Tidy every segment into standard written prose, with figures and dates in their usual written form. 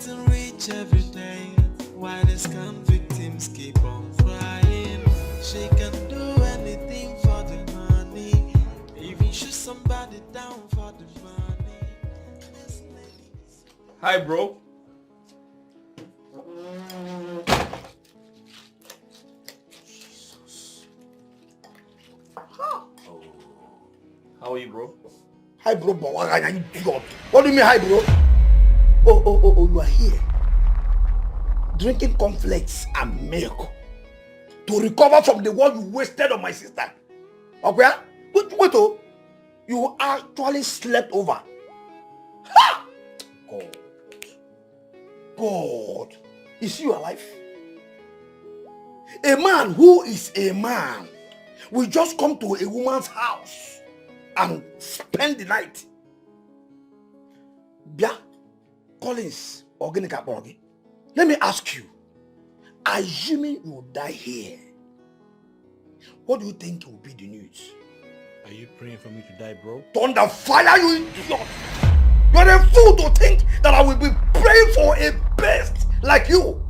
getting rich every day. Why these scam victims keep on crying? She can do anything for the money, even shoot somebody down for the money. This lady is- Hi, bro. How are you, bro? Hi, bro. What do you mean, hi, bro? Oh, you are here. Drinking cornflakes and milk to recover from the one you wasted on my sister. Okay? Wait, oh. You actually slept over. Ha! God. Is you alive? A man who is a man will just come to a woman's house and spend the night. Bia, Collins, Organic Borgi. Let me ask you, assuming you die here, what do you think will be the news? Are you praying for me to die, bro? Thunder fire, you idiot! You're a fool to think that I will be praying for a beast like you,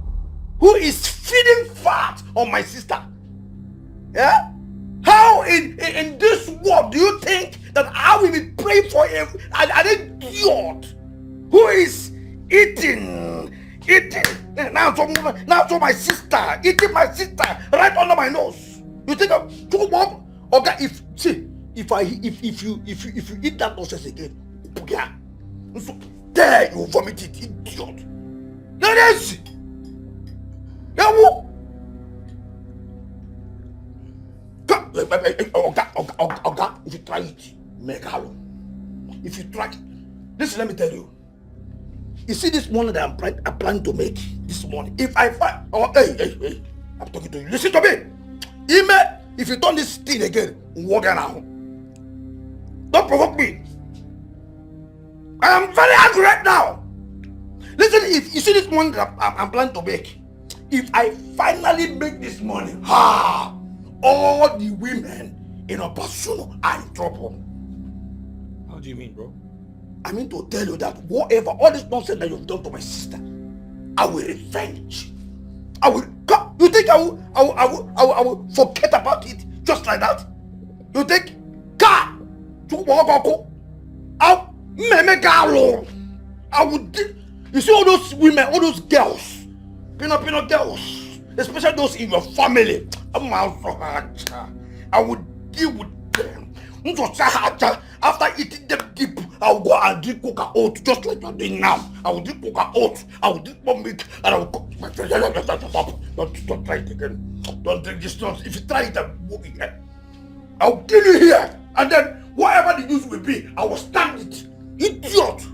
who is feeding fat on my sister. Yeah? How in this world do you think that I will be praying for an idiot who is eating now to my sister, eating my sister right under my nose? You think I'm too long? Okay, if you eat that nonsense again, yeah, so there you vomit it, idiot. That is Okay, if you try it, make her. If you try it, listen, let me tell you. You see this money that I'm planning to make this morning. If I find, hey, I'm talking to you. Listen to me. Email, if you turn this thing again, walk around. Don't provoke me. I am very angry right now. Listen, if you see this money that I'm planning to make, if I finally make this money, all the women in Opasuno are in trouble. How do you mean, bro? I mean to tell you that whatever, all this nonsense that you've done to my sister, I will revenge. You think I will forget about it just like that? You think? I would. You see all those women, all those girls, peanut girls, especially those in your family. I would deal with them. After eating them deep, I will go and drink coca oat just like you're doing now. I will drink coca oat, I will drink more milk, and I will go. Don't try it again. Don't drink this nonsense. If you try it, I will kill you here. And then whatever the news will be, I will stand it. Idiot!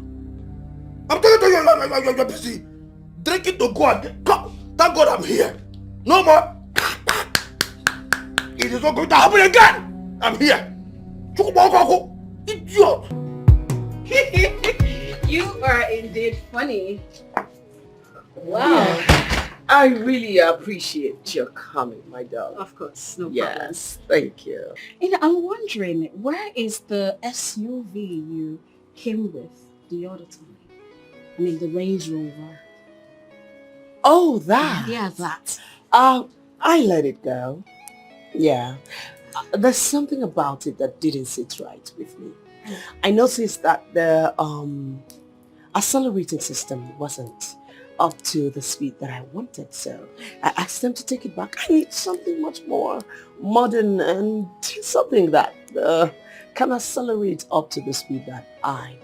I'm telling you, you're busy drinking to go and come. Thank God I'm here. No more. It is not going to happen again. I'm here. Idiot! You are indeed funny. Wow. Yeah. I really appreciate your coming, my darling. Of course, no problem. Yes, thank you. I'm wondering, where is the SUV you came with the other time? I mean, the Range Rover. Oh, that? Yeah, that. I let it go. Yeah. There's something about it that didn't sit right with me. I noticed that the accelerating system wasn't up to the speed that I wanted, so I asked them to take it back. I need something much more modern and something that can accelerate up to the speed that I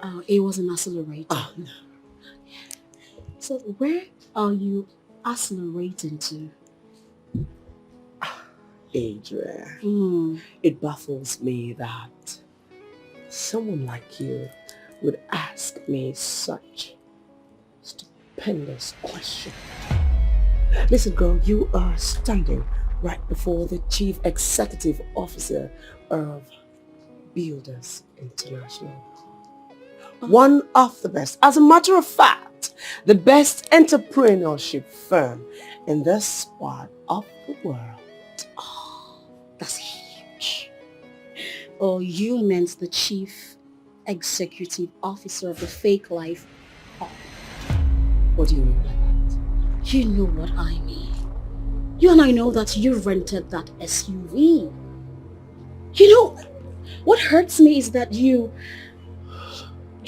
want. It was an accelerator. Oh, no. So where are you accelerating to? Adrian, It baffles me that someone like you would ask me such stupendous question. Listen, girl, you are standing right before the Chief Executive Officer of Builders International. One of the best. As a matter of fact, the best entrepreneurship firm in this part of the world. That's huge. Oh, you meant the Chief Executive Officer of the Fake Life Hub. What do you mean by that? You know what I mean. You and I know that you rented that SUV. You know, what hurts me is that you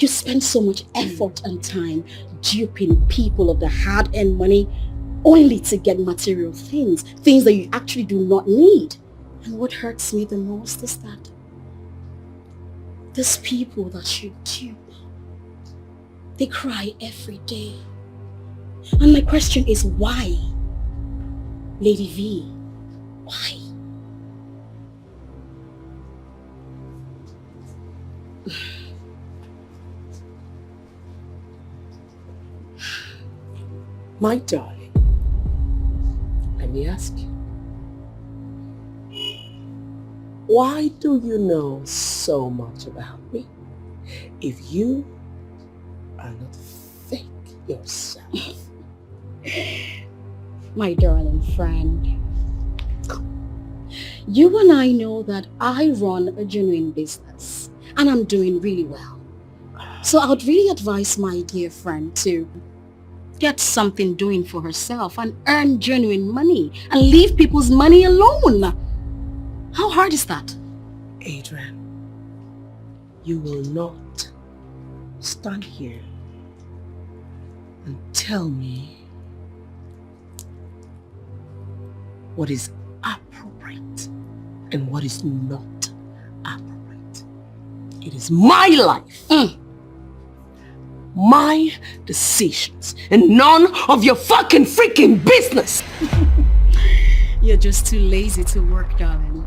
spend so much effort and time duping people of the hard-earned money only to get material things that you actually do not need. And what hurts me the most is that these people that you dupe, they cry every day. And my question is why? Lady V, why? My darling, let me ask you. Why do you know so much about me if you are not fake yourself? My darling friend, you and I know that I run a genuine business and I'm doing really well. So I would really advise my dear friend to get something doing for herself and earn genuine money and leave people's money alone. How hard is that? Adrian, you will not stand here and tell me what is appropriate and what is not appropriate. It is my life. My decisions and none of your fucking freaking business. You're just too lazy to work, darling.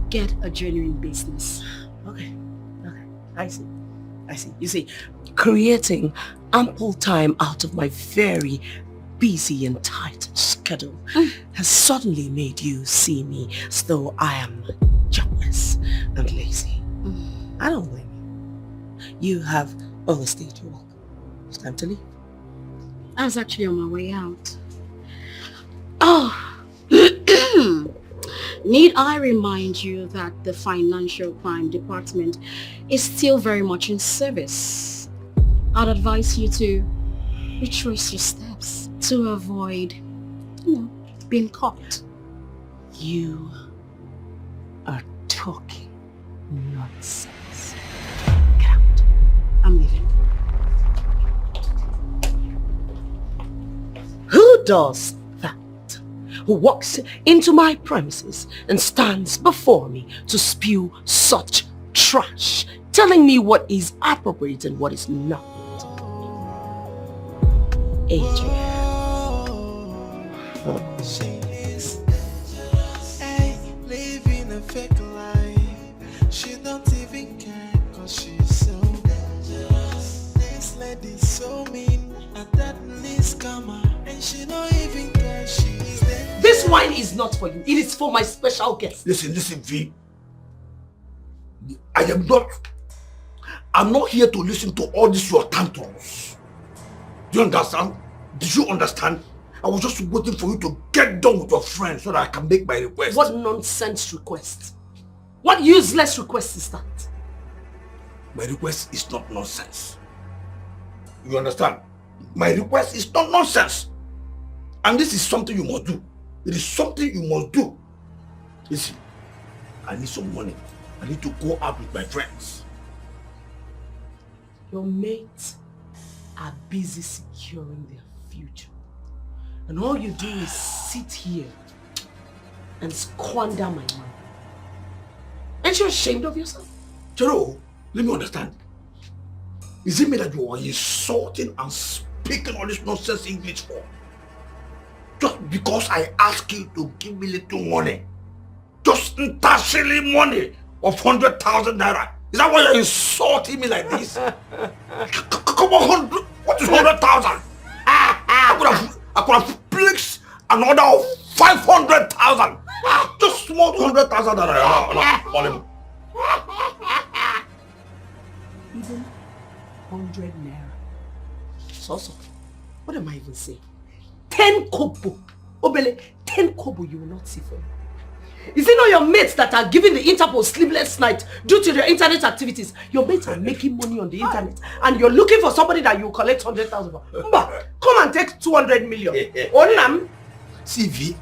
Get a genuine business. Okay. I see. You see, creating ample time out of my very busy and tight schedule has suddenly made you see me as though I am jobless and lazy. I don't blame you. You have overstayed your welcome. It's time to leave. I was actually on my way out. Oh, need I remind you that the financial crime department is still very much in service. I'd advise you to retrace your steps to avoid, being caught. You are talking nonsense. Get out. I'm leaving. Who does that? Who walks into my premises and stands before me to spew such trash, telling me what is appropriate and what is not? Adrian. She is dangerous, living a fake life. She don't even care cause she's so dangerous. This lady's so mean, and that least scammer, and she don't even care she's dangerous. This wine is not for you. It is for my special guest. Listen, V. I'm not here to listen to all this your tantrums. Do you understand? Did you understand? I was just waiting for you to get done with your friends so that I can make my request. What nonsense request? What useless request is that? My request is not nonsense. You understand? My request is not nonsense. And this is something you must do. It is something you must do. Listen, I need some money. I need to go out with my friends. Your mates are busy securing their future. And all you do is sit here and squander my money. Aren't you ashamed of yourself? Chero, let me understand. Is it me that you are insulting and speaking all this nonsense English for? Just because I ask you to give me little money. Just silly money of 100,000 naira. Is that why you're insulting me like this? Come on, what is 100,000? I could have placed an order of 500,000. Just small 100,000 that I have. Even 100 naira. So, what am I even saying? 10 kobo. Obele, 10 kobo you will not see for me. Is it not your mates that are giving the Interpol sleepless night due to their internet activities? Your mates are making money on the internet and you're looking for somebody that you collect 100,000 for. Mba, come Come and take 200 million. Onam. See, V,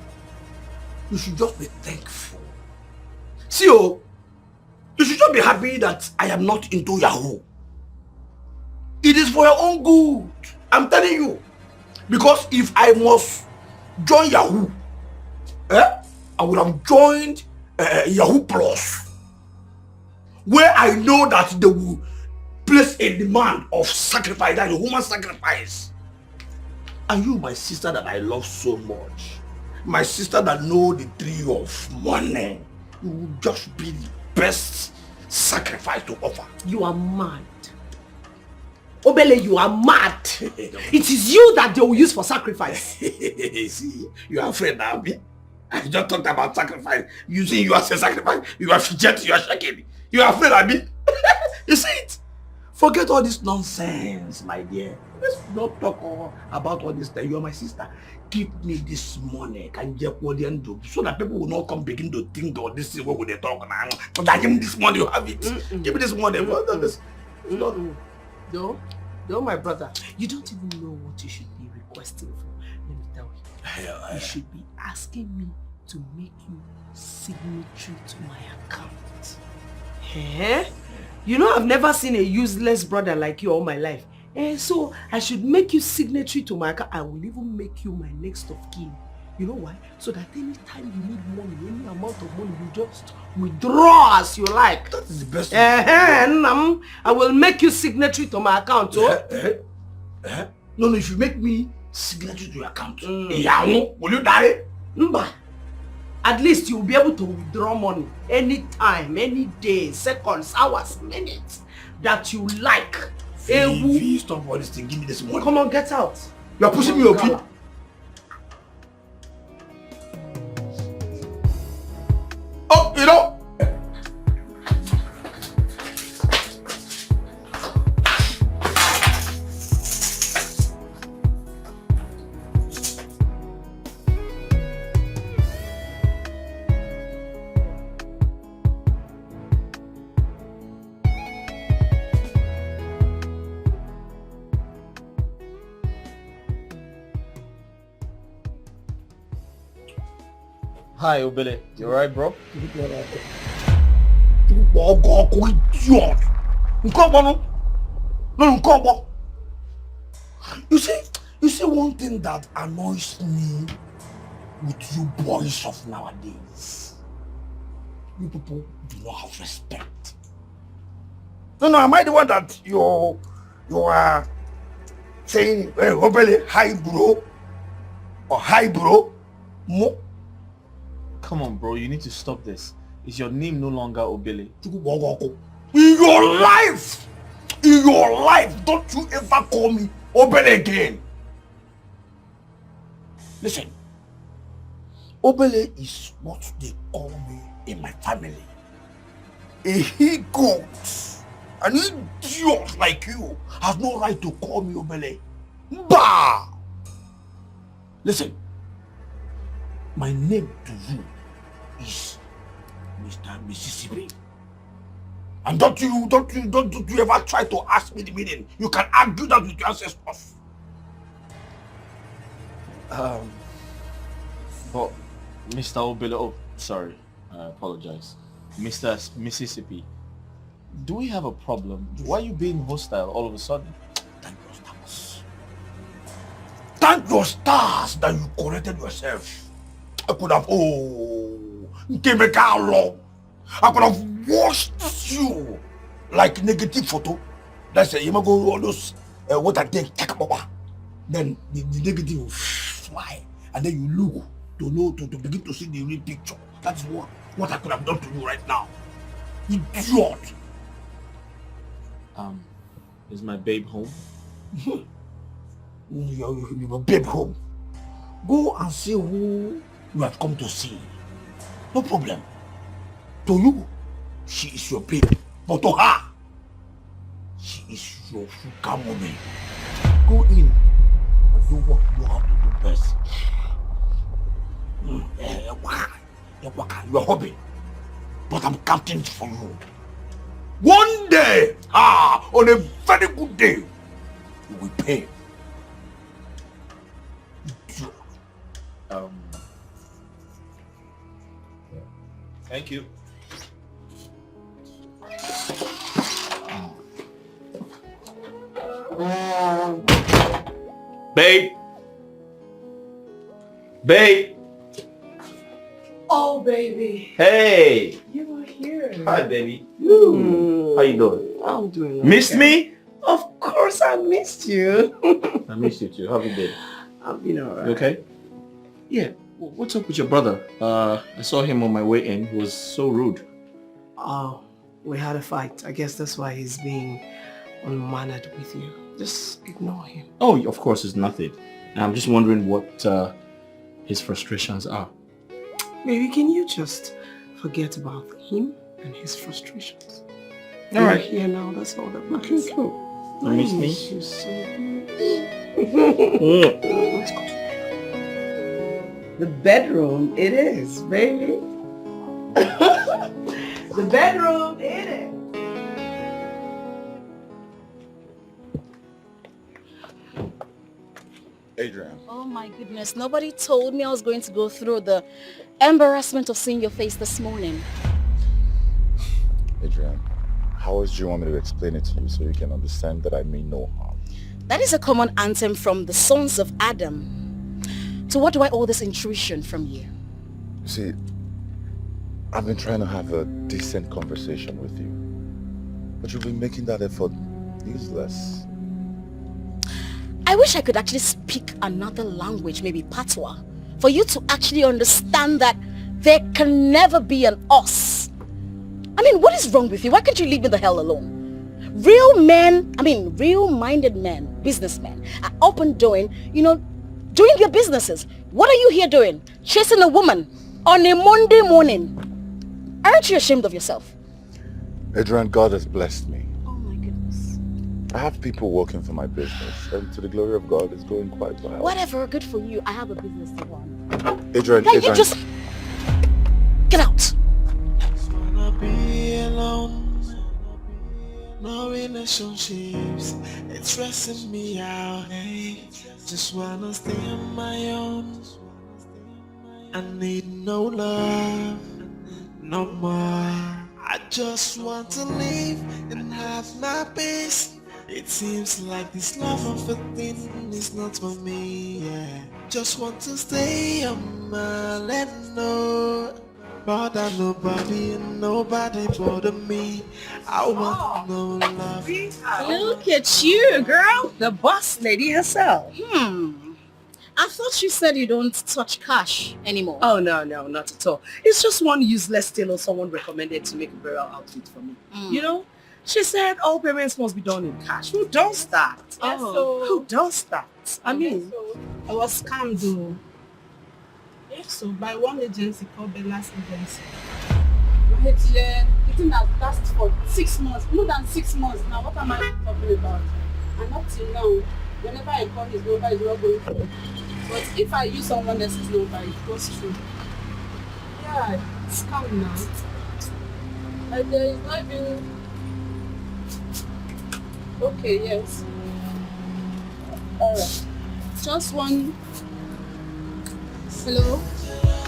you should just be thankful. See, oh, you should just be happy that I am not into Yahoo. It is for your own good. I'm telling you. Because if I must join Yahoo, I would have joined Yahoo Plus, where I know that they will place a demand of sacrifice, that is human sacrifice. And you, my sister that I love so much, my sister that know the tree of money, you will just be the best sacrifice to offer. You are mad. Obele, you are mad. It is you that they will use for sacrifice. See, you are afraid now, me. I just talked about sacrifice. Using you as a sacrifice. You are fidgeting, you are shaking. You are afraid of me. You see it? Forget all this nonsense, my dear. Let's not talk about all this thing. You are my sister. Give me this money, can you what they do, so that people will not come begin to think of this is what they talk now. But I give me this money, you have it. Give me this money. No, my brother. You don't even know what you should be requesting for. Let me tell you. You should be asking me to make you signatory to my account. You know, I've never seen a useless brother like you all my life. So I should make you signatory to my account. I will even make you my next of kin. You know why? So that anytime you need money, any amount of money, you just withdraw as you like. That is the best. I will make you signatory to my account. No, if you make me signatory to your account, will you die? At least you'll be able to withdraw money anytime, any day, seconds, hours, minutes that you like. Stop all this thing. Give me this money. Come on, get out. You are pushing me, okay? Oh, you know. Hi, Obele. You alright, bro? Idiot. No. You see one thing that annoys me with you boys of nowadays. You people do not have respect. No, am I the one that you are saying, hey, Obele, hi bro, or hi bro? Mo? Come on, bro. You need to stop this. Is your name no longer Obele? In your life, don't you ever call me Obele again. Listen, Obele is what they call me in my family. A he-goat, an idiot like you has no right to call me Obele. Bah! Listen, my name to you is Mr. Mississippi. And don't you ever try to ask me the meaning. You can argue that with your ancestors. But Mr. Obele, oh, sorry, I apologize. Mr. Mississippi, do we have a problem? Why are you being hostile all of a sudden? Thank your stars. Thank your stars that you corrected yourself. I could have, I could have washed you like negative photo. That's it. You might go all those what I think. Then the negative will fly, and then you look to begin to see the real picture. That's what I could have done to you right now. Idiot. Is my babe home? Your babe home. Go and see who you have come to see. No problem. To you, she is your babe. But to her, she is your sugar mommy. Go in and do what you have to do best. You're hobby. But I'm counting for you. One day, on a very good day, you will pay. Thank you. Babe! Babe! Oh, baby. Hey! You are here. Hi, baby. How you doing? I'm doing okay. Missed me? Of course I missed you. I missed you too. How have you been? I've been alright. You okay? Yeah. What's up with your brother? I saw him on my way in. He was so rude. Oh, we had a fight. I guess that's why he's being unmannered with you. Just ignore him. Oh, of course it's nothing. I'm just wondering what his frustrations are. Maybe can you just forget about him and his frustrations? All right. You're here now, that's all that matters. Okay, cool. You miss me? You so Let's go to the bedroom. It is, baby. The bedroom, it is. Adrian. Oh my goodness, nobody told me I was going to go through the embarrassment of seeing your face this morning. Adrian, how else do you want me to explain it to you so you can understand that I mean no harm? That is a common anthem from the sons of Adam. So what do I owe this intrusion from you? You see, I've been trying to have a decent conversation with you, but you've been making that effort useless. I wish I could actually speak another language, maybe patois, for you to actually understand that there can never be an us. I mean, what is wrong with you? Why can't you leave me the hell alone? Real men, real-minded men, businessmen, are up and doing, doing their businesses. What are you here doing? Chasing a woman on a Monday morning. Aren't you ashamed of yourself? Adrian, God has blessed me. Oh my goodness. I have people working for my business, and to the glory of God, it's going quite well. Whatever, good for you. I have a business to run. Adrian, Hey, Adrian. you just... Get out. Just wanna be alone. No relationships, it's stressing me out. Hey, just wanna stay on my own. I need no love, no more. I just want to live and have my peace. It seems like this love of a thing is not for me, yeah. Just want to stay on my let know. Bother nobody and nobody bother me. I want no love. Look at you, girl. The boss lady herself. I thought you said you don't touch cash anymore. Oh, no, not at all. It's just one useless tailor someone recommended to make a burial outfit for me. You know? She said all payments must be done in cash. Who does that? Who does that? I mean... I was scammed though. If so, by one agency called the last agency. My the thing has lasted for 6 months, more than 6 months now. What am I talking about? And up till now, whenever I call his number, it's not going through. But if I use someone else's number, it goes through. Yeah, it's scam now. Like there is not even... Okay, yes. Alright. Just one... Hello?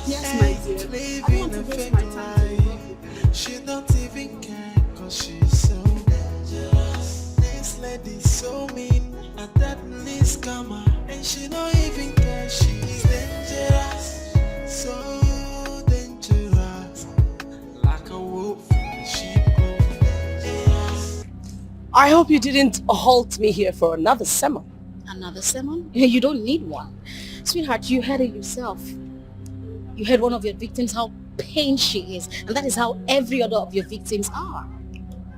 Yes, my dear. I don't want to waste my time. She don't even care cause she's so dangerous. This lady's so mean, a deadly scammer. And she don't even care, she's dangerous. So dangerous. Like a wolf in the sheep clothing. I hope you didn't halt me here for another sermon. Another sermon? You don't need one. Sweetheart, you heard it yourself. You heard one of your victims how pained she is, and that is how every other of your victims are.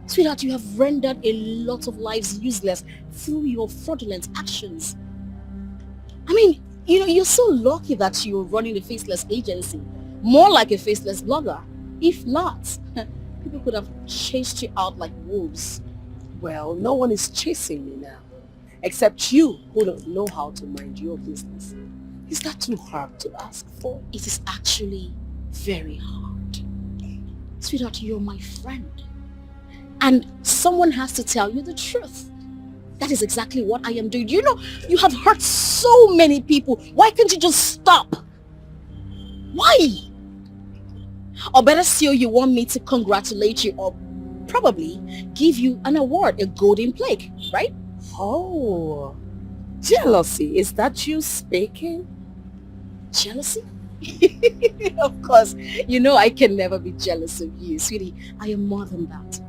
Sweetheart, you have rendered a lot of lives useless through your fraudulent actions. I mean, you're so lucky that you're running a faceless agency, more like a faceless blogger. If not, people could have chased you out like wolves. Well, no one is chasing me now, except you who don't know how to mind your business. Is that too hard to ask for? It is actually very hard. Sweetheart, you're my friend. And someone has to tell you the truth. That is exactly what I am doing. You know, you have hurt so many people. Why can't you just stop? Why? Or better still, you want me to congratulate you or probably give you an award, a golden plaque, right? Oh, jealousy. Is that you speaking? Jealousy? Of course, you know I can never be jealous of you, sweetie. I am more than that.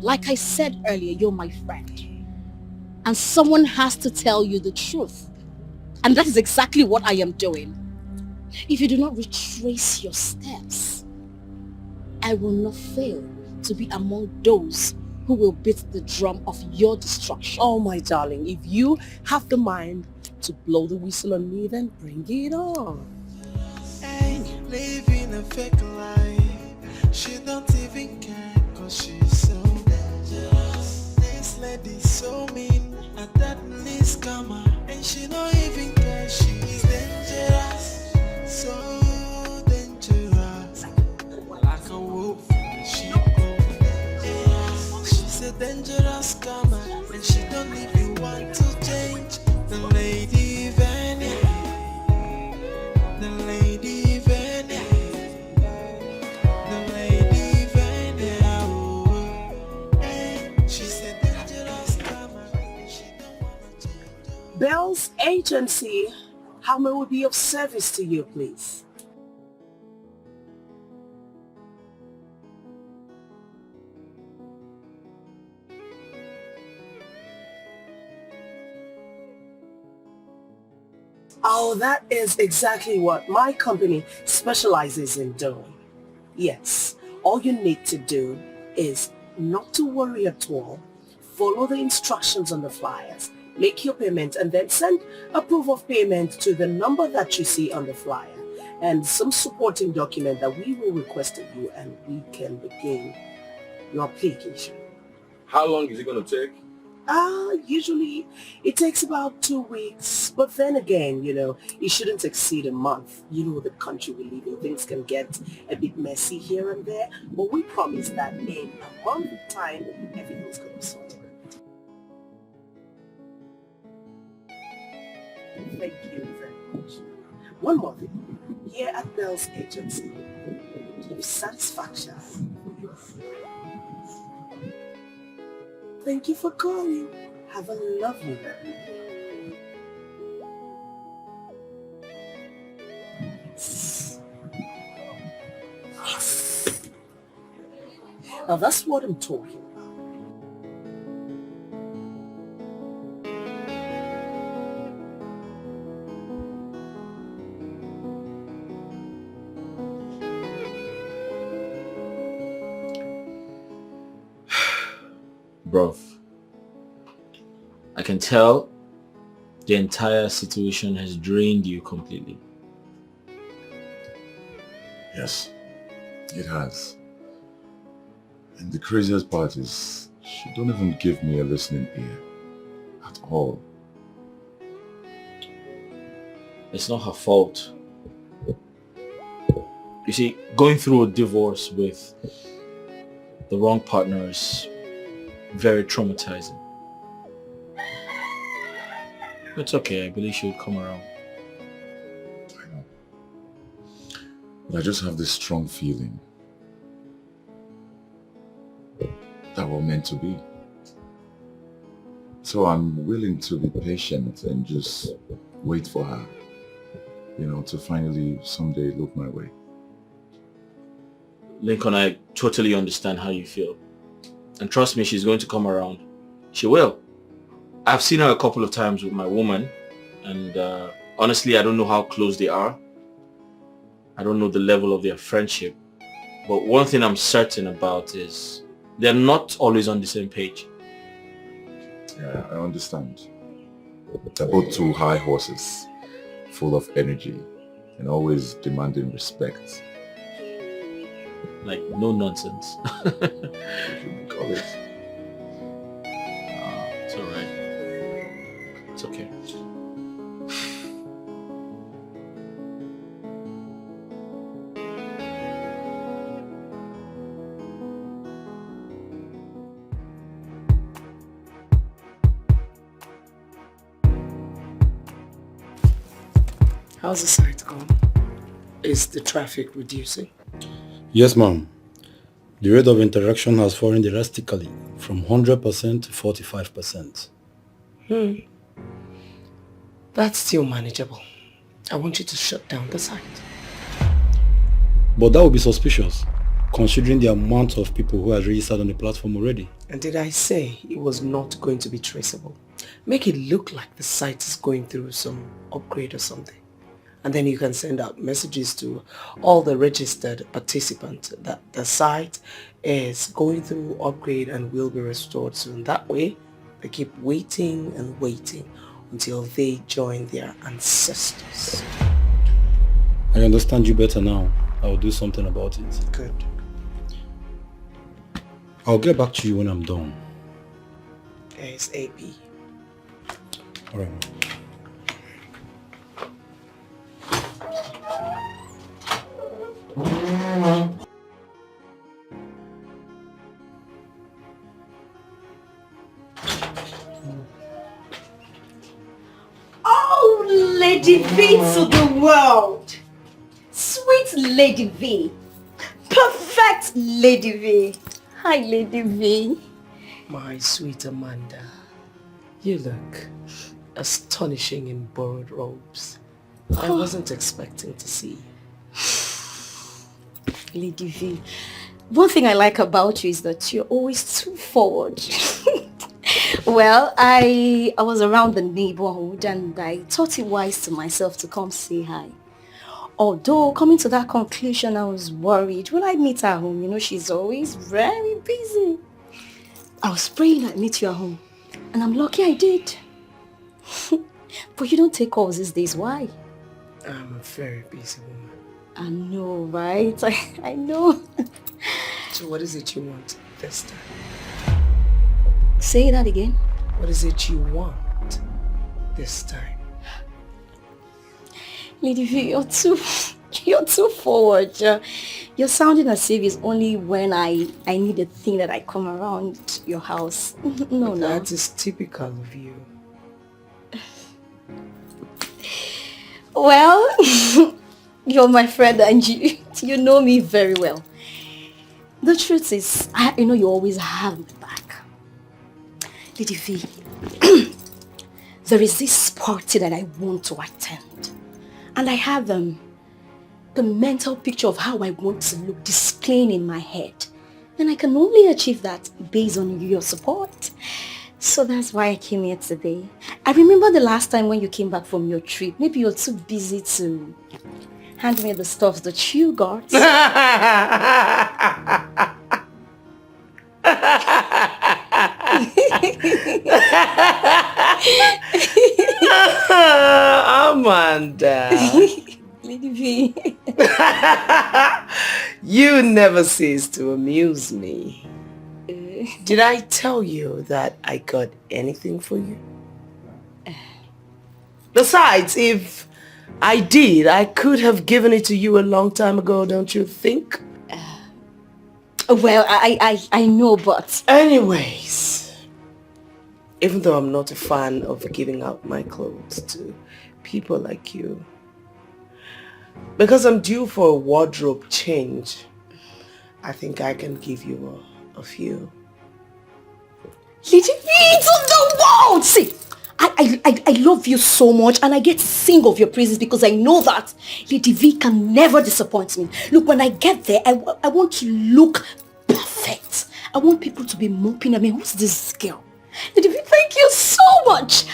Like I said earlier, you're my friend. And someone has to tell you the truth. And that is exactly what I am doing. If you do not retrace your steps, I will not fail to be among those who will beat the drum of your destruction. Oh, my darling, if you have the mind to blow the whistle on me, then bring it on. Hey, living a fake life. She don't even care cause she's so dangerous. This lady's so mean, a deadly scammer. And she don't even care, she's dangerous. So dangerous. Like a wolf in a sheep coat. She's a dangerous scammer. And she don't even want to change. The lady Vanny. The lady Vanny. The lady Vanny. Oh, hey, she's a dangerous scammer. She don't wanna change. Bell's Agency, how may we be of service to you, please? Oh, that is exactly what my company specializes in doing. Yes, all you need to do is not to worry at all. Follow the instructions on the flyers, make your payment, and then send a proof of payment to the number that you see on the flyer and some supporting document that we will request of you, and we can begin your application. How long is it going to take? Usually it takes about 2 weeks, but then again, you know, it shouldn't exceed a month. You know, the country we live in, things can get a bit messy here and there, but we promise that in a month's time, everything's going to be sorted. Thank you very much. One more thing. Here at Bell's Agency, to satisfaction. Thank you for calling. Have a lovely day. Yes. Now that's what I'm talking about. Bro, I can tell the entire situation has drained you completely. Yes, it has. And the craziest part is she don't even give me a listening ear at all. It's not her fault. You see, going through a divorce with the wrong partner is very traumatizing. It's okay, I believe she'll come around. I know. But I just have this strong feeling that we're meant to be. So I'm willing to be patient and just wait for her, you know, to finally someday look my way. Lincoln, I totally understand how you feel. And trust me, she's going to come around. She will. I've seen her a couple of times with my woman, and honestly, I don't know how close they are. I don't know the level of their friendship. But one thing I'm certain about is they're not always on the same page. Yeah, I understand. They're both two high horses, full of energy and always demanding respect. Like, no nonsense. Call it. It's alright. It's okay. How's the site going? Is the traffic reducing? Yes, ma'am. The rate of interaction has fallen drastically from 100% to 45%. That's still manageable. I want you to shut down the site. But that would be suspicious, considering the amount of people who are registered on the platform already. And did I say it was not going to be traceable? Make it look like the site is going through some upgrade or something. And then you can send out messages to all the registered participants that the site is going through upgrade and will be restored soon. That way, they keep waiting and waiting until they join their ancestors. I understand you better now. I'll do something about it. Good. I'll get back to you when I'm done. ASAP. All right, ma'am. Oh, Lady V to the world. Sweet Lady V. Perfect Lady V. Hi, Lady V. My sweet Amanda, you look astonishing in borrowed robes. I wasn't expecting to see you. Lady V, one thing I like about you is that you're always too forward. Well, I was around the neighborhood and I thought it wise to myself to come say hi. Although coming to that conclusion, I was worried. Will I meet her at home? You know, she's always very busy. I was praying I'd meet you at home. And I'm lucky I did. But you don't take calls these days. Why? I'm a very busy woman. I know, right? I know. So what is it you want this time? Say that again. What is it you want this time? Lady V, you're too forward. You're sounding as if it's only when I need a thing that I come around your house. No. That is typical of you. Well, you're my friend and you know me very well. The truth is, I know you always have my back. Lady V, there is this party that I want to attend. And I have the mental picture of how I want to look displaying in my head. And I can only achieve that based on your support. So that's why I came here today. I remember the last time when you came back from your trip. Maybe you're too busy to hand me the stuff that you got. Amanda. Lady V. You never cease to amuse me. Did I tell you that I got anything for you? Besides, if I did, I could have given it to you a long time ago, don't you think? Well, I know, but... Anyways, even though I'm not a fan of giving out my clothes to people like you, because I'm due for a wardrobe change, I think I can give you a few. Lady V to the world! See, I love you so much and I get to sing of your praises because I know that Lady V can never disappoint me. Look, when I get there, I want to look perfect. I want people to be moping at me. Who's this girl? Lady V, thank you so much.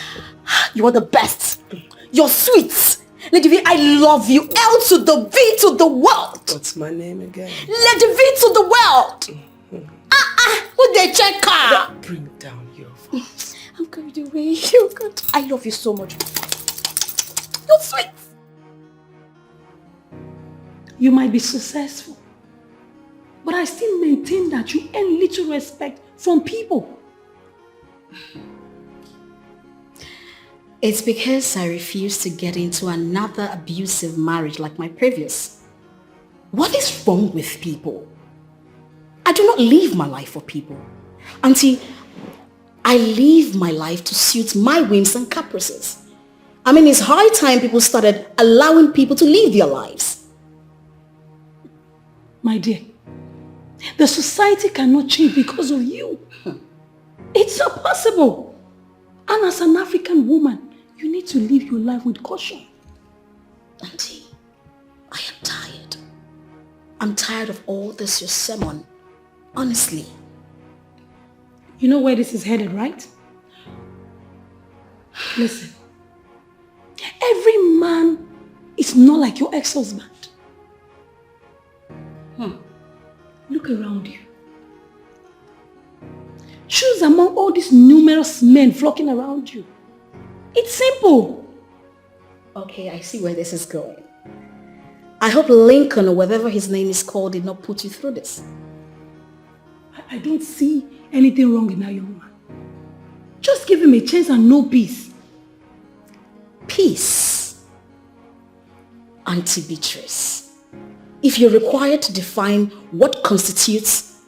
You are the best. You're sweet. Lady V, I love you. L to the V to the world. What's my name again? Lady V to the world. Who they check her? Bring down your voice. I'm carried away. You're good. I love you so much. You're sweet. You might be successful, but I still maintain that you earn little respect from people. It's because I refuse to get into another abusive marriage like my previous. What is wrong with people? I do not live my life for people. Auntie, I live my life to suit my whims and caprices. I mean, it's high time people started allowing people to live their lives. My dear, the society cannot change because of you. It's not possible. And as an African woman, you need to live your life with caution. Auntie, I am tired. I'm tired of all this, your sermon. Honestly. You know where this is headed, right? Listen. Every man is not like your ex-husband. Look around you. Choose among all these numerous men flocking around you. It's simple. Okay, I see where this is going. I hope Lincoln, or whatever his name is called, did not put you through this. I don't see anything wrong in that young man. Just give him a chance and no peace. Peace. Auntie Beatrice. If you're required to define what constitutes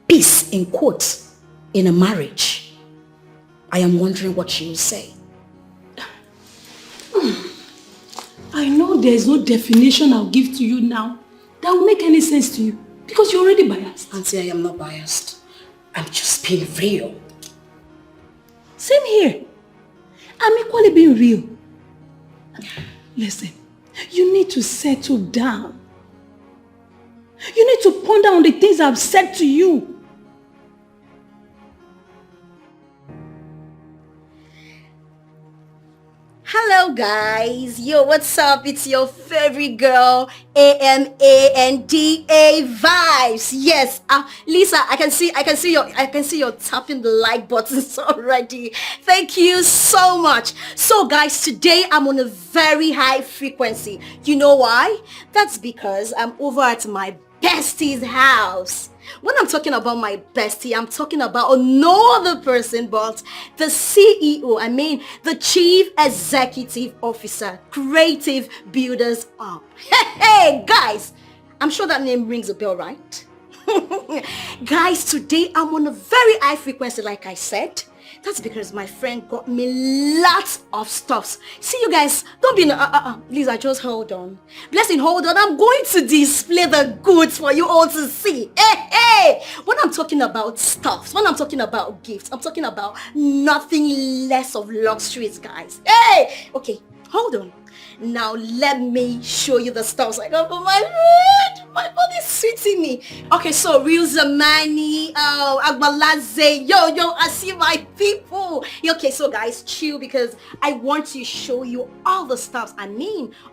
peace, in quotes, in a marriage, I am wondering what you will say. I know there is no definition I'll give to you now that will make any sense to you because you're already biased. Auntie, I am not biased. I'm just being real. Same here. I'm equally being real. Listen, you need to settle down. You need to ponder on the things I've said to you. Hello guys, yo, what's up? It's your favorite girl, AMANDA Vibes. Yes, Lisa, I can see you're tapping the like buttons already. Thank you so much. So guys, today I'm on a very high frequency. You know why? That's because I'm over at my bestie's house. When I'm talking about my bestie, I'm talking about no other person but the CEO, the Chief Executive Officer, Creative Builders Up. Hey, guys, I'm sure that name rings a bell, right? Guys, today I'm on a very high frequency, like I said. That's because my friend got me lots of stuffs. See, you guys, don't be Lisa, just hold on. Blessing, hold on. I'm going to display the goods for you all to see. Hey. When I'm talking about stuffs, when I'm talking about gifts, I'm talking about nothing less of luxuries, guys. Hey. Okay, hold on. Now let me show you the stuffs I got for my friend. My body's sweeting me. Okay, so real Zamani, Agbalaze, yo, I see my people. Okay, so guys, chill because I want to show you all the stuffs.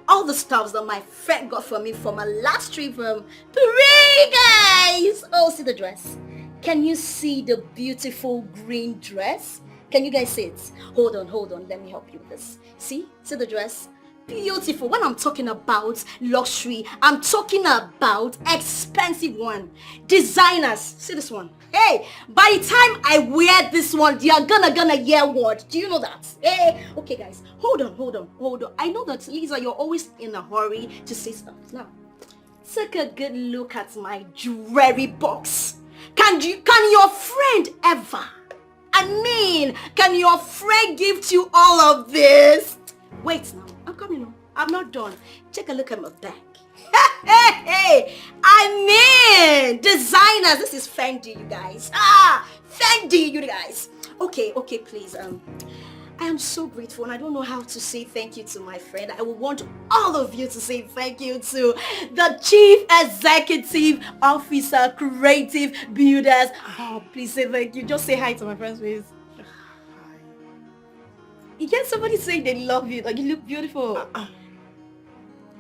All the stuffs that my friend got for me for my last trip from Paris, guys. Oh, see the dress. Can you see the beautiful green dress? Can you guys see it? Hold on. Let me help you with this. See the dress? Beautiful. When I'm talking about luxury, I'm talking about expensive one. Designers. See this one. Hey, by the time I wear this one, you're gonna hear what? Do you know that? Hey, okay guys, hold on. I know that Lisa, you're always in a hurry to say stuff. Now, take a good look at my jewelry box. Can your friend ever? Can your friend give you all of this? Wait now, I'm coming on. I'm not done. Take a look at my bag. Hey, designers. This is Fendi, you guys. Fendi, you guys. Okay, please. I am so grateful and I don't know how to say thank you to my friend. I would want all of you to say thank you to the Chief Executive Officer, Creative Builders. Oh, please say thank you. Just say hi to my friends, please. You get somebody saying they love you, like you look beautiful.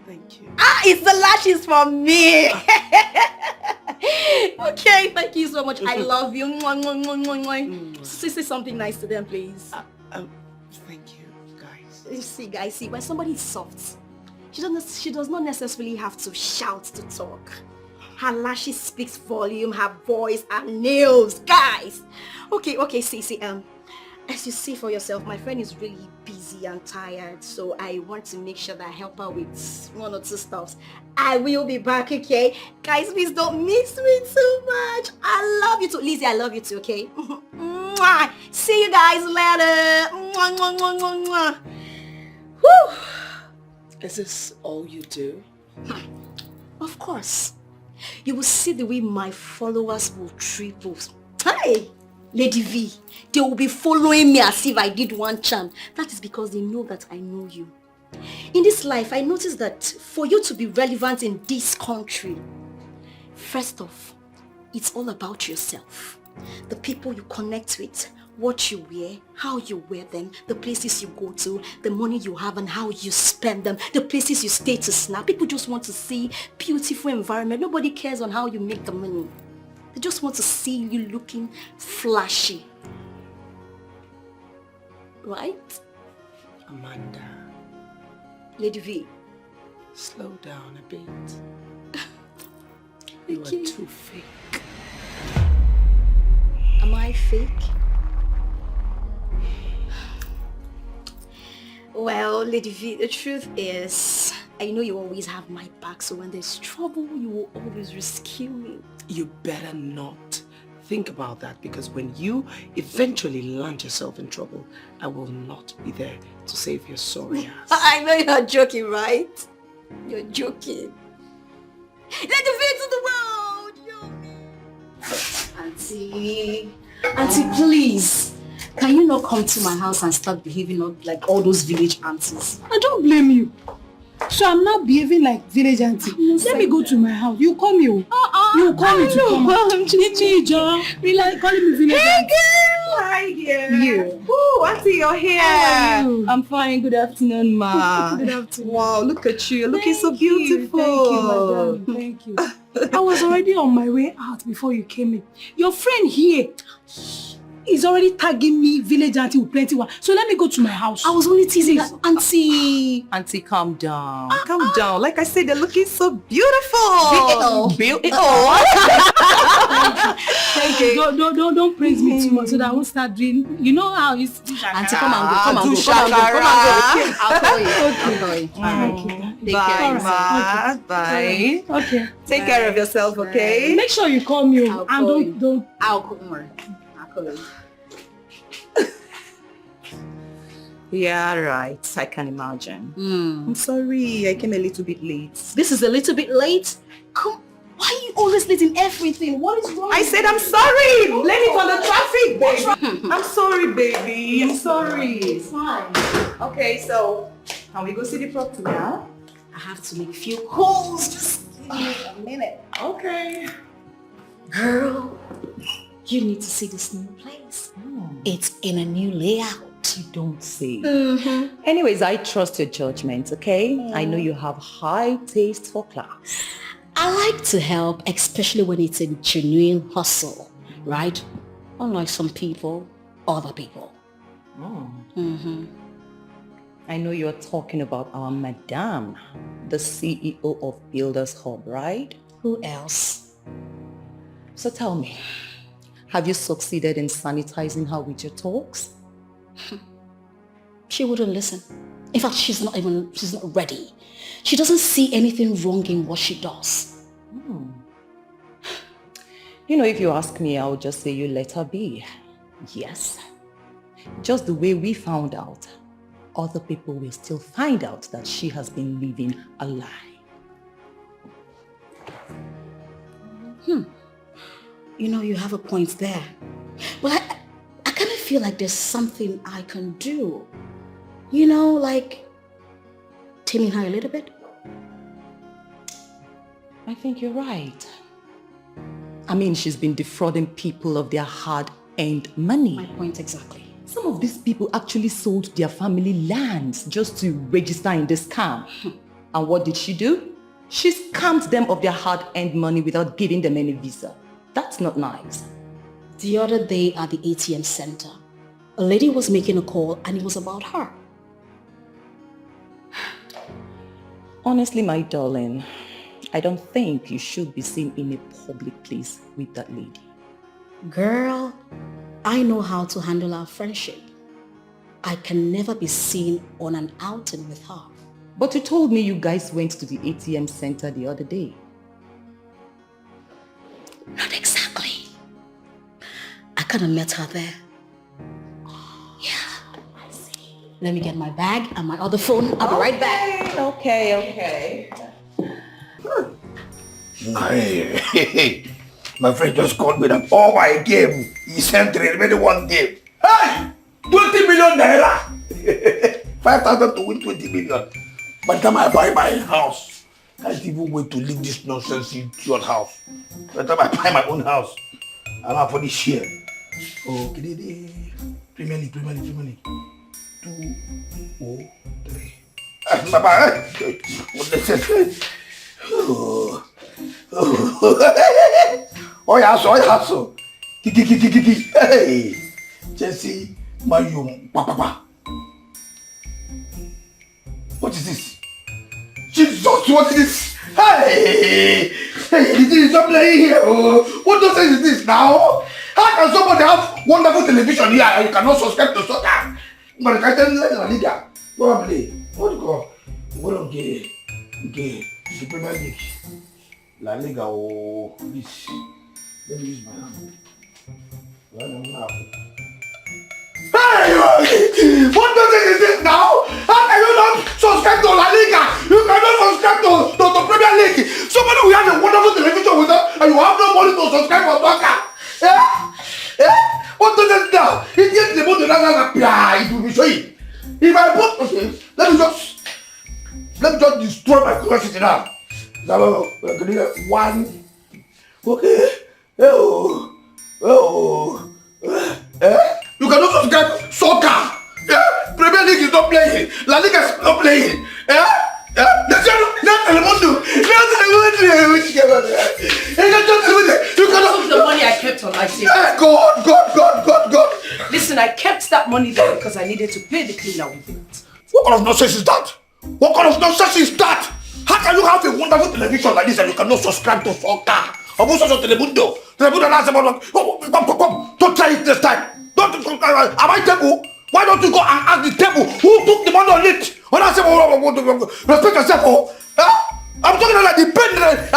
Thank you. It's the lashes for me. Okay, thank you so much. I love you. Say something nice to them, please. Thank you, guys. See, when somebody is soft, she does not necessarily have to shout to talk. Her lashes speaks volume, her voice, her nails, guys. Okay, see, as you see for yourself, my friend is really busy and tired, so I want to make sure that I help her with one or two stuffs. I will be back, okay? Guys, please don't miss me too much. I love you too. Lizzie, I love you too, okay? See you guys later. Whew. Is this all you do? Of course. You will see the way my followers will triple. Hey, Lady V, they will be following me as if I did one charm. That is because they know that I know you. In this life, I noticed that for you to be relevant in this country, first off, it's all about yourself. The people you connect with, what you wear, how you wear them, the places you go to, the money you have and how you spend them, the places you stay to snap. People just want to see beautiful environment. Nobody cares on how you make the money. They just want to see you looking flashy. Right? Amanda. Lady V. Slow down a bit. You are too fake. Am I fake? Well, Lady V, the truth is, I know you always have my back, so when there's trouble, you will always rescue me. You better not think about that, because when you eventually land yourself in trouble, I will not be there to save your sorry ass. I know you're joking, right? You're joking. Let the V to the world! Auntie, please. Can you not come to my house and start behaving like all those village aunties? I don't blame you. So I'm not behaving like village auntie. Let me go to my house. You call me. You call me to come. Really calling me village auntie. Hi, dear. You. Oh, Auntie, you're here. How are you? I'm fine. Good afternoon, ma. Good afternoon. Wow, look at you. You're looking so beautiful. Thank you, madam. Thank you. I was already on my way out before you came in. Your friend here is already tagging me village auntie with plenty one. So let me go to my house. I was only teasing that, Auntie. Auntie, calm down. Calm down. Like I said, they're looking so beautiful. Beautiful. Thank you. Don't praise me too much so that I won't start doing. You know how it's. Auntie, come and go. I'll call you. Thank you. Bye, ma. Bye. Okay. Take care of yourself, okay? Make sure you call me. I'll call you. Don't. I'll call you. Yeah, right. I can imagine. I'm sorry. I came a little bit late. This is a little bit late. Come. Why are you always late in everything? What is wrong? I said I'm sorry. Blame it on the traffic, baby. I'm sorry, baby. I'm sorry. It's fine. Okay, so can we go see the property now? I have to make a few calls. Just give me a minute. Okay. Girl, you need to see this new place. It's in a new layout. You don't say. Anyways, I trust your judgment, okay? I know you have high taste for class. I like to help, especially when it's a genuine hustle, right? Unlike some people, other people. I know you're talking about our madam, the CEO of Builders Hub, right? Who else? So tell me, have you succeeded in sanitizing her with your talks? She wouldn't listen. In fact, she's not ready. She doesn't see anything wrong in what she does. You know, if you ask me, I would just say you let her be. Yes. Just the way we found out, other people will still find out that she has been living a lie. You know, you have a point there. Well, I kind of feel like there's something I can do. You know, like taming her a little bit. I think you're right. I mean, she's been defrauding people of their hard-earned money. My point exactly. Some of these people actually sold their family lands just to register in this scam. And what did she do? She scammed them of their hard-earned money without giving them any visa. That's not nice. The other day at the ATM center, a lady was making a call and it was about her. Honestly, my darling, I don't think you should be seen in a public place with that lady. Girl, I know how to handle our friendship. I can never be seen on an outing with her. But you told me you guys went to the ATM center the other day. Not exactly. I kind of met her there. Yeah, I see. Let me get my bag and my other phone. I'll be right back. Okay. Hey, my friend just called me that all my game. He sent remaining one game. Hey! 20 million naira! 5,000 to win 20 million. By the time I buy my house, I can't even wait to leave this nonsense idiot house. By the time I buy my own house, I'm out for this share. Oh, Premier League. 2, 3. Bye-bye. What the heck? Oh, yeah, so. Kiki. Hey, Jesse, Mario, Papa. What is this? Jesus, what is this? Hey, this is not playing here. What nonsense is this now? How can somebody have wonderful television here and you cannot subscribe to soccer? But I can't let La Liga. Probably. What do you call? What okay. The Premier League. La Liga, oh, this. Let me use my hand. Hey! What nonsense is this now? How can you not subscribe to La Liga? You cannot subscribe to Premier League. Somebody will have a wonderful television with us and you have no money to subscribe for soccer. What nonsense now? It gets the money it will be showing. If I put, okay, let me just destroy my curiosity now. One, okay, you cannot subscribe soccer. Premier League is not playing. La Liga is not playing. You cannot the money I kept on my table. God. Listen, I kept that money there because I needed to pay the cleaner with it. What kind of nonsense is that? How can you have a wonderful television like this and you cannot subscribe to soccer? Come, don't try it this time. Am I table? Why don't you go and ask the table who took the money on it? When I say, respect yourself, I'm talking about the pen and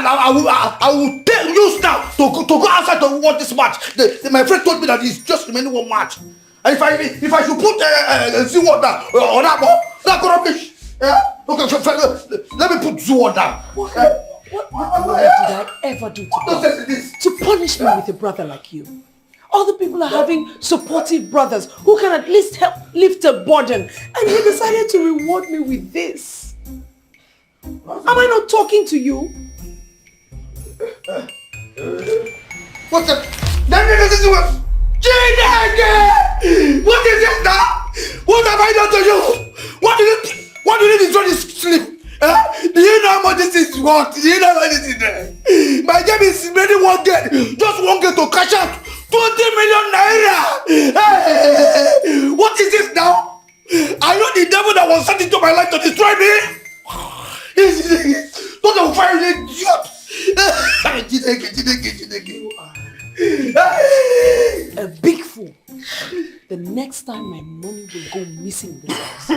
I will tell you now to go outside to watch this match. My friend told me that it's just remaining one match. And if I should put sea water on that ball, that's rubbish. Okay, let me put sea water. What did I ever do to punish me with a brother like you? Other people are having supportive brothers who can at least help lift a burden, and you decided to reward me with this. Am I not talking to you? What's that? What is it now? What have I done to you? What do you need to sleep? Do you know how much this is worth? Do you know how much this is there? My game is ready one game. Just one game to cash out 20 million naira. Hey, what is this now? I know the devil that was sent into my life to destroy me. Don't fire the idiot. A big fool. The next time my money will go missing in this house,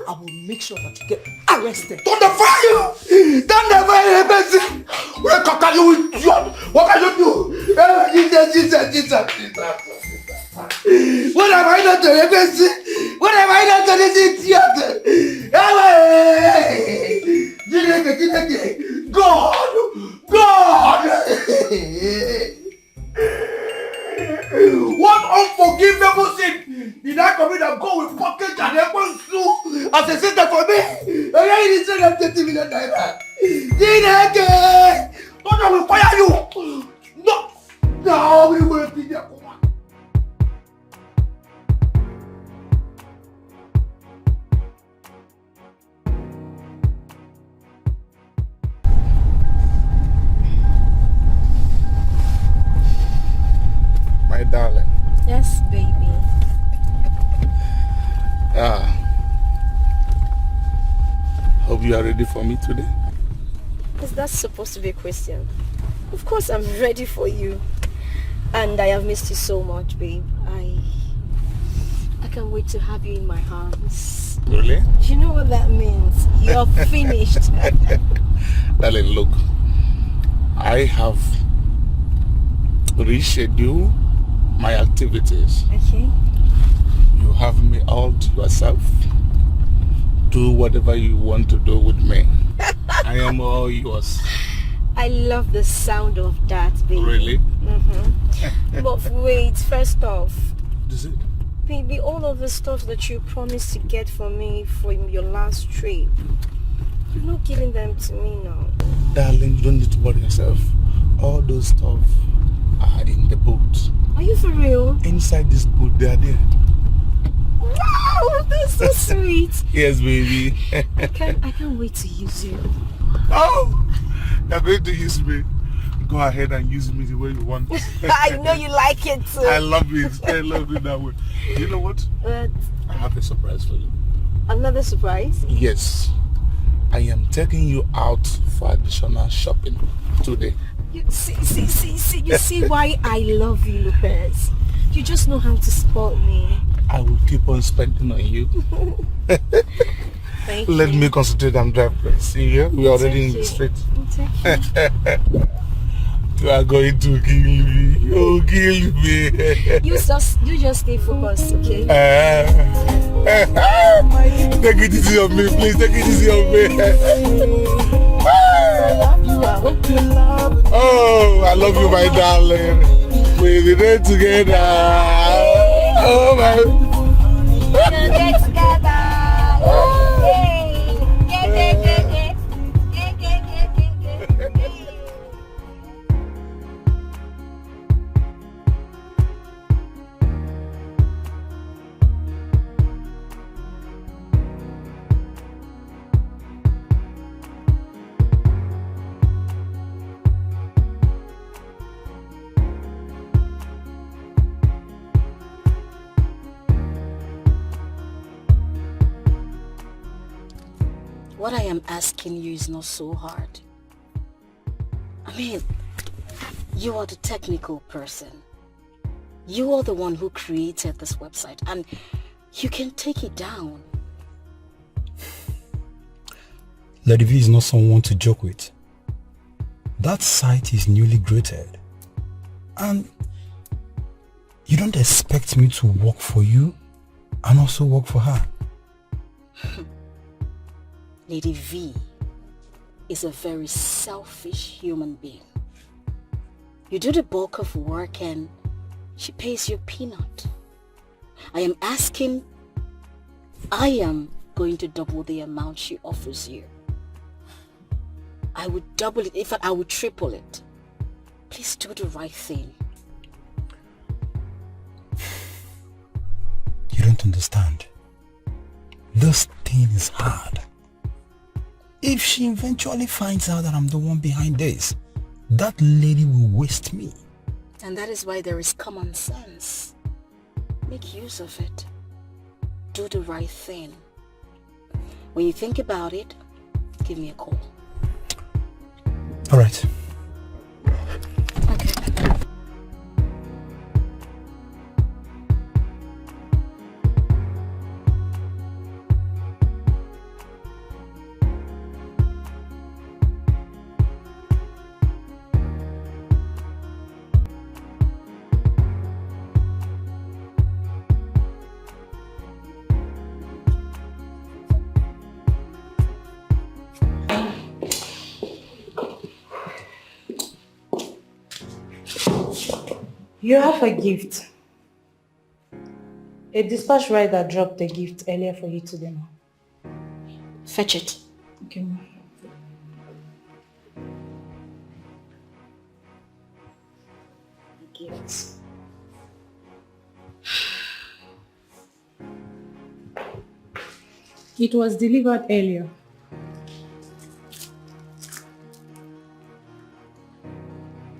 I will make sure that you get arrested. Don't fire you! Don't fire person! What can you do? What can you do? Jesus. What have I done to the person? What have I done to this idiot? God! What unforgivable sin did I commit that God will package and help through as a sister for me? I need to send 30 million naira. Don't I will fire you. No, we will be there. My darling. Yes, baby. Hope you are ready for me today. Is that supposed to be a question? Of course I'm ready for you. And I have missed you so much, babe. I can't wait to have you in my arms. Really? You know what that means? You're finished. Darling, look. I have rescheduled my activities. Okay. You have me all to yourself. Do whatever you want to do with me. I am all yours. I love the sound of that, baby. Really? Mm-hmm. But wait, first off, Is it? baby, all of the stuff that you promised to get for me from your last trip, you're not giving them to me now. Darling, you don't need to worry yourself. All those stuff are in the boat. Are you for real? Inside this boat, they are there. Wow, that's so sweet. Yes, baby. I can't wait to use you. Oh, you're going to use me. Go ahead and use me the way you want. I know you like it too. I love it. I love it that way. You know what? I have a surprise for you. Another surprise? Yes. I am taking you out for additional shopping today. You see why I love you, Lopez. You just know how to spot me. I will keep on spending on you. Thank Let you. me concentrate and drive. See here? We are already in the street. You are going to kill me. You kill me. You just stay focused, okay? Take it easy on me, please. Take it easy on me. Oh, I love you, my darling. We'll be there together. Oh, my. We're gonna get together. What I am asking you is not so hard. I mean, you are the technical person. You are the one who created this website and you can take it down. Lady V is not someone to joke with. That site is newly created. And you don't expect me to work for you and also work for her. Lady V is a very selfish human being. You do the bulk of work and she pays you a peanut. I am going to double the amount she offers you. I would double it, in fact I would triple it. Please do the right thing. You don't understand. This thing is hard. If she eventually finds out that I'm the one behind this, that lady will waste me. And that is why there is common sense. Make use of it. Do the right thing. When you think about it, give me a call. All right. Okay. You have a gift. A dispatch rider dropped a gift earlier for you today, ma. Fetch it. Okay, ma. Gifts. It was delivered earlier.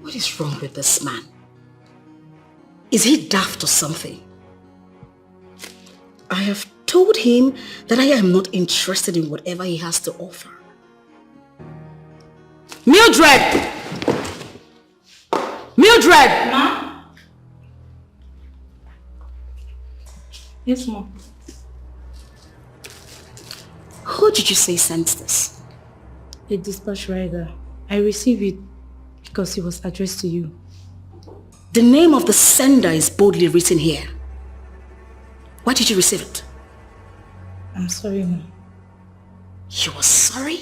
What is wrong with this man? Is he daft or something? I have told him that I am not interested in whatever he has to offer. Mildred! Mildred! Ma? Yes, ma. Who did you say sent this? A dispatch rider. I received it because it was addressed to you. The name of the sender is boldly written here. Why did you receive it? I'm sorry, Ma. You were sorry?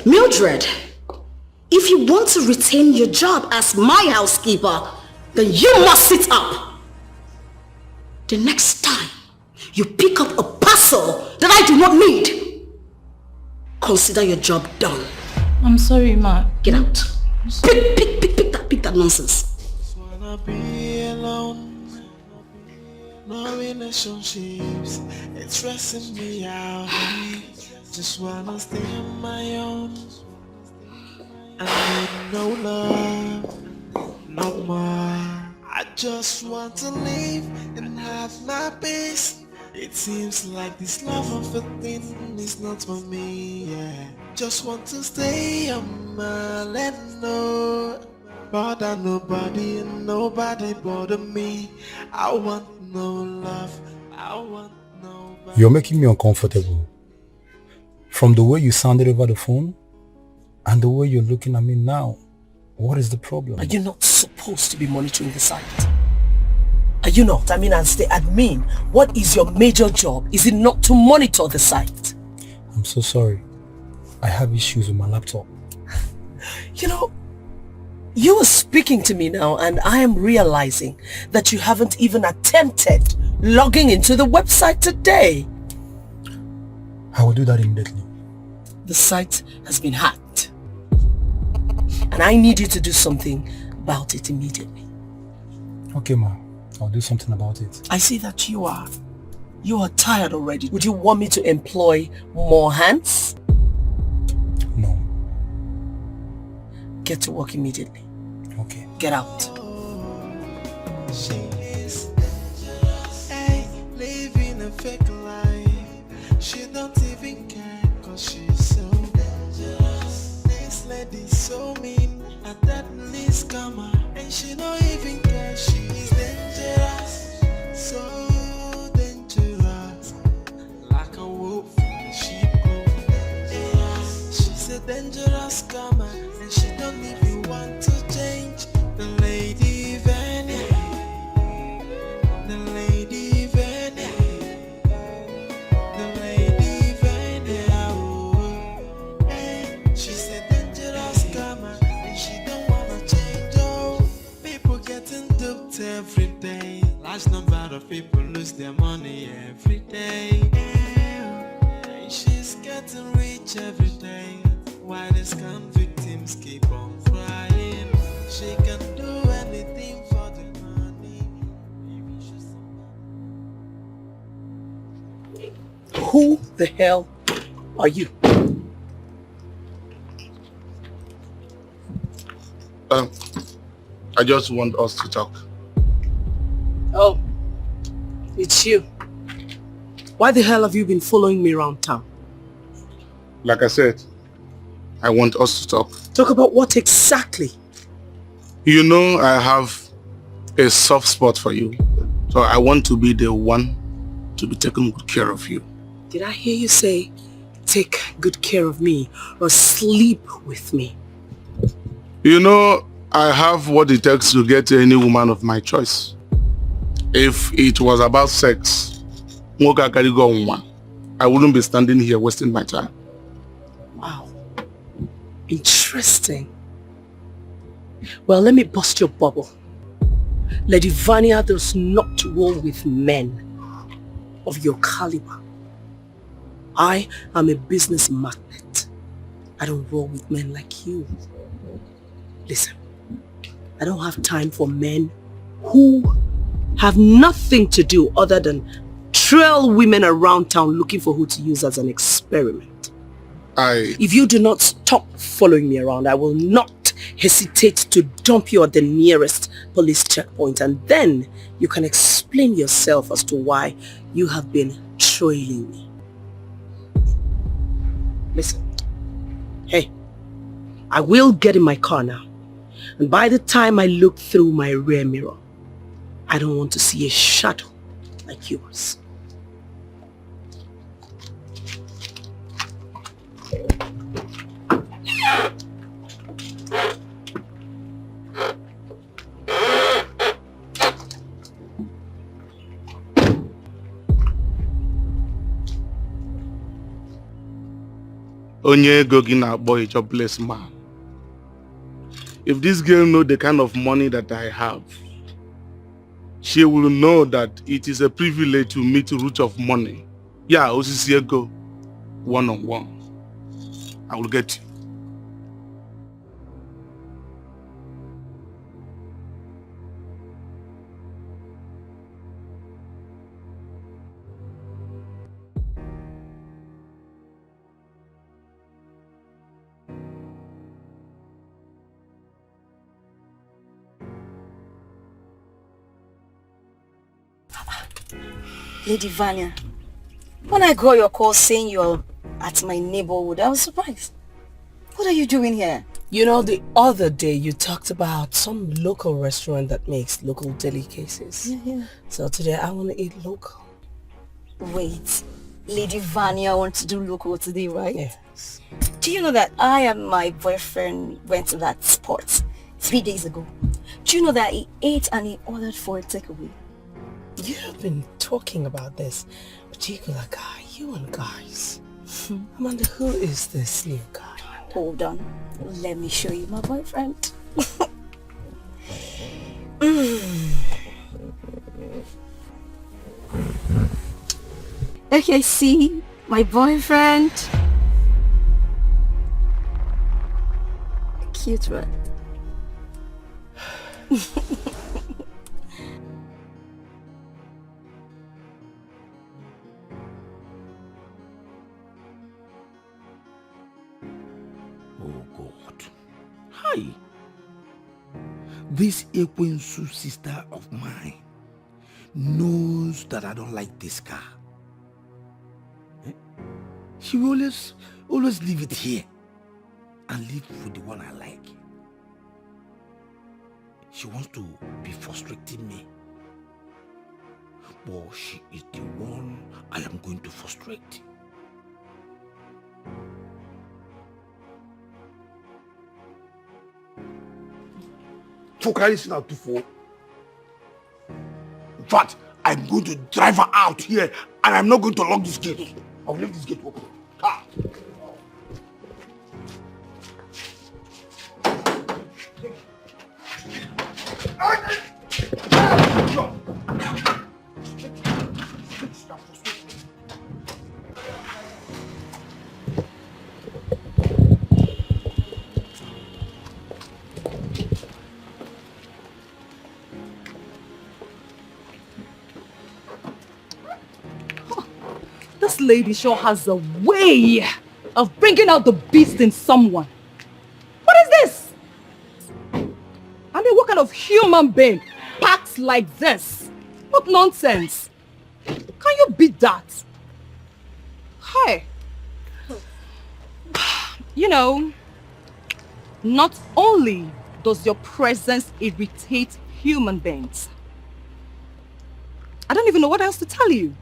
Mildred, if you want to retain your job as my housekeeper, then you must sit up. The next time you pick up a parcel that I do not need, consider your job done. I'm sorry, Ma. Get out. Pick that nonsense. Just wanna be alone. No relationships, it's stressing me out. Just wanna stay on my own. I need no love, no more. I just want to live and have my peace. It seems like this love of a thing is not for me, yeah. Just want to stay on my land, no. Bother nobody and nobody bother me. I want no love, I want nobody. You're making me uncomfortable. From the way you sounded over the phone and the way you're looking at me now, what is the problem? Are you not supposed to be monitoring the site? Are you not? I mean, as the admin, what is your major job? Is it not to monitor the site? I'm so sorry. I have issues with my laptop. You know, you are speaking to me now and I am realizing that you haven't even attempted logging into the website today. I will do that immediately. The site has been hacked. And I need you to do something about it immediately. Okay, Ma. I'll do something about it. I see that you are tired already. Would you want me to employ more hands? No. Get to work immediately. Okay. Get out. She is dangerous, hey, living a fake life. She don't even care, cause she's so dangerous. This lady's so mean, and that needs karma. And she don't even care, she's dangerous. So dangerous, like a wolf in a sheep clothing. She's a dangerous karma, and she don't even want to change. The lady Vania, the lady Vania, the lady Vania, oh, hey, she's a dangerous karma, and she don't wanna change, oh. People getting duped every day, large number of people lose their money every day, and she's getting rich every day, while these scam victims keep on crying. She can do anything for the money. Who the hell are you? I just want us to talk. Oh, it's you. Why the hell have you been following me around town? Like I said, I want us to talk. Talk about what exactly? You know I have a soft spot for you. So I want to be the one to be taking good care of you. Did I hear you say, take good care of me or sleep with me? You know, I have what it takes to get any woman of my choice. If it was about sex, I wouldn't be standing here wasting my time. Wow. Interesting. Well, let me bust your bubble. Lady Vania does not roll with men of your caliber. I am a business magnet. I don't roll with men like you. Listen, I don't have time for men who have nothing to do other than trail women around town looking for who to use as an experiment. If you do not stop following me around, I will not hesitate to dump you at the nearest police checkpoint, and then you can explain yourself as to why you have been trailing me. Listen, hey, I will get in my car now, and by the time I look through my rear mirror, I don't want to see a shadow like yours. Onye Gogina boy, a jobless man. If this girl know the kind of money that I have, she will know that it is a privilege to meet the root of money. Yeah, Osisi go one-on-one. I will get you. Lady Vanya, when I got your call saying you're at my neighborhood, I was surprised. What are you doing here? You know, the other day you talked about some local restaurant that makes local delicacies. Yeah. So today I want to eat local. Wait, Lady Vanya wants to do local today, right? Yes. Do you know that I and my boyfriend went to that spot 3 days ago? Do you know that he ate and he ordered for a takeaway? You've been talking about this particular guy, you and guys. Amanda, who is this new guy? Hold on, let me show you my boyfriend. Okay, see, my boyfriend. Cute, right? Oh God. Hi. This Ekwensu sister of mine knows that I don't like this car. She will always leave it here and leave for the one I like. She wants to be frustrating me. But she is the one I am going to frustrate. In fact, I'm going to drive her out here and I'm not going to lock this gate. I'll leave this gate open. Ah. This lady sure has a way of bringing out the beast in someone. What is this? I mean, what kind of human being packs like this? What nonsense. Can you beat that? Hi. You know, not only does your presence irritate human beings, I don't even know what else to tell you.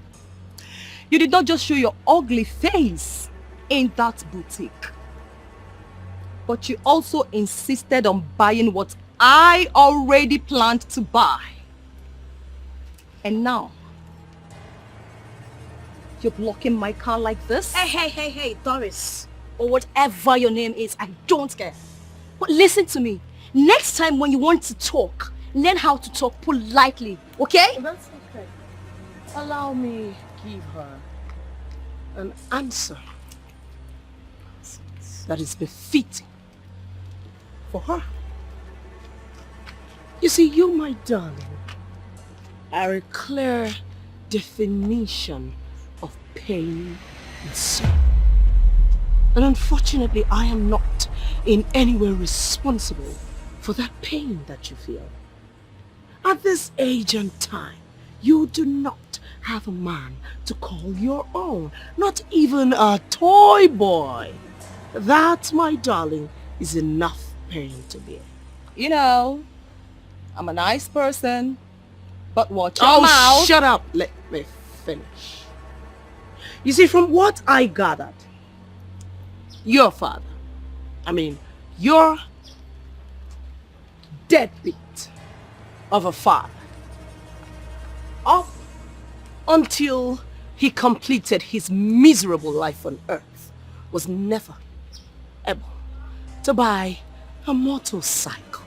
You did not just show your ugly face in that boutique, but you also insisted on buying what I already planned to buy. And now, you're blocking my car like this? Hey, Doris. Or whatever your name is, I don't care. But listen to me. Next time when you want to talk, learn how to talk politely, okay? That's okay. Allow me give her an answer that is befitting for her. You see, you, my darling, are a clear definition of pain and sorrow. And unfortunately, I am not in any way responsible for that pain that you feel. At this age and time, you do not have a man to call your own, not even a toy boy. That, my darling, is enough pain to bear. You know, I'm a nice person, but watch your mouth. Shut up. Let me finish. You see, from what I gathered, your father, your deadbeat of a father, up until he completed his miserable life on earth, was never able to buy a motorcycle.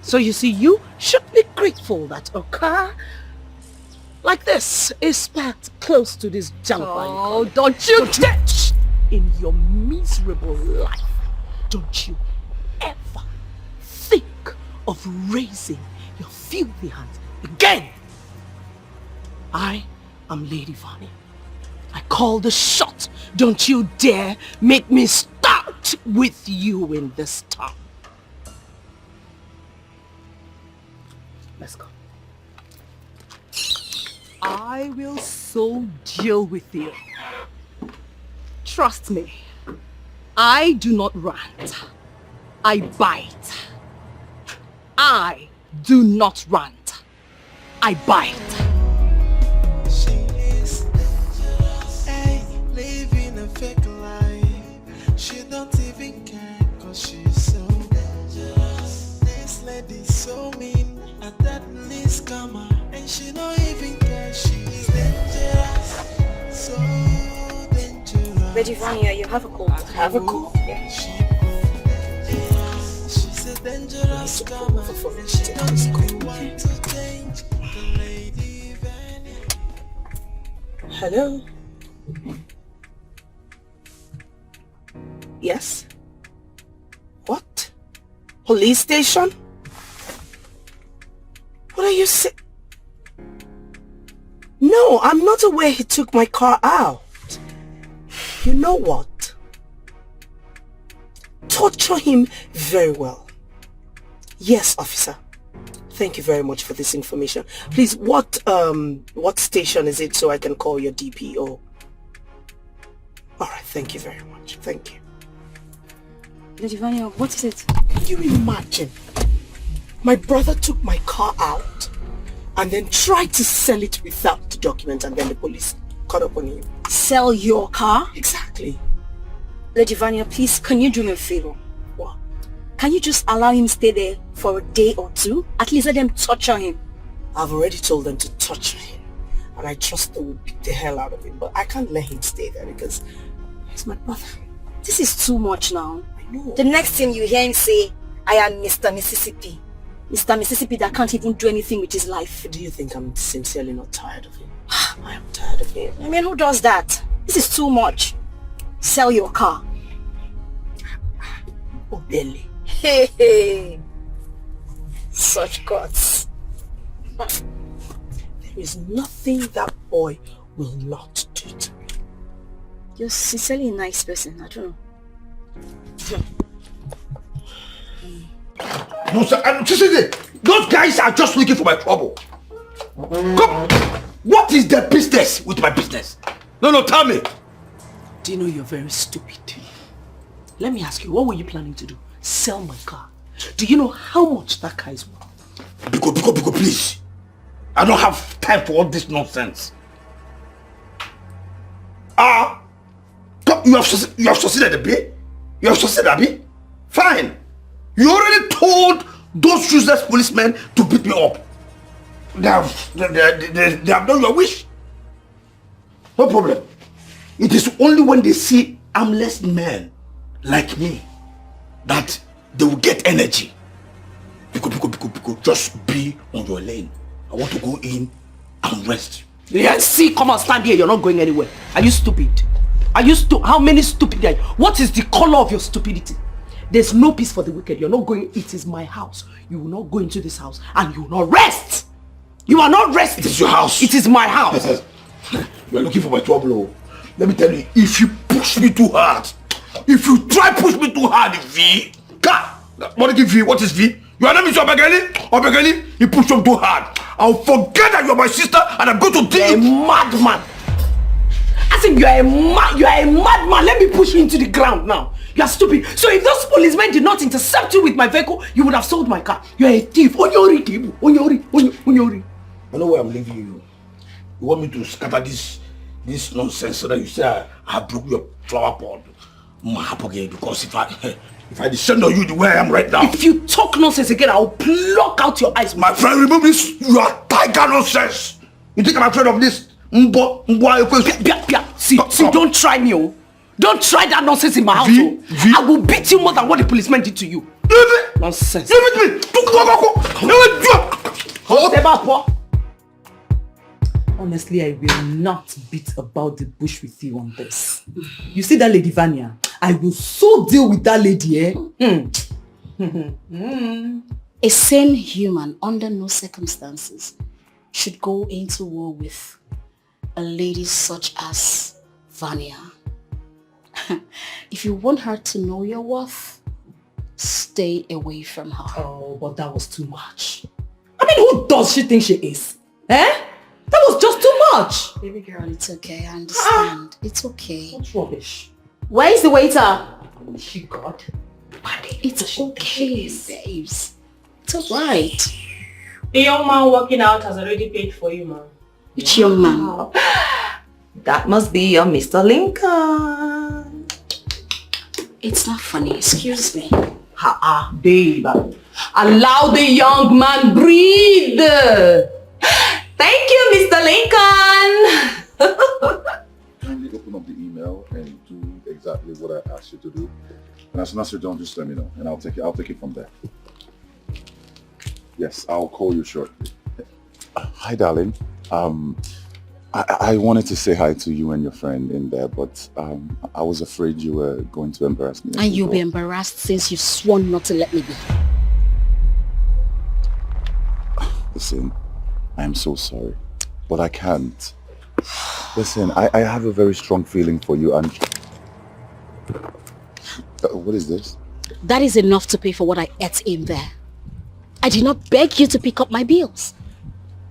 So you see, you should be grateful that a car like this is parked close to this junk. Oh, don't you touch in your miserable life. Don't you ever think of raising your filthy hands again. I am Lady Vani. I call the shot. Don't you dare make me start with you in this town. Let's go. I will so deal with you. Trust me. I do not rant. I bite. I do not rant. I bite. She is dangerous, ay, living a fake life. She don't even care, cause she's so dangerous. This lady's so mean, and that least scammer, and she don't even care. She's dangerous, so dangerous. Lady Vania, you have a cold. Have a cold? Yeah. She's a dangerous scammer, and she don't even want to change. The lady Vania. Hello? Yes? What? Police station? What are you saying? No, I'm not aware he took my car out. You know what? Torture him very well. Yes, officer. Thank you very much for this information. Please, what station is it so I can call your DPO? Alright, thank you very much. Thank you. Lady Vania, what is it? Can you imagine? My brother took my car out and then tried to sell it without the document, and then the police caught up on him. Sell your car? Exactly. Lady Vania, please, can you do me a favor? What? Can you just allow him stay there for a day or two? At least let them torture him. I've already told them to torture him, and I trust they will beat the hell out of him, but I can't let him stay there because he's my brother. This is too much now. I know. The next thing you hear him say, I am Mr. Mississippi. Mr. Mississippi that can't even do anything with his life. Do you think I'm sincerely not tired of him? I am tired of him. I mean, who does that? This is too much. Sell your car. Oh, Billy. Hey, hey. Such guts. There is nothing that boy will not do to me. You're sincerely a nice person. I don't know. No, sir. Those guys are just looking for my trouble. Come. What is their business with my business? No, tell me. Do you know you're very stupid? Let me ask you, what were you planning to do? Sell my car? Do you know how much that car is worth? Biko, please. I don't have time for all this nonsense. You have succeeded, Abi? You have succeeded, Abi? Fine. You already told those useless policemen to beat me up. They have done your wish. No problem. It is only when they see armless men like me that they will get energy. Biko, just be on your lane. I want to go in and rest. Yes, see, come on, stand here. You're not going anywhere. Are you stupid? How many stupid are you? What is the color of your stupidity? There's no peace for the wicked. You're not going. It is my house. You will not go into this house and you will not rest. You are not resting. It is your house. It is my house. You are looking for my trouble. Let me tell you, if you push me too hard, if you try push me too hard, V, what is V? What is V? Your name is Obegeli? You push him too hard. I'll forget that you're my sister and I'm going to deal you. You're a madman. I think you are a madman. Let me push you into the ground now. You are stupid. So if those policemen did not intercept you with my vehicle, you would have sold my car. You are a thief. Onyori. I know where I'm leaving you. You want me to scatter this nonsense so that you say I broke your flower pot? Because if I descend on you the way I am right now. If you talk nonsense again, I'll pluck out your eyes. My friend, remember this. You are tiger nonsense. You think I'm afraid of this? See, don't try me. Don't try that nonsense in my house. I will beat you more than what the policeman did to you. Nonsense. Leave it to me. Honestly, I will not beat about the bush with you on this. You see that lady Vanya? I will so deal with that lady, eh? A sane human, under no circumstances, should go into war with a lady such as Vanya. If you want her to know your worth, stay away from her. Oh, but that was too much. I mean, who does she think she is? Eh? That was just too much. Baby girl, it's okay. I understand. It's okay. What's rubbish? Where is the waiter? She got. It's okay, babes. It's alright. The young man walking out has already paid for you, man. Which young man? That must be your Mr. Lincoln. It's not funny. Excuse me. Babe. Allow the young man breathe. Thank you, Mr. Lincoln. Kindly open up the email and do exactly what I asked you to do. And as soon as you're done, just let me know, and I'll take it from there. Yes, I'll call you shortly. Hi, darling. I wanted to say hi to you and your friend in there, but I was afraid you were going to embarrass me. And you'll be embarrassed since you've sworn not to let me be. Listen, I am so sorry, but I can't. Listen, I have a very strong feeling for you, and... what is this? That is enough to pay for what I ate in there. I did not beg you to pick up my bills.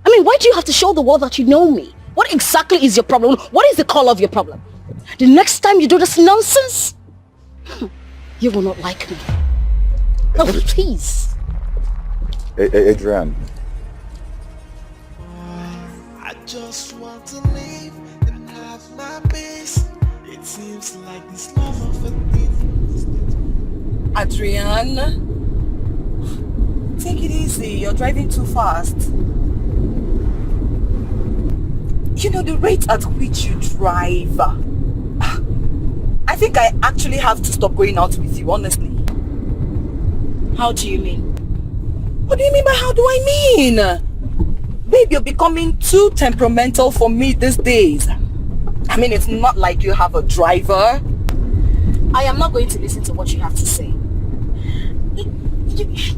I mean, why do you have to show the world that you know me? What exactly is your problem? What is the call of your problem? The next time you do this nonsense, you will not like me. Oh, please. Adrian. I just want to leave and have my peace. It seems like this love of a thing. Adrian, take it easy. You're driving too fast. You know, the rate at which you drive, I think I actually have to stop going out with you, honestly. How do you mean? What do you mean by how do I mean? Babe, you're becoming too temperamental for me these days. I mean, it's not like you have a driver. I am not going to listen to what you have to say.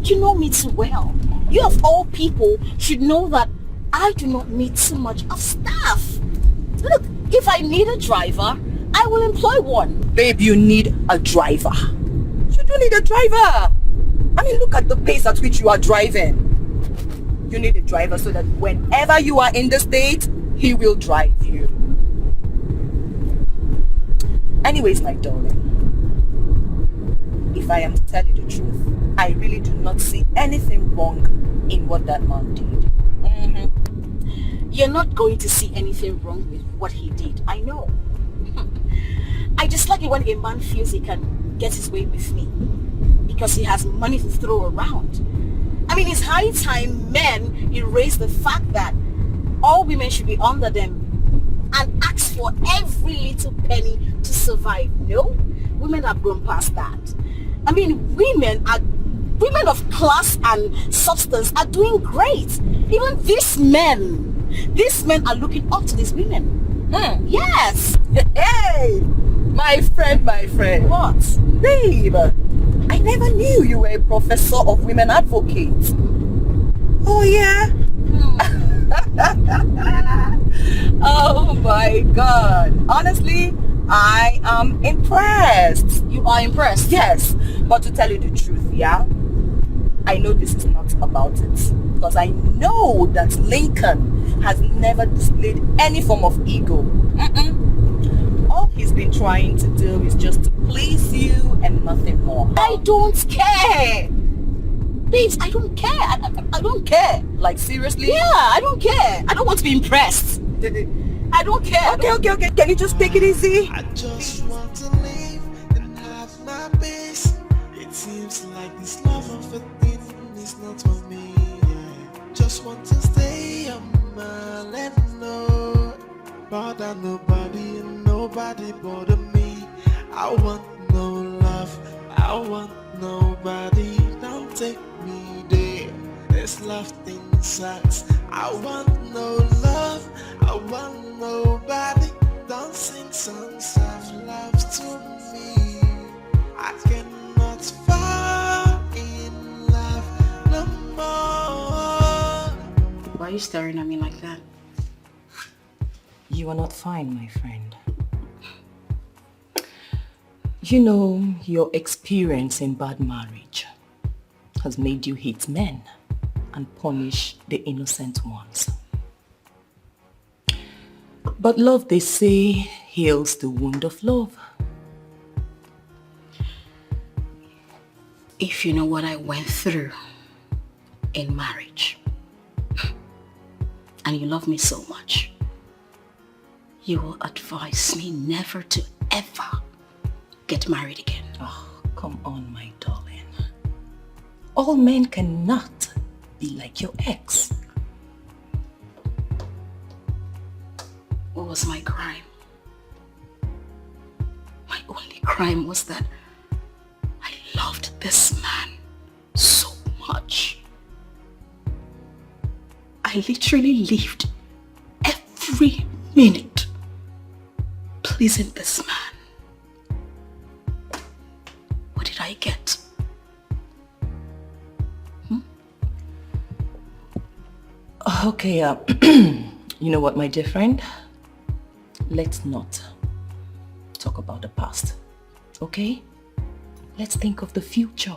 You know me too well. You of all people should know that I do not need too much of staff. Look, if I need a driver, I will employ one. Babe, you need a driver. You don't need a driver. I mean, look at the pace at which you are driving. You need a driver so that whenever you are in the state, he will drive you. Anyways, my darling, if I am to tell you the truth, I really do not see anything wrong in what that man did. You're not going to see anything wrong with what he did. I know. I dislike it when a man feels he can get his way with me because he has money to throw around. I mean, it's high time men erase the fact that all women should be under them and ask for every little penny to survive. No, women have grown past that. I mean, women of class and substance are doing great. Even these men are looking up to these women. Yes. Hey, my friend. What? Babe, I never knew you were a professor of women advocates. Oh, yeah? Oh, my God. Honestly, I am impressed. You are impressed? Yes. But to tell you the truth, yeah? I know this is not about it. Because I know that Lincoln has never displayed any form of ego. All he's been trying to do is just to please you and nothing more. I don't care. Babes, I don't care. I don't care. Like, seriously? Yeah, I don't care. I don't want to be impressed. I don't care. Okay. Can you just take it easy? I just want to leave and have my peace. It seems like this love of a thing is not for me. Yeah. Just want to stay on my land, no. Bother nobody and nobody bother me. I want no love, I want nobody. Don't take me there. This love thing sucks. I want no love, I want nobody. Don't sing songs of love to me. I cannot fall in love no more. Why are you staring at me like that? You are not fine, my friend. You know, your experience in bad marriage has made you hate men and punish the innocent ones. But love, they say, heals the wound of love. If you know what I went through in marriage, and you love me so much, you will advise me never to ever get married again. Oh, come on, my darling. All men cannot be like your ex. What was my crime? My only crime was that I loved this man so much. I literally lived every minute pleasing this man. What did I get? Okay, you know what, my dear friend? Let's not talk about the past, okay? Let's think of the future.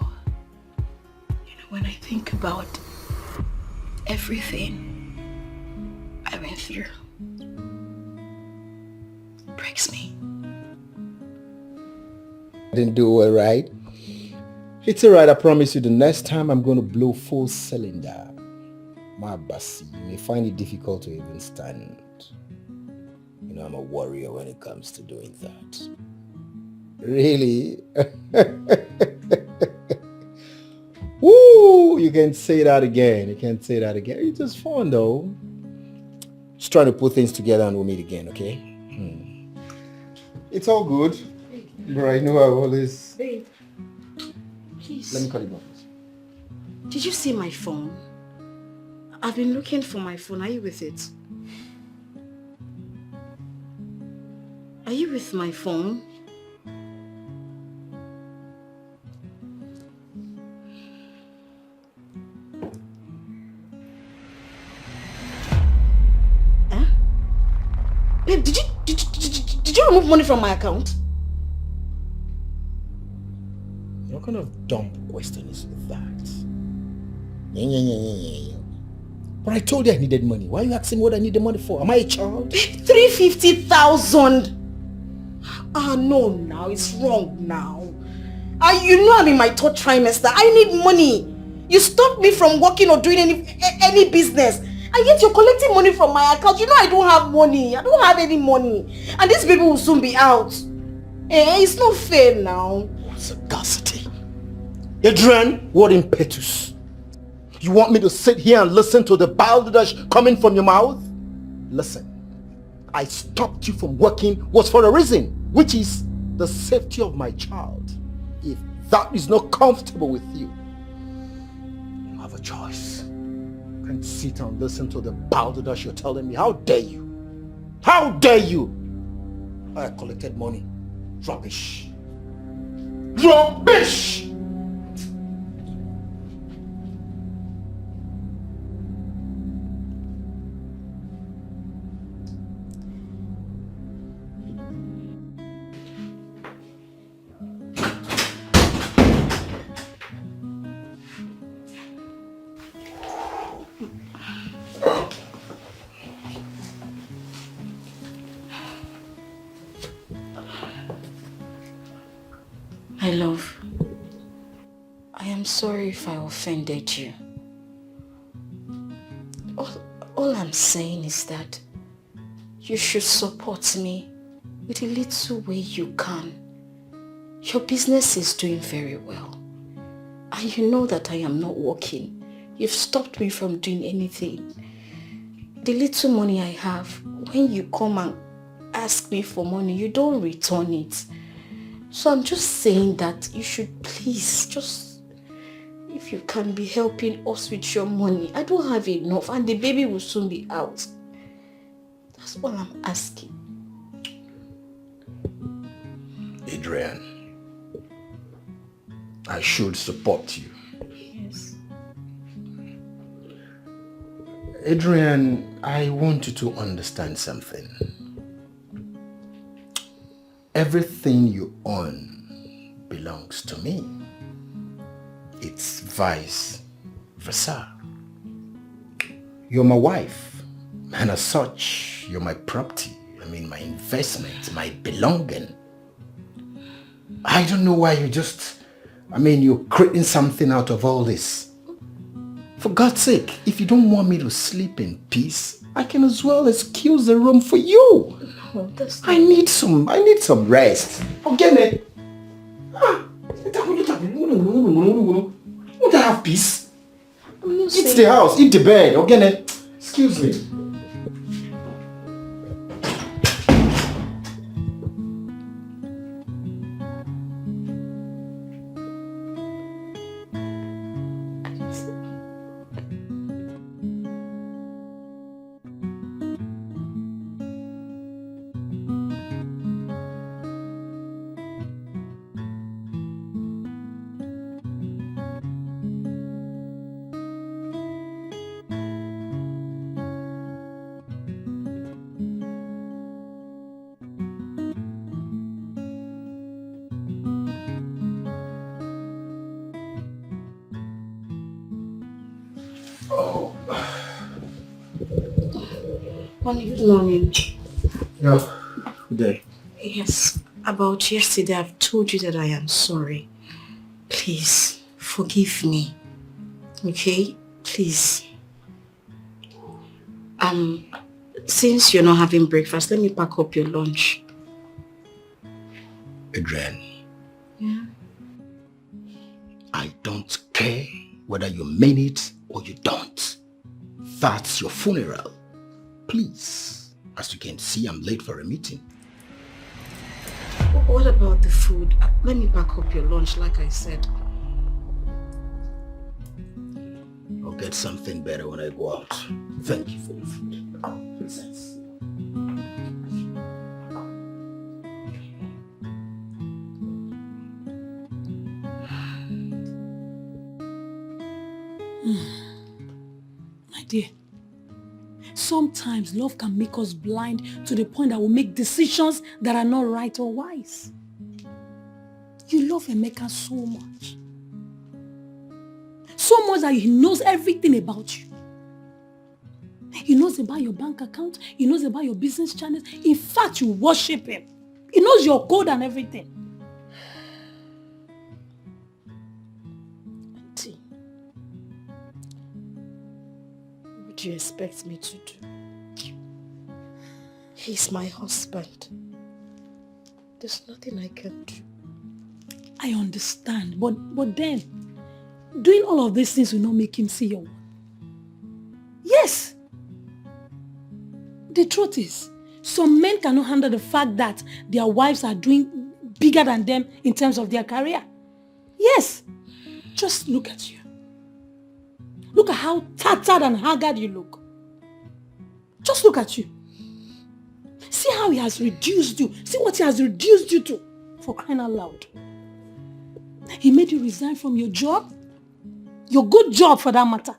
You know, when I think about everything I went through, it breaks me. I didn't do it right. It's alright, I promise you the next time I'm going to blow full cylinder. My Bassi, you may find it difficult to even stand. You know, I'm a warrior when it comes to doing that. Really? Woo! You can say that again. You can say that again. It's just fun though. Just trying to put things together and we'll meet again, okay? It's all good. But I know I always... Babe, please. Let me call you back. Did you see my phone? I've been looking for my phone. Are you with it? Are you with my phone? Huh? Babe, did you remove money from my account? What kind of dumb question is that? But I told you I needed money. Why are you asking what I need the money for? Am I a child? 350,000. No, now it's wrong now. You know I'm in my third trimester. I need money. You stopped me from working or doing any business, and yet you're collecting money from my account. You know I don't have money. I don't have any money, and these people will soon be out. It's not fair now. What sagacity! Adrian, what impetus! You want me to sit here and listen to the balderdash coming from your mouth? Listen, I stopped you from working was for a reason, which is the safety of my child. If that is not comfortable with you, you have a choice. You can't sit and listen to the balderdash you're telling me. How dare you? How dare you? I collected money. Rubbish. Rubbish! My love, I am sorry if I offended you. All I'm saying is that you should support me with a little way you can. Your business is doing very well. And you know that I am not working. You've stopped me from doing anything. The little money I have, when you come and ask me for money, you don't return it. So I'm just saying that you should please just, if you can be helping us with your money. I don't have enough and the baby will soon be out. That's all I'm asking. Adrian, I should support you. Yes. Adrian, I want you to understand something. Everything you own belongs to me. It's vice versa. You're my wife, and as such, you're my property. I mean, my investment, my belonging. I don't know why you're creating something out of all this. For God's sake, if you don't want me to sleep in peace, I can as well excuse the room for you. No, that's not... I need some rest. Okay, won't I have peace? Eat the house, eat the bed, okay? Excuse me. Good morning. Yeah, good day. Yes, about yesterday I've told you that I am sorry. Please, forgive me. Okay? Please. Since you're not having breakfast, let me pack up your lunch. Adrian. Yeah? I don't care whether you mean it or you don't. That's your funeral. Please, as you can see, I'm late for a meeting. What about the food? Let me pack up your lunch, like I said. I'll get something better when I go out. Thank you for the food. Princess. My dear, sometimes love can make us blind to the point that we make decisions that are not right or wise. You love Emeka so much. So much that he knows everything about you. He knows about your bank account. He knows about your business channels. In fact, you worship him. He knows your code and everything. Auntie, what do you expect me to do? He's my husband. There's nothing I can do. I understand, but then, doing all of these things will not make him see your worth. Yes. The truth is, some men cannot handle the fact that their wives are doing bigger than them in terms of their career. Yes. Just look at you. Look at how tattered and haggard you look. Just look at you. See how he has reduced you. See what he has reduced you to, for crying out loud. He made you resign from your job, your good job for that matter.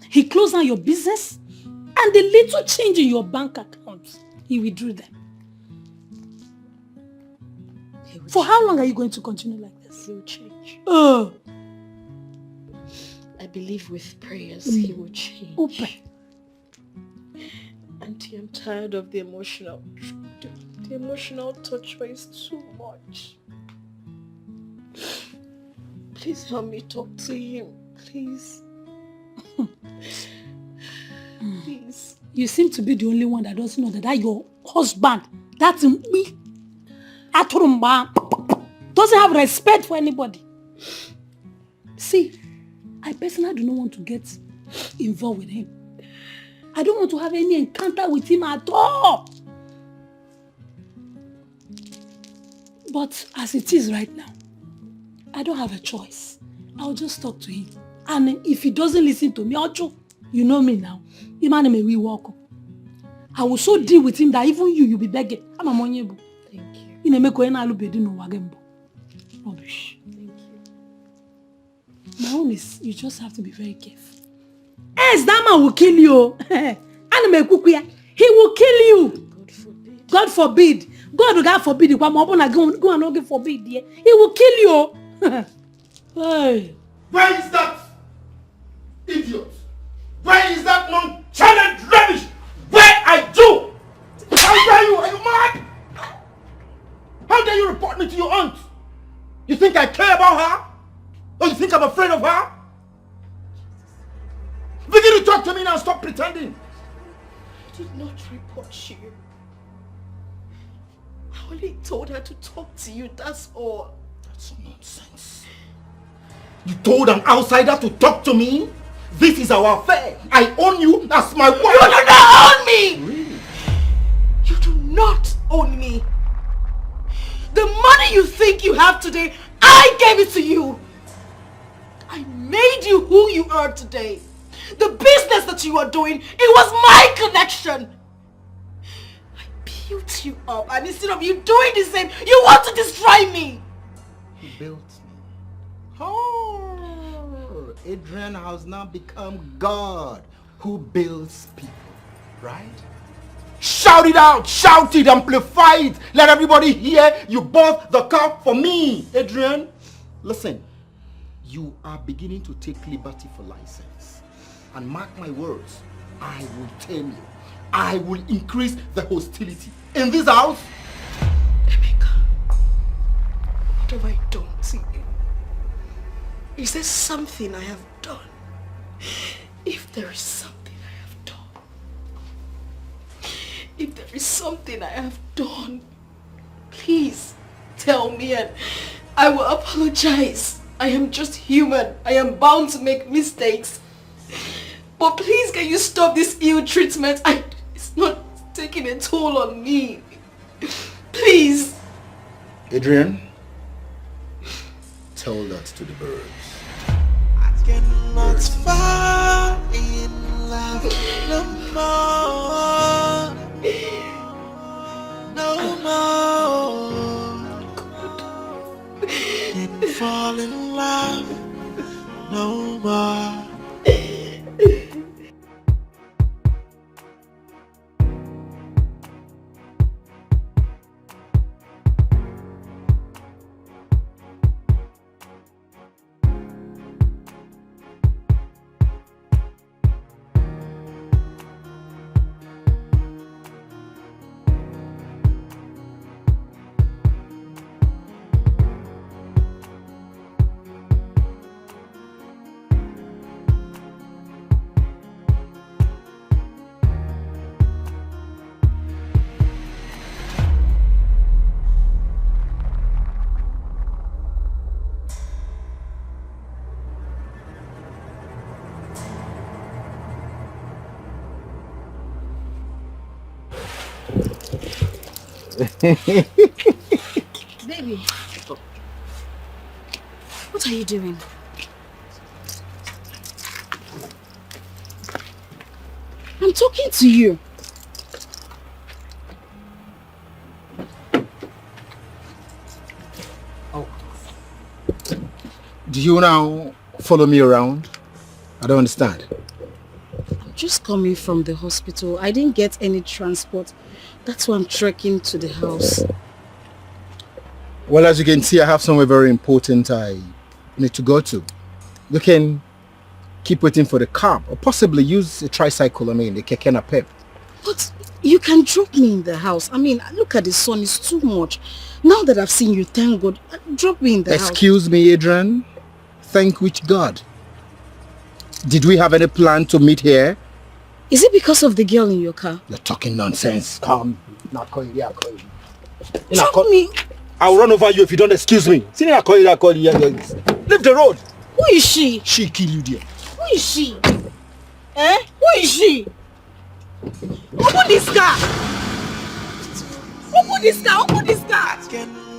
He closed down your business, and the little change in your bank account, he withdrew them. For how long are you going to continue like this? He will change. Oh. I believe with prayers, he will change. Open. Auntie, I'm tired of the emotional torture is too much. Please help me talk to him. Please. Please. You seem to be the only one that doesn't know that your husband, that's me, doesn't have respect for anybody. See, I personally do not want to get involved with him. I don't want to have any encounter with him at all. But as it is right now, I don't have a choice. I'll just talk to him. And if he doesn't listen to me, you know me now. We walk. I will so deal with him that even you'll be begging. I'm a money. Thank you. In a rubbish. Thank you. My own is, you just have to be very careful. Yes, that man will kill you. He will kill you. God forbid. God forbid. He will kill you. Hey. Where is that idiot? Where is that nonchalant rubbish? Where I do? How dare you? Are you mad? How dare you report me to your aunt? You think I care about her? Or you think I'm afraid of her? Begin to talk to me now, stop pretending. I did not report you. I only told her to talk to you, that's all. That's nonsense. You told an outsider to talk to me? This is our affair. I own you as my wife. You do not own me! Really? You do not own me. The money you think you have today, I gave it to you. I made you who you are today. The business that you are doing, it was my connection. I built you up, and instead of you doing the same, you want to destroy me. He built me. Oh, Adrian has now become God who builds people, right? Shout it out, shout it, amplify it. Let everybody hear you bought the car for me. Adrian, listen, you are beginning to take liberty for license. And mark my words, I will tame you. I will increase the hostility in this house. Emeka, what have I done to you? Is there something I have done? If there is something I have done, if there is something I have done, please tell me and I will apologize. I am just human. I am bound to make mistakes. But please, can you stop this ill treatment? It's not taking a toll on me. Please. Adrian, tell that to the birds. I cannot fall in love no more. No more. Can't fall in love no more. Baby, what are you doing? I'm talking to you. Oh. Do you now follow me around? I don't understand. I'm just coming from the hospital. I didn't get any transport. That's why I'm trekking to the house. Well, as you can see, I have somewhere very important I need to go to. You can keep waiting for the cab or possibly use a tricycle, the keke napep. But you can drop me in the house. Look at the sun, it's too much. Now that I've seen you, thank God, drop me in the house. Excuse me, Adrian. Thank which God? Did we have any plan to meet here? Is it because of the girl in your car? You're talking nonsense. Come. Not call you. Drop me. I'll run over you if you don't excuse me. Leave the road. Who is she? She kill you there. Who is she? Who is she? Open this car. Open this car. Open this car.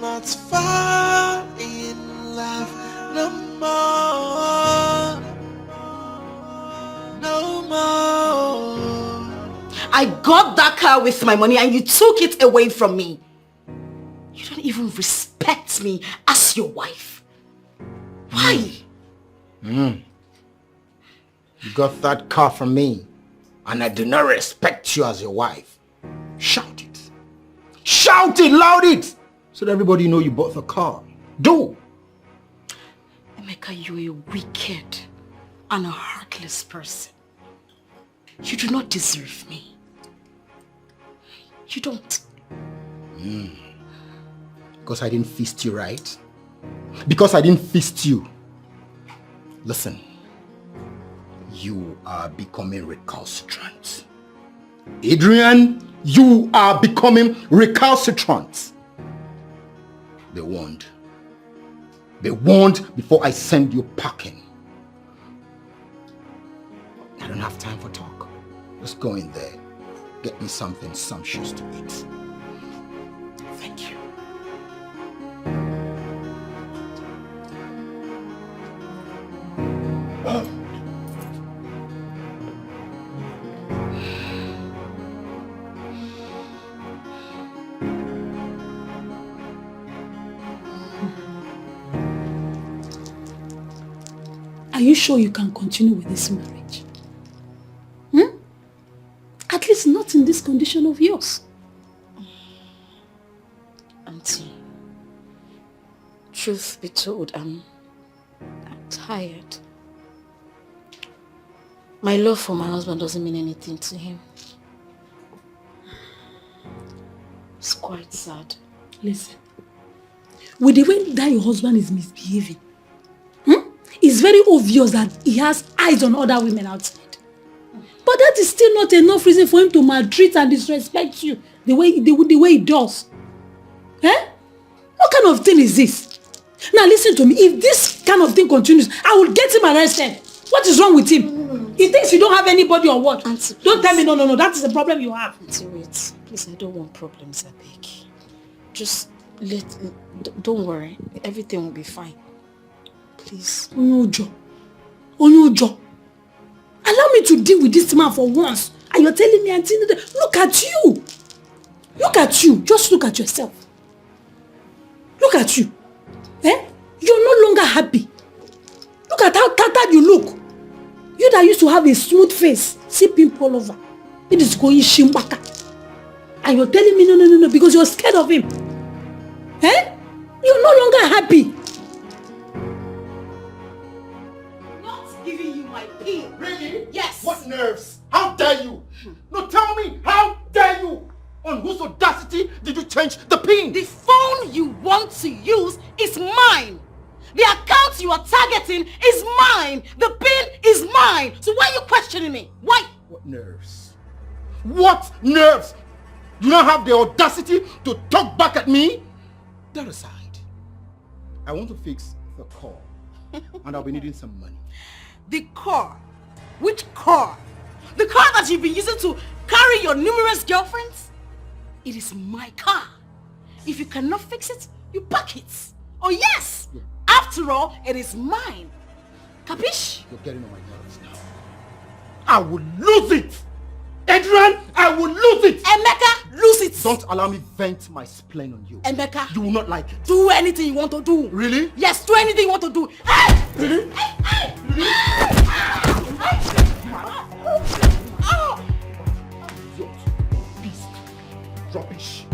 cannot fall in love no more. No more. I got that car with my money and you took it away from me. You don't even respect me as your wife. Why? You got that car from me and I do not respect you as your wife. Shout it. Shout it loud it so that everybody know you bought the car. Do. Emeka, you're a wicked and a heartless person. You do not deserve me. You don't. Because I didn't feast you, right? Because I didn't feast you. Listen. You are becoming recalcitrant. Adrian, you are becoming recalcitrant. Be warned. Be warned before I send you packing. I don't have time for talk. Just go in there. Get me something sumptuous to eat. Thank you. Are you sure you can continue with this marriage? At least not in this condition of yours. Auntie, truth be told, I'm tired. My love for my husband doesn't mean anything to him. It's quite sad. Listen, with the way that your husband is misbehaving, it's very obvious that he has eyes on other women outside. But that is still not enough reason for him to maltreat and disrespect you the way he does. What kind of thing is this? Now listen to me. If this kind of thing continues, I will get him arrested. What is wrong with him? He thinks you don't have anybody or what? Auntie, don't tell me no. That is the problem you have. Auntie, wait. Please, I don't want problems, I beg. Just don't worry. Everything will be fine. Please. Onyojo. Allow me to deal with this man for once. And you're telling me, Auntie, look at you. Look at you. Just look at yourself. Look at you. You're no longer happy. Look at how tattered you look. You that used to have a smooth face, see pimple all over. It is going shimbaka. And you're telling me no, because you're scared of him. You're no longer happy. Not giving you my pin. Really? Yes. What nerves? How dare you? No, tell me, how dare you? On whose audacity did you change the pin? The phone you want to use is mine. The account you are targeting is mine. The pin is mine. So why are you questioning me? Why? What nerves? What nerves? You don't have the audacity to talk back at me? That aside, I want to fix the car. And I'll be needing some money. The car? Which car? The car that you've been using to carry your numerous girlfriends? It is my car. If you cannot fix it, you pack it. Oh yes! Yeah. After all, it is mine. Capish? You're getting on my nerves now. I will lose it! Adrian, I will lose it! Emeka, lose it! Don't allow me vent my spleen on you. Emeka, you will not like it. Do anything you want to do. Really? Yes, do anything you want to do. Hey! Really? Hey! Really? Rubbish.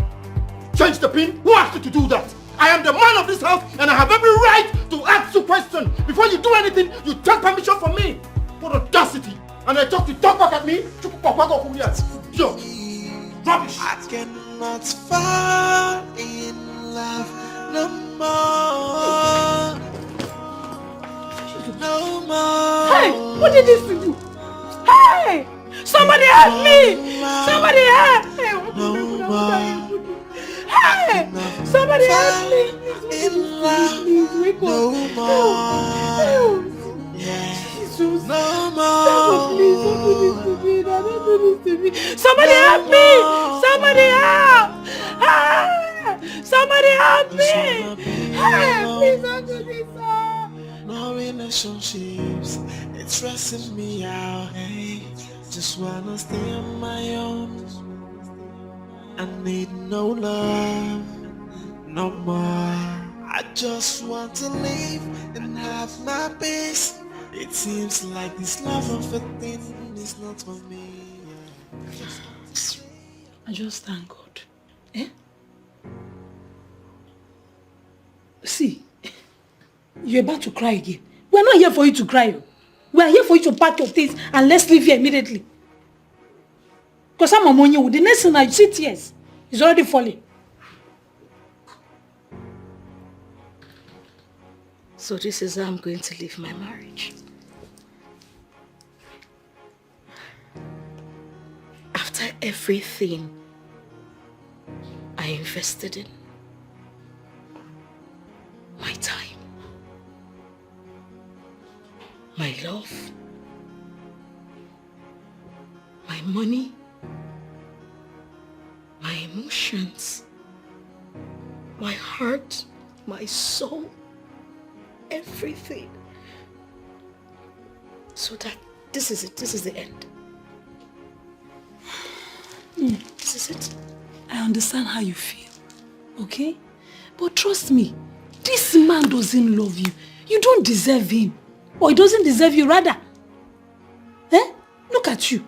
Change the pin? Who asked you to do that? I am the man of this house and I have every right to ask you questions. Before you do anything, you take permission from me. What audacity. And I talk back at me? Rubbish. I cannot fall in love no more. No more. Hey, what did this to you? Hey! Somebody help me! Somebody help! Hey! Somebody help me! Please wake up! Help! Jesus! No more! Please don't do this to me! Don't do this to me! Somebody help me! Somebody help! Somebody Help Just me! wanna be Hey, please alone. don't do this, sir. No relationships, it's stressing me out. Hey, just wanna stay on my own. I need no love, no more. I just want to live and have my peace. It seems like this love of a thing is not for me. I just thank God. Eh? See, you're about to cry again. We're not here for you to cry. We're here for you to pack your things and let's leave here immediately. Because I'm among you. The next thing I see tears is already falling. So this is how I'm going to leave my marriage. After everything I invested in, my time, my love, my money, my emotions, my heart, my soul, everything. So that this is it, this is the end. This is it. I understand how you feel, okay? But trust me, this man doesn't love you. You don't deserve him. Or he doesn't deserve you rather. Eh? Look at you.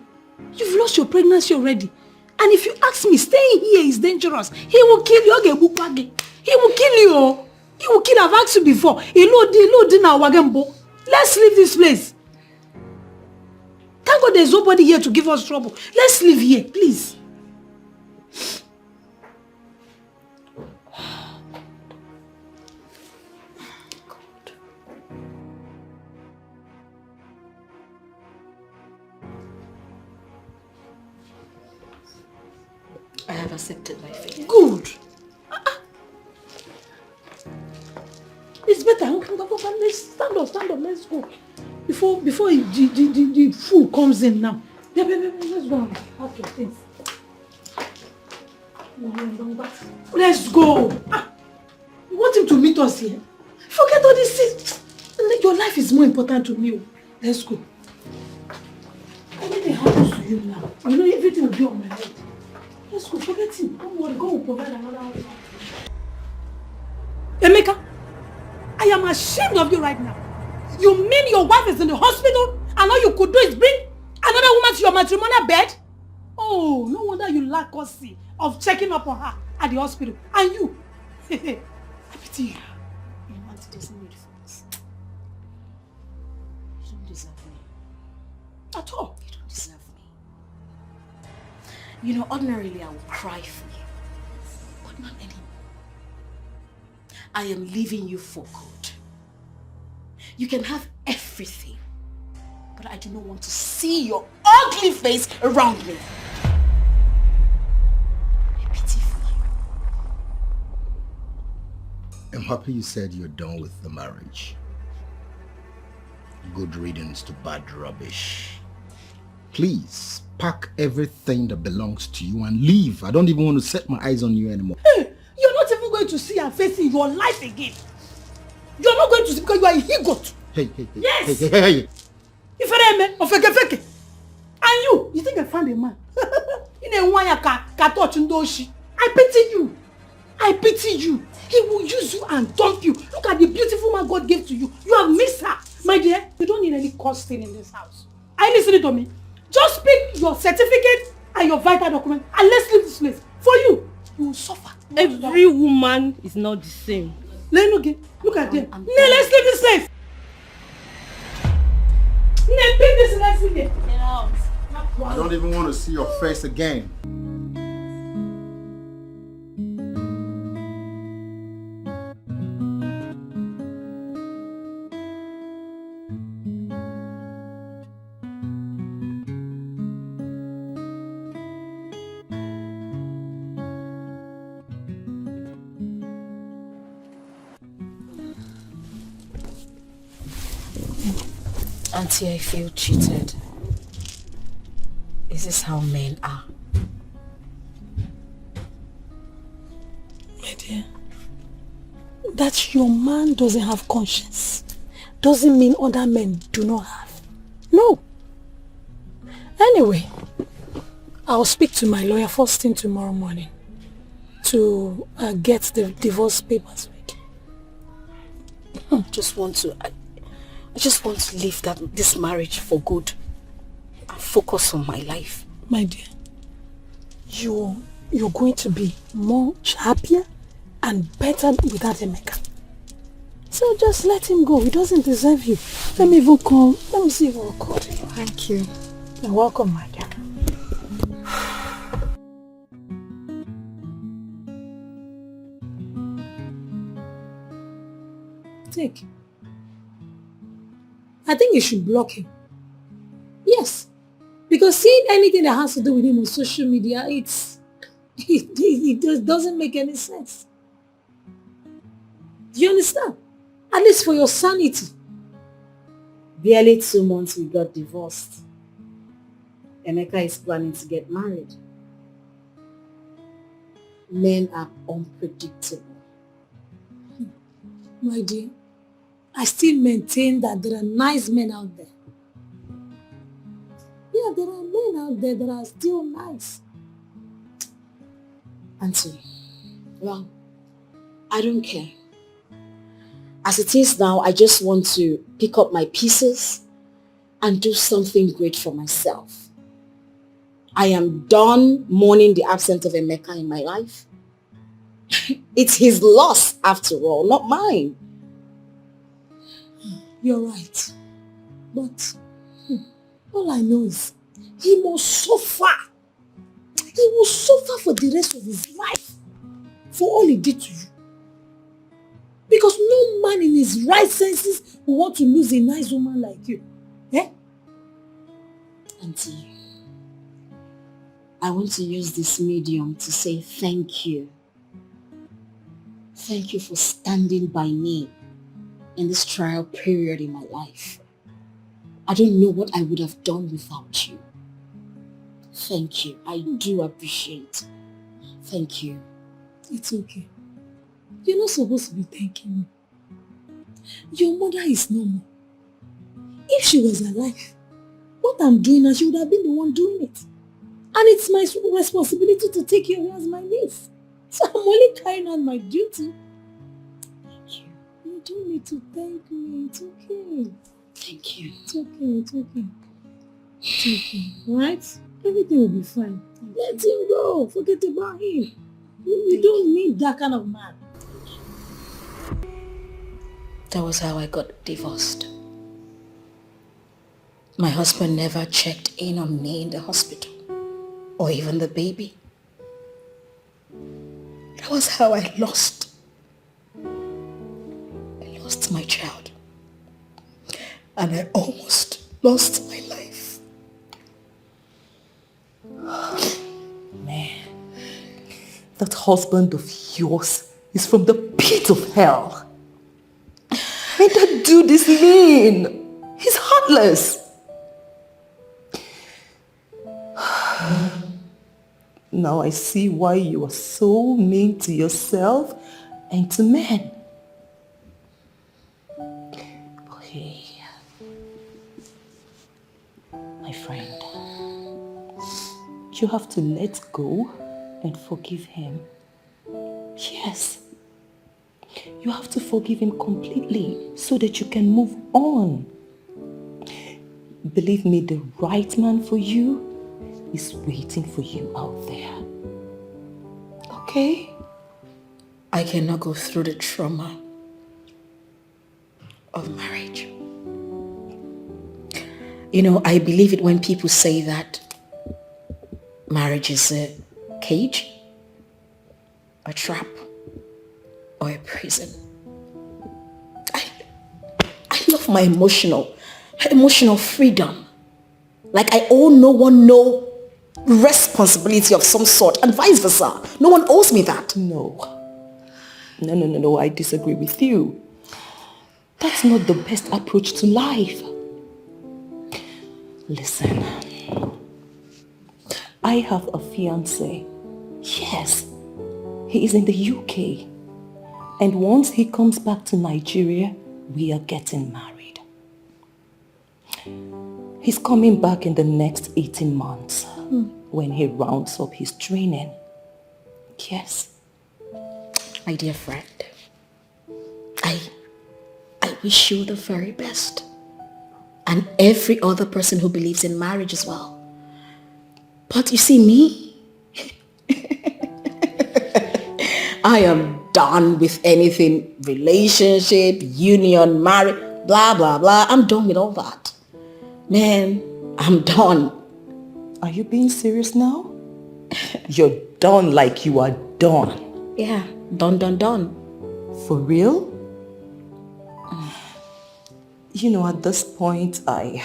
You've lost your pregnancy already. And if you ask me, staying here is dangerous. He will kill you. He will kill you. He will kill. I've asked you before. Let's leave this place. Thank God there's nobody here to give us trouble. Let's leave here, please. I have accepted my fate. Good. It's better. Let's stand up, let's go. Before the fool comes in now. Let's go. Pack your things. Let's go. You want him to meet us here? Forget all this things. Your life is more important to me. Let's go. Anything happens to you now, you know everything will be on my head. Let's go, forget him. Don't worry, God will provide another house. Emeka, I am ashamed of you right now. You mean your wife is in the hospital and all you could do is bring another woman to your matrimonial bed? Oh, no wonder you lack courtesy of checking up on her at the hospital. And you, I pity you. Your auntie doesn't need for this. You don't deserve me. At all. You don't deserve me. You know, ordinarily I would cry for you, but not anymore. I am leaving you for good. You can have everything, but I do not want to see your ugly face around me. I pity for you. I'm happy you said you're done with the marriage. Good riddance to bad rubbish. Please, pack everything that belongs to you and leave. I don't even want to set my eyes on you anymore. Hey, you're not even going to see her face in your life again. You're not going to see because you are a he-goat. Hey. Yes. Hey. And you think I found a man? I pity you. I pity you. He will use you and dump you. Look at the beautiful man God gave to you. You have missed her. My dear, you don't need any costing in this house. Are you listening to me? Just pick your certificate and your vital document and let's leave this place. For you, you will suffer. Every woman is not the same. Look at them. Let's leave this place. Pick this and let's leave it. Get out. I don't even want to see your face again. Auntie, I feel cheated. Is this how men are? My dear, that your man doesn't have conscience doesn't mean other men do not have. No. Anyway, I'll speak to my lawyer first thing tomorrow morning to get the divorce papers ready. I just want to leave this marriage for good and focus on my life. My dear, you're going to be much happier and better without Emeka. So just let him go. He doesn't deserve you. Let me even call. Let me see if I'll call you. Thank you. You're welcome, my dear. Take. I think you should block him. Yes. Because seeing anything that has to do with him on social media, it just doesn't make any sense. Do you understand? At least for your sanity. Barely 2 months we got divorced. Emeka is planning to get married. Men are unpredictable. My dear, I still maintain that there are nice men out there. Yeah, there are men out there that are still nice. Auntie, well, I don't care. As it is now, I just want to pick up my pieces and do something great for myself. I am done mourning the absence of Emeka in my life. It's his loss after all, not mine. You're right. But all I know is he must suffer. He will suffer for the rest of his life for all he did to you. Because no man in his right senses will want to lose a nice woman like you. Eh? Auntie, I want to use this medium to say thank you. Thank you for standing by me in this trial period in my life. I don't know what I would have done without you. Thank you. I do appreciate. Thank you. It's okay. You're not supposed to be thanking me. Your mother is no more. If she was alive, what I'm doing now, she would have been the one doing it. And it's my responsibility to take care of her as my niece. So I'm only carrying out my duty. Thank you. You don't need to thank me. It's okay. Thank you. It's okay. It's okay. It's okay. Alright? Everything will be fine. Let him go. Forget about him. You don't need that kind of man. That was how I got divorced. My husband never checked in on me in the hospital, or even the baby. That was how I lost my child. And I almost lost my life. Man, that husband of yours is from the pit of hell. And that dude is mean. He's heartless. Now I see why you are so mean to yourself and to men. Okay. My friend, you have to let go and forgive him. Yes. You have to forgive him completely so that you can move on. Believe me, the right man for you is waiting for you out there. Okay? I cannot go through the trauma of marriage. You know, I believe it when people say that marriage is a cage, a trap, or a prison. I love my emotional freedom. Like I owe no one no responsibility of some sort and vice versa. No one owes me that. No, I disagree with you. That's not the best approach to life. Listen, I have a fiancé. Yes, he is in the UK. And once he comes back to Nigeria, we are getting married. He's coming back in the next 18 months when he rounds up his training. Yes. My dear friend, I wish you the very best. And every other person who believes in marriage as well. But you see me? I am done with anything relationship, union, marriage, blah, blah, blah. I'm done with all that. Man, I'm done. Are you being serious now? You're done like you are done. Yeah, done. For real? You know, at this point, I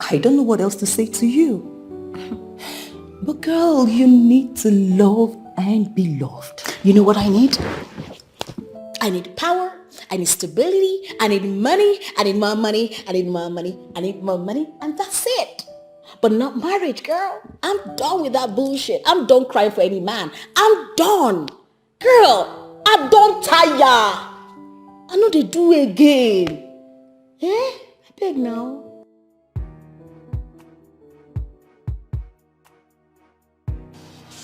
don't know what else to say to you. But girl, you need to love and be loved. You know what I need? I need power. I need stability. I need money. I need more money. I need more money. I need more money. And that's it. But not marriage, girl. I'm done with that bullshit. I'm done crying for any man. I'm done. Girl, I'm done tired. I know they do again. Eh? Beg now.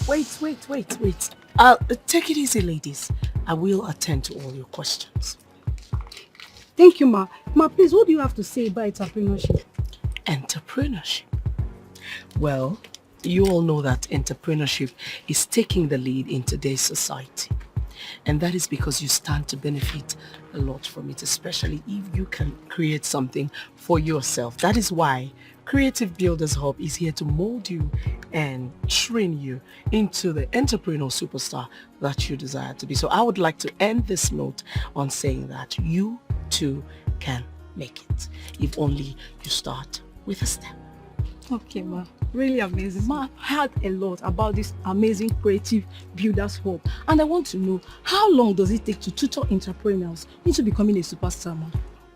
Wait. Take it easy, ladies. I will attend to all your questions. Thank you, Ma. Ma, please, what do you have to say about entrepreneurship? Entrepreneurship. Well, you all know that entrepreneurship is taking the lead in today's society. And that is because you stand to benefit a lot from it, especially if you can create something for yourself. That is why Creative Builders Hub is here to mold you and train you into the entrepreneurial superstar that you desire to be. So I would like to end this note on saying that you too can make it, if only you start with a step. Okay, Ma. Really amazing. Ma, I've heard a lot about this amazing Creative Builders Hub. And I want to know, how long does it take to tutor entrepreneurs into becoming a superstar, Ma?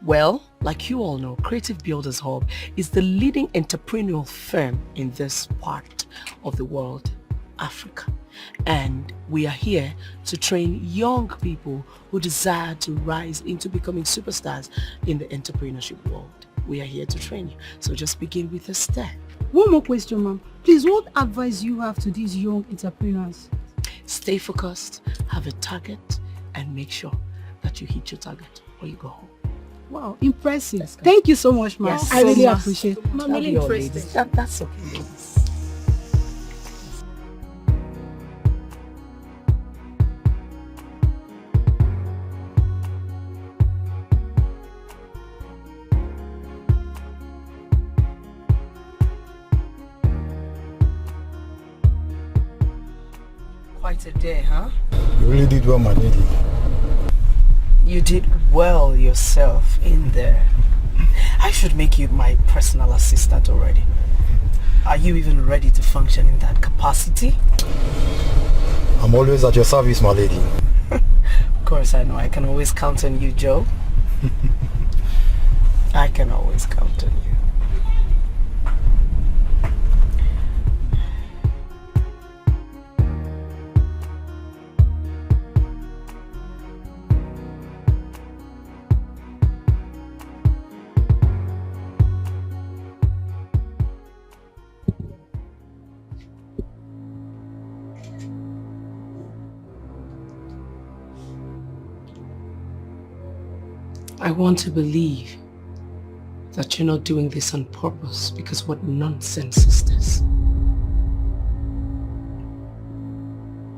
Well, like you all know, Creative Builders Hub is the leading entrepreneurial firm in this part of the world, Africa. And we are here to train young people who desire to rise into becoming superstars in the entrepreneurship world. We are here to train you. So just begin with a step. One more question, ma'am. Please, what advice you have to these young entrepreneurs? Stay focused, have a target, and make sure that you hit your target or you go home. Wow, impressive. Thank you so much, ma'am. Yes, I really appreciate it. I'm really interested. That's okay, ladies. Quite a day, huh? You really did well, my lady. You did well yourself in there. I should make you my personal assistant already. Are you even ready to function in that capacity? I'm always at your service, my lady. Of course, I know. I can always count on you, Joe. I can always count on you. I want to believe that you're not doing this on purpose, because what nonsense is this?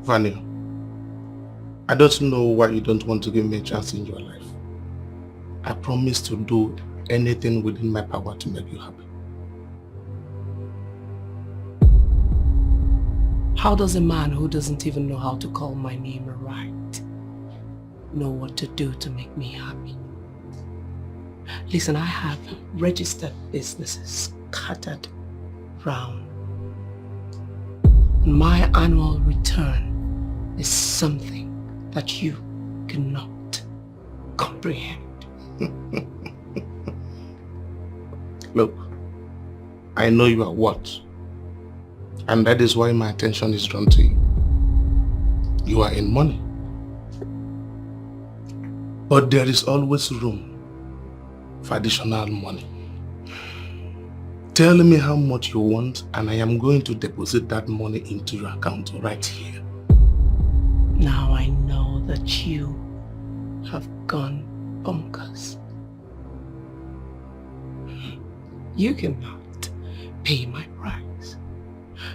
Vanya, I don't know why you don't want to give me a chance in your life. I promise to do anything within my power to make you happy. How does a man who doesn't even know how to call my name right know what to do to make me happy? Listen, I have registered businesses scattered round. My annual return is something that you cannot comprehend. Look, I know you are what, and that is why my attention is drawn to you. You are in money. But there is always room for additional money. Tell me how much you want and I am going to deposit that money into your account right here. Now I know that you have gone bonkers. You cannot pay my price.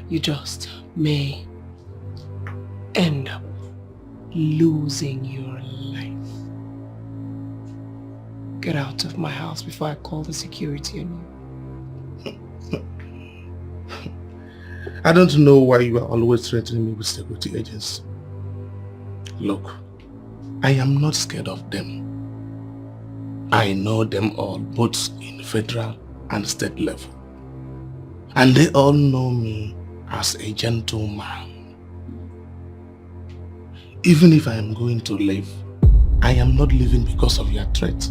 You just may end up losing your life. Get out of my house before I call the security on you. I don't know why you are always threatening me with security agents. Look, I am not scared of them. I know them all, both in federal and state level. And they all know me as a gentleman. Even if I am going to leave, I am not leaving because of your threat.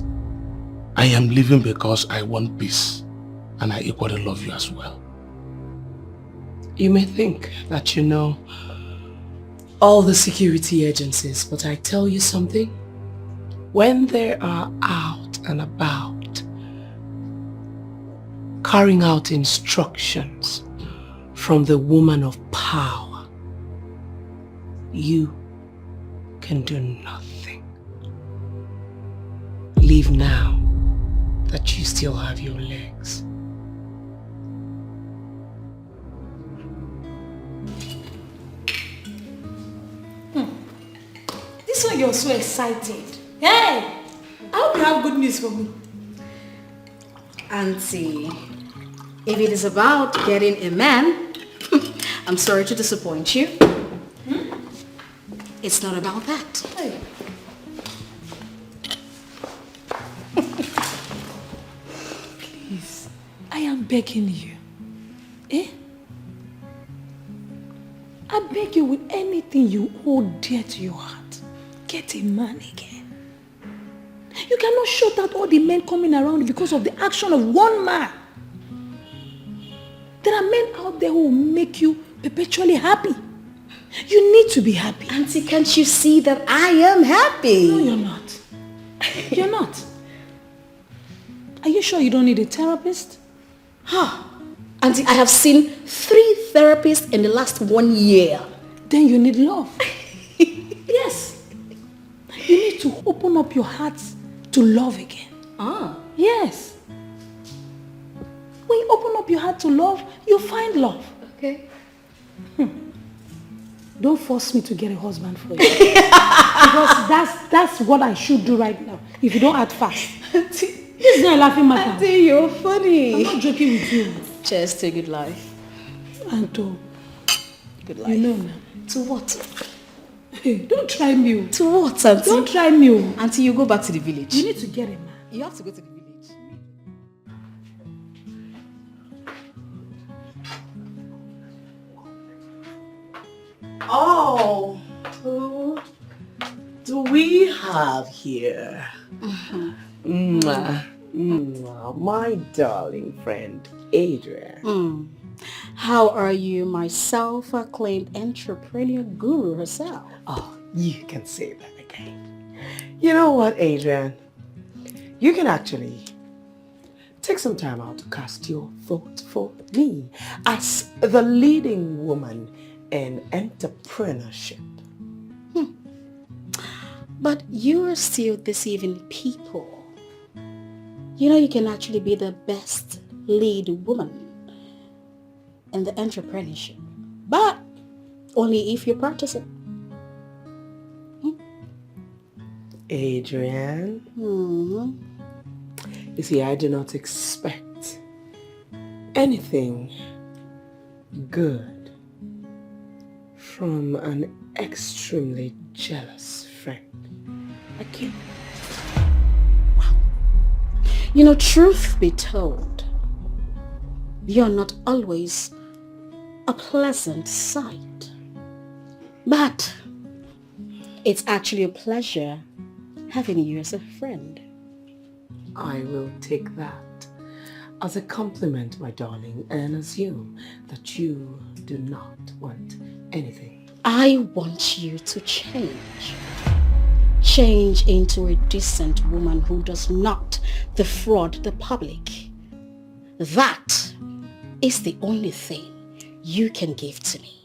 I am leaving because I want peace, and I equally love you as well. You may think that you know all the security agencies, but I tell you something. When they are out and about, carrying out instructions from the woman of power, you can do nothing. Leave now that you still have your legs. This one you're so excited. Hey! I hope you have good news for me. Auntie, if it is about getting a man, I'm sorry to disappoint you. It's not about that. Hey. Please, I am begging you. Eh? I beg you with anything you hold dear to your heart. Get a man again. You cannot shut out all the men coming around because of the action of one man. There are men out there who will make you perpetually happy. You need to be happy. Auntie, can't you see that I am happy? No, you're not. You're not. Are you sure you don't need a therapist? Auntie, I have seen 3 therapists in the last 1 year. Then you need love. Yes. You need to open up your heart to love again. Yes. When you open up your heart to love, you find love. Okay. Don't force me to get a husband for you. Because that's what I should do right now. If you don't act fast. This is not a laughing matter. Auntie, you're funny. I'm not joking with you. Cheers to good life. And to good life. You know now. To what? Hey, don't try me. To what, Auntie? Don't try me. Auntie, you go back to the village. You need to get a man. You have to go to the village. Oh, who do we have here? Mwah, mwah, my darling friend, Adrian. How are you, my self-acclaimed entrepreneur guru herself? Oh, you can say that again. You know what, Adrian? You can actually take some time out to cast your vote for me as the leading woman in entrepreneurship. But you're still deceiving people. You know you can actually be the best lead woman in the entrepreneurship, but only if you practice it. Adrian, you see, I do not expect anything good from an extremely jealous friend like you. Wow. You know, truth be told, you're not always a pleasant sight. But it's actually a pleasure having you as a friend. I will take that as a compliment, my darling, and assume that you do not want anything. I want you to change. change into a decent woman who does not defraud the public. That is the only thing you can give to me.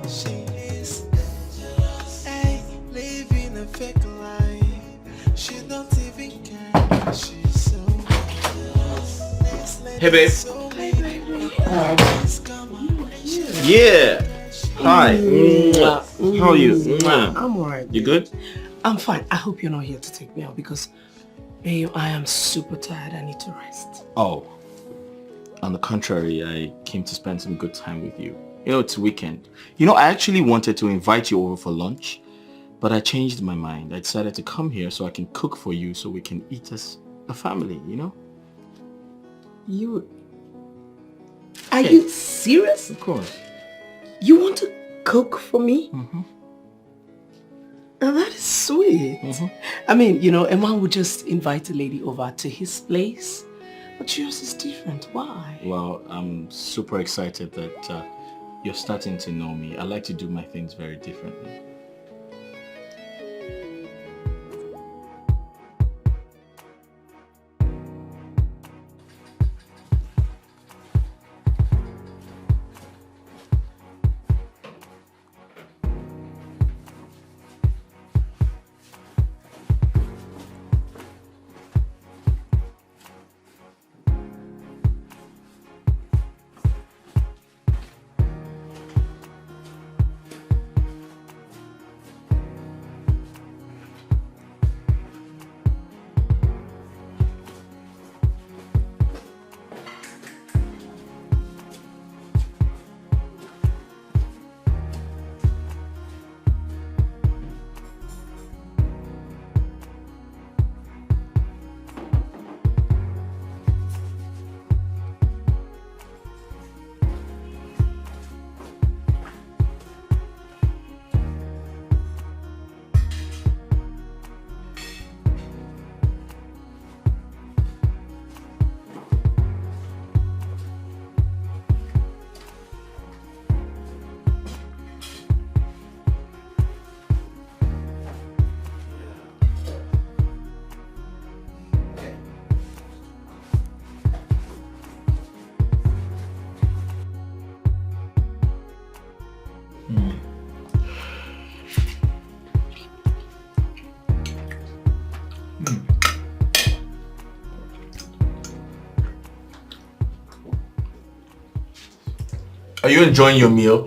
She is dangerous, hey, living a fake life. She don't even care. She's so dangerous. Hey, babe. Hi, baby. Yeah. Hi. How are you? I'm alright. You good? I'm fine. I hope you're not here to take me out because, babe, I am super tired. I need to rest. Oh. On the contrary, I came to spend some good time with you. You know, it's weekend. You know, I actually wanted to invite you over for lunch, but I changed my mind. I decided to come here so I can cook for you so we can eat as a family, you know? Are you serious? Of course. You want to cook for me? Mm-hmm. Now that is sweet. Mm-hmm. I mean, you know, a man would just invite a lady over to his place, but yours is different. Why? Well, I'm super excited that you're starting to know me. I like to do my things very differently. Are you enjoying your meal?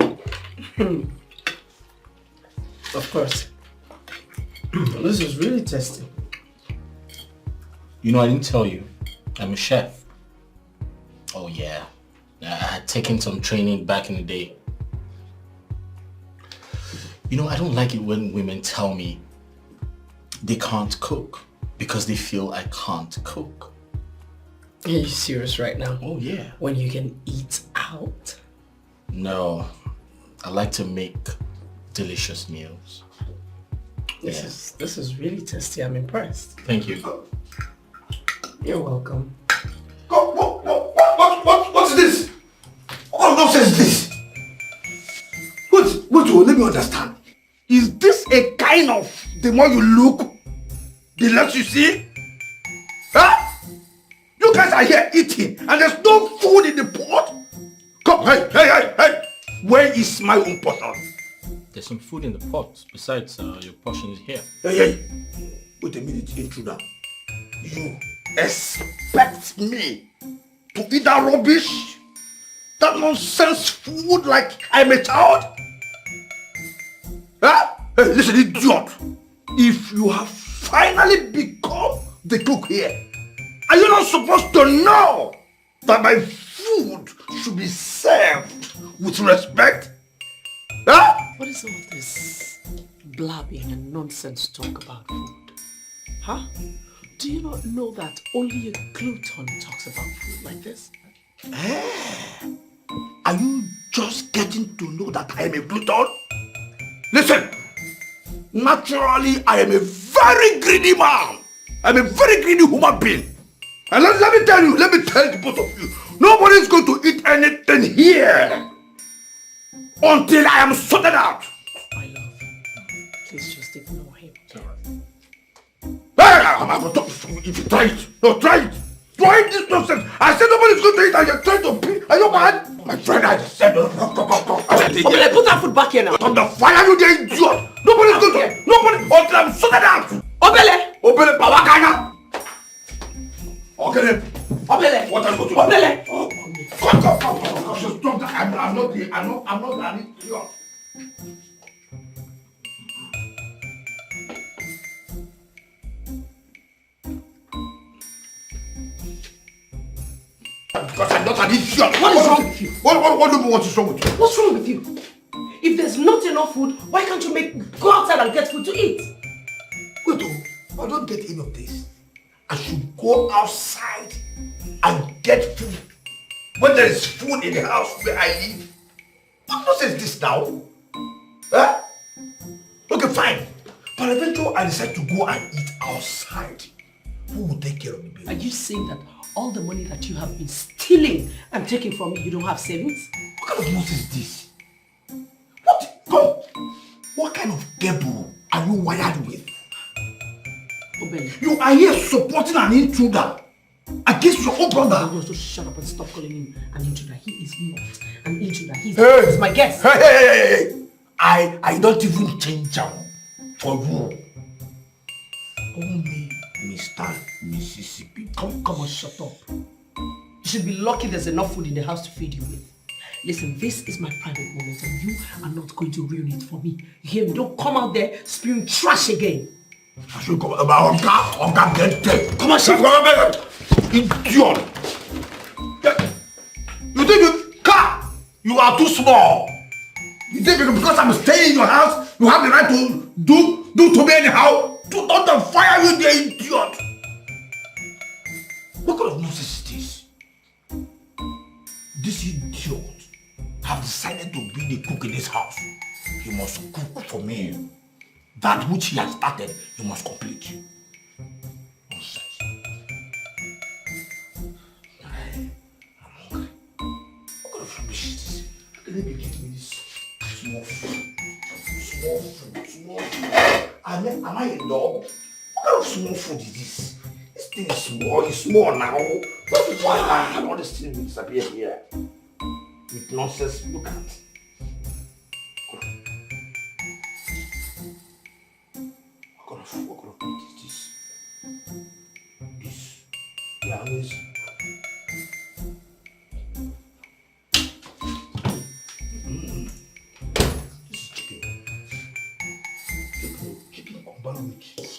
Of course. This is really tasty. You know, I didn't tell you. I'm a chef. Oh yeah. I had taken some training back in the day. You know, I don't like it when women tell me they can't cook because they feel I can't cook. Are you serious right now? Oh yeah. When you can eat out? No. I like to make delicious meals. This is really tasty. I'm impressed. Thank you. You're welcome. What's this? What nonsense is this? Wait, let me understand. Is this a kind of the more you look, the less you see? Huh? You guys are here eating and there's no food in the pot? Come, hey. Where is my own portion? There's some food in the pot. Besides, your portion is here. Hey. Wait a minute, intruder. You expect me to eat that rubbish? That nonsense food like I'm a child? Huh? Hey, listen, idiot. If you have finally become the cook here, are you not supposed to know that my food should be served with respect? Huh? What is all this blabbing and nonsense talk about food? Huh? Do you not know that only a glutton talks about food like this? Are you just getting to know that I am a glutton? Listen, naturally I am a very greedy man. I'm a very greedy human being. And let me tell the both of you, nobody's going to eat anything here until I am sorted out. My love, please just ignore him. It's alright. I'm going to talk if you try it. No, try it. Try this nonsense. I said nobody's going to eat and you're trying to pee. Are you mad? My friend, I said, come. Obele, put that food back here now. Turn the fire, you the idiot. Nobody's going to, nobody, until I'm sorted out. Obele, Pawakana. Okay, Obele, what are you going to do? Obele. Come. Stop that. I'm not the idiot. Because I'm not an idiot. What is wrong with you? What do you want is wrong with you? What's wrong with you? If there's not enough food, why can't you go outside and get food to eat? Wait, I don't get any of this. I should go outside and get food when there is food in the house where I live. What nonsense is this now? Huh? Okay, fine. But eventually I decide to go and eat outside. Who will take care of the baby? Are you saying that all the money that you have been stealing and taking from me, you don't have savings? What kind of nonsense is this? What kind of devil are you wired with? Obele. You are here supporting an intruder against your own brother. You just shut up and stop calling him an intruder. He is not an intruder. He's my guest. Hey. I don't even change him for you. Only Mr. Mississippi. Come on, shut up. You should be lucky there's enough food in the house to feed you with. Listen, this is my private moment and you are not going to ruin it for me. You hear me? Don't come out there spewing trash again. I should come about Uncle get dead. Come on, shut up. Idiot. You think you are too small. You think because I'm staying in your house, you have the right to do to me anyhow? Do not the fire you, the idiot. What kind of nonsense is this? This idiot have decided to be the cook in this house. He must cook for me. That which he has started, he must complete. Nonsense. I'm hungry. What kind of rubbish is this? How can they be giving me this small food? Small food. Am I a dog? What kind of small food is this? This thing is small. It's small now. Why all this thing will disappear here? With nonsense, look at it. What kind of food is this? This. Yeah, amazing. This is chicken. Chicken combined with cheese.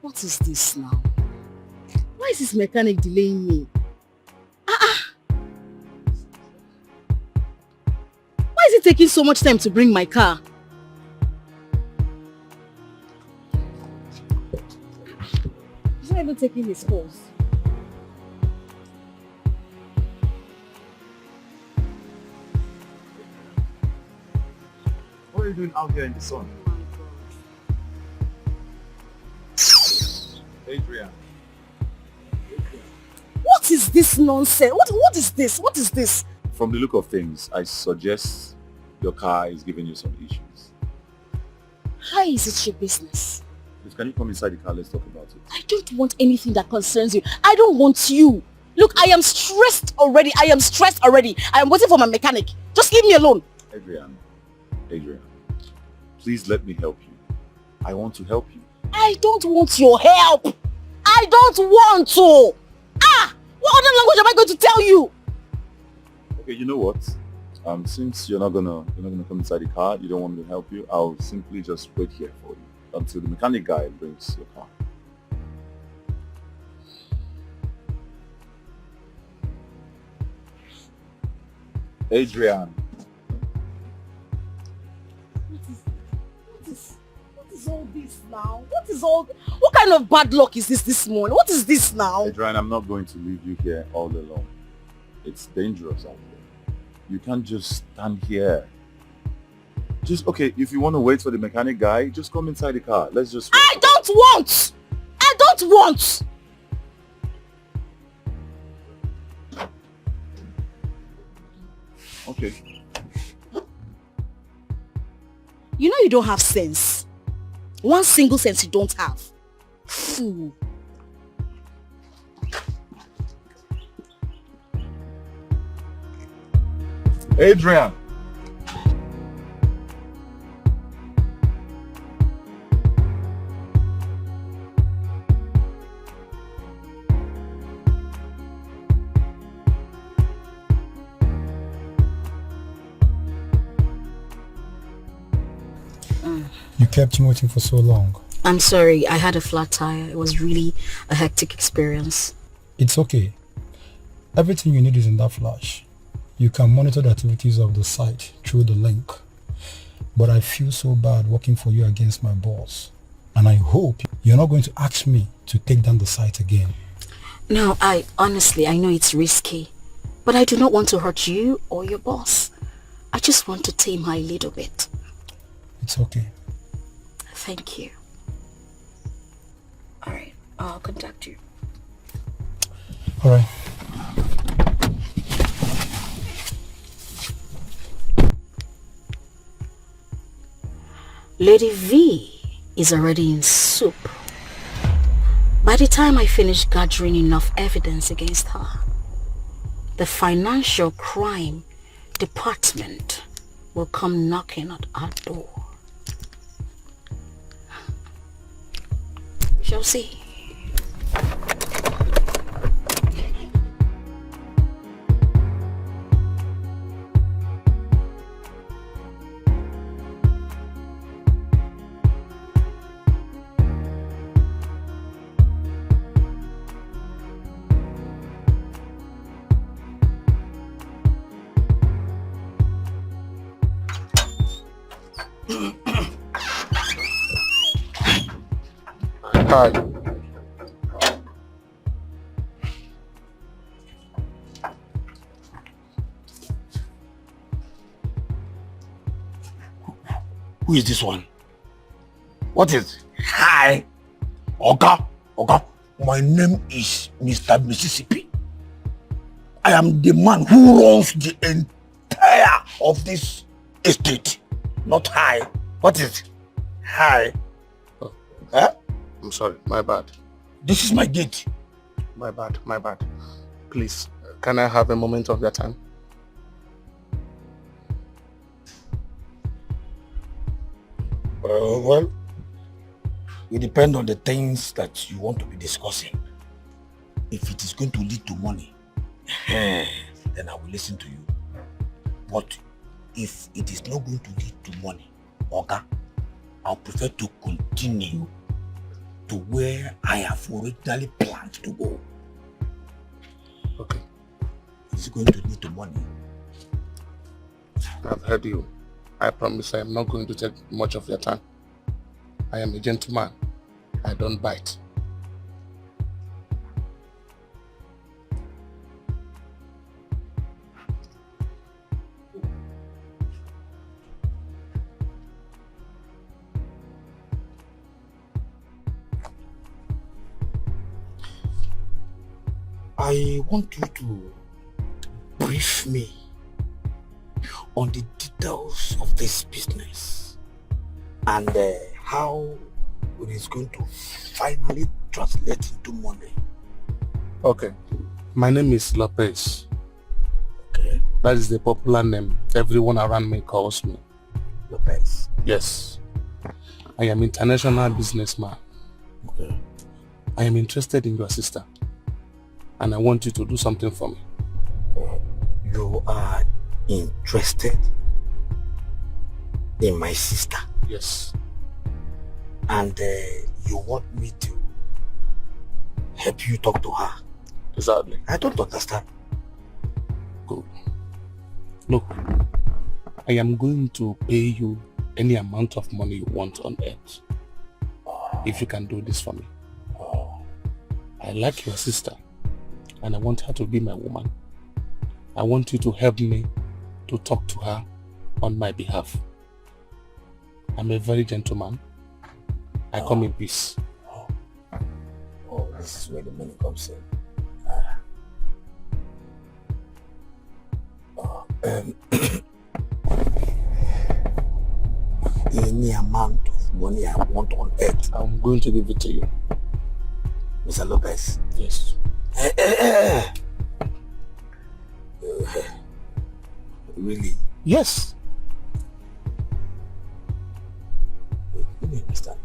What is this now? Why is this mechanic delaying me? Why is it taking so much time to bring my car? He's not even taking his calls. What are you doing out here in the sun? Adrian. What is this nonsense? What is this? What is this? From the look of things, I suggest your car is giving you some issues. How is it your business? Please, can you come inside the car? Let's talk about it. I don't want anything that concerns you. I don't want you. Look, I am stressed already. I am waiting for my mechanic. Just leave me alone. Adrian, please let me help you. I want to help you. I don't want your help. I don't want to. What other language am I going to tell you? Okay, you know what? Since you're not gonna come inside the car, you don't want me to help you, I'll simply just wait here for you until the mechanic guy brings your car. Adrian. What is all this now? What kind of bad luck is this morning? What is this now? Adrian, I'm not going to leave you here all alone. It's dangerous out there. You can't just stand here. Just, okay, if you want to wait for the mechanic guy, just come inside the car. Let's just... I don't want! I don't want! Okay. You know you don't have sense. One single sense you don't have. Fool. Adrian. You kept me waiting for so long. I'm sorry, I had a flat tire. It was really a hectic experience. It's okay. Everything you need is in that flash. You can monitor the activities of the site through the link. But I feel so bad working for you against my boss. And I hope you're not going to ask me to take down the site again. No, honestly, I know it's risky. But I do not want to hurt you or your boss. I just want to tame her a little bit. It's okay. Thank you. Alright, I'll contact you. Alright. Lady V is already in soup. By the time I finish gathering enough evidence against her, the financial crime department will come knocking at our door. We shall see. Hi. Who is this one? What is it? Hi. Oga. My name is Mr. Mississippi. I am the man who runs the entire of this estate. Not hi. What is it? Hi. Oh. Huh? I'm sorry, my bad. This is my gate. My bad. Please, can I have a moment of your time? Well, it depends on the things that you want to be discussing. If it is going to lead to money, then I will listen to you. But if it is not going to lead to money, Oga, I'll prefer to continue to where I have originally planned to go. Okay. It's going to lead to money. I've heard you. I promise I am not going to take much of your time. I am a gentleman. I don't bite. I want you to brief me on the details of this business and how it is going to finally translate into money. Okay. My name is Lopez. Okay. That is the popular name everyone around me calls me. Lopez. Yes. I am an international businessman. Okay. I am interested in your sister. And I want you to do something for me. You are interested in my sister? Yes. And you want me to help you talk to her? Exactly. I don't understand. Good. Look, I am going to pay you any amount of money you want on earth. If you can do this for me. I like your sister. And I want her to be my woman. I want you to help me to talk to her on my behalf. I'm a very gentleman. I come in peace. Oh, this is where the money comes in. Any amount of money I want on earth, I'm going to give it to you. Mr. Lopez. Yes. Really? Yes. Let me understand.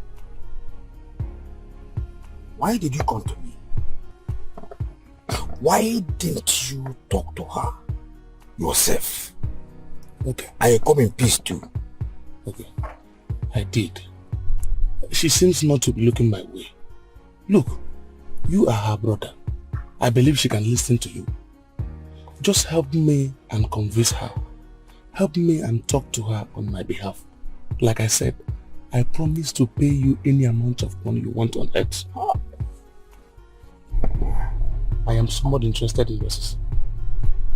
Why did you come to me? Why didn't you talk to her yourself? Okay. I come in peace too. Okay. I did. She seems not to be looking my way. Look, you are her brother. I believe she can listen to you. Just help me and convince her. Help me and talk to her on my behalf. Like I said, I promise to pay you any amount of money you want on earth. I am somewhat interested in yours.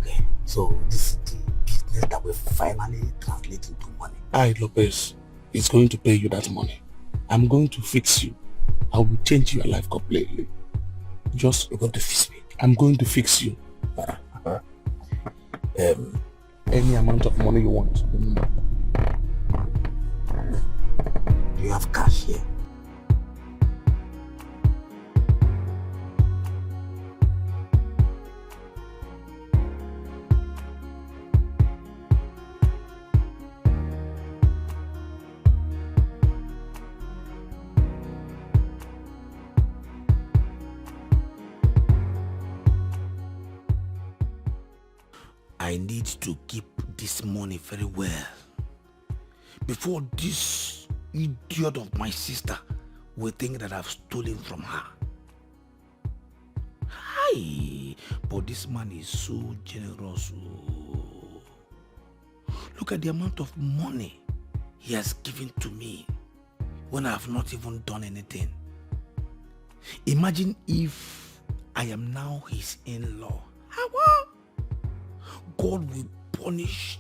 Okay, so this is the business that will finally translate into money. I, Lopez, is going to pay you that money. I'm going to fix you. I will change your life completely. Just, you're going to fix me? I'm going to fix you. Any amount of money you want. Remember. Do you have cash here? I need to keep this money very well before this idiot of my sister will think that I've stolen from her. Hi, but this man is so generous. Look at the amount of money he has given to me when I have not even done anything. Imagine if I am now his in-law. God will punish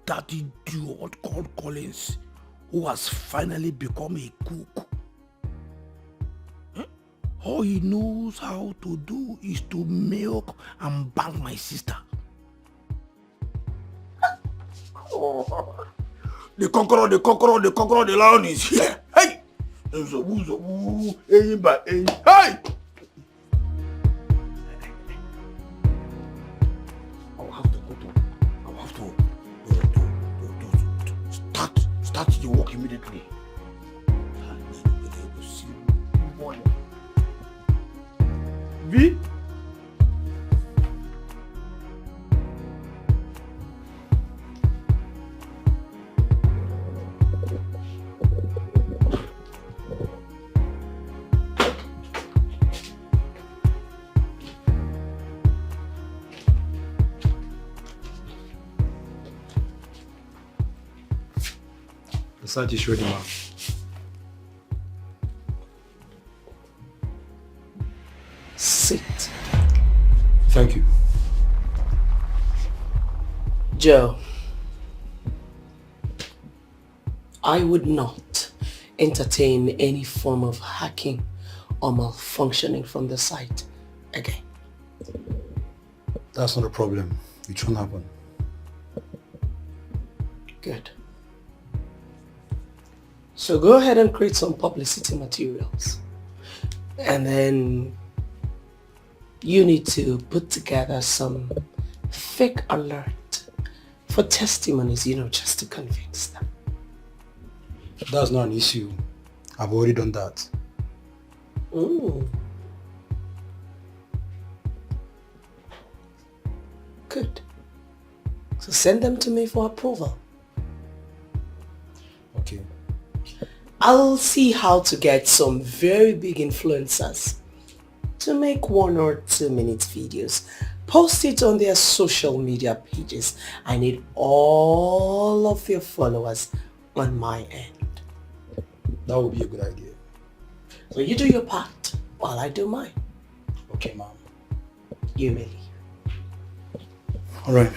that idiot called Collins, who has finally become a cook. All he knows how to do is to milk and bang my sister. The conqueror, the lion is here. Hey! Hey! Start the work immediately. V? The site is ready, ma'am. Sit. Thank you. Joe, I would not entertain any form of hacking or malfunctioning from the site again. That's not a problem. It won't happen. Good. So go ahead and create some publicity materials. And then you need to put together some fake alert for testimonies, just to convince them. That's not an issue. I've already done that. Good. So send them to me for approval. Okay. I'll see how to get some very big influencers to make 1 or 2 minute videos. Post it on their social media pages. I need all of your followers on my end. That would be a good idea. So you do your part while I do mine. Okay, ma'am. You may leave. All right.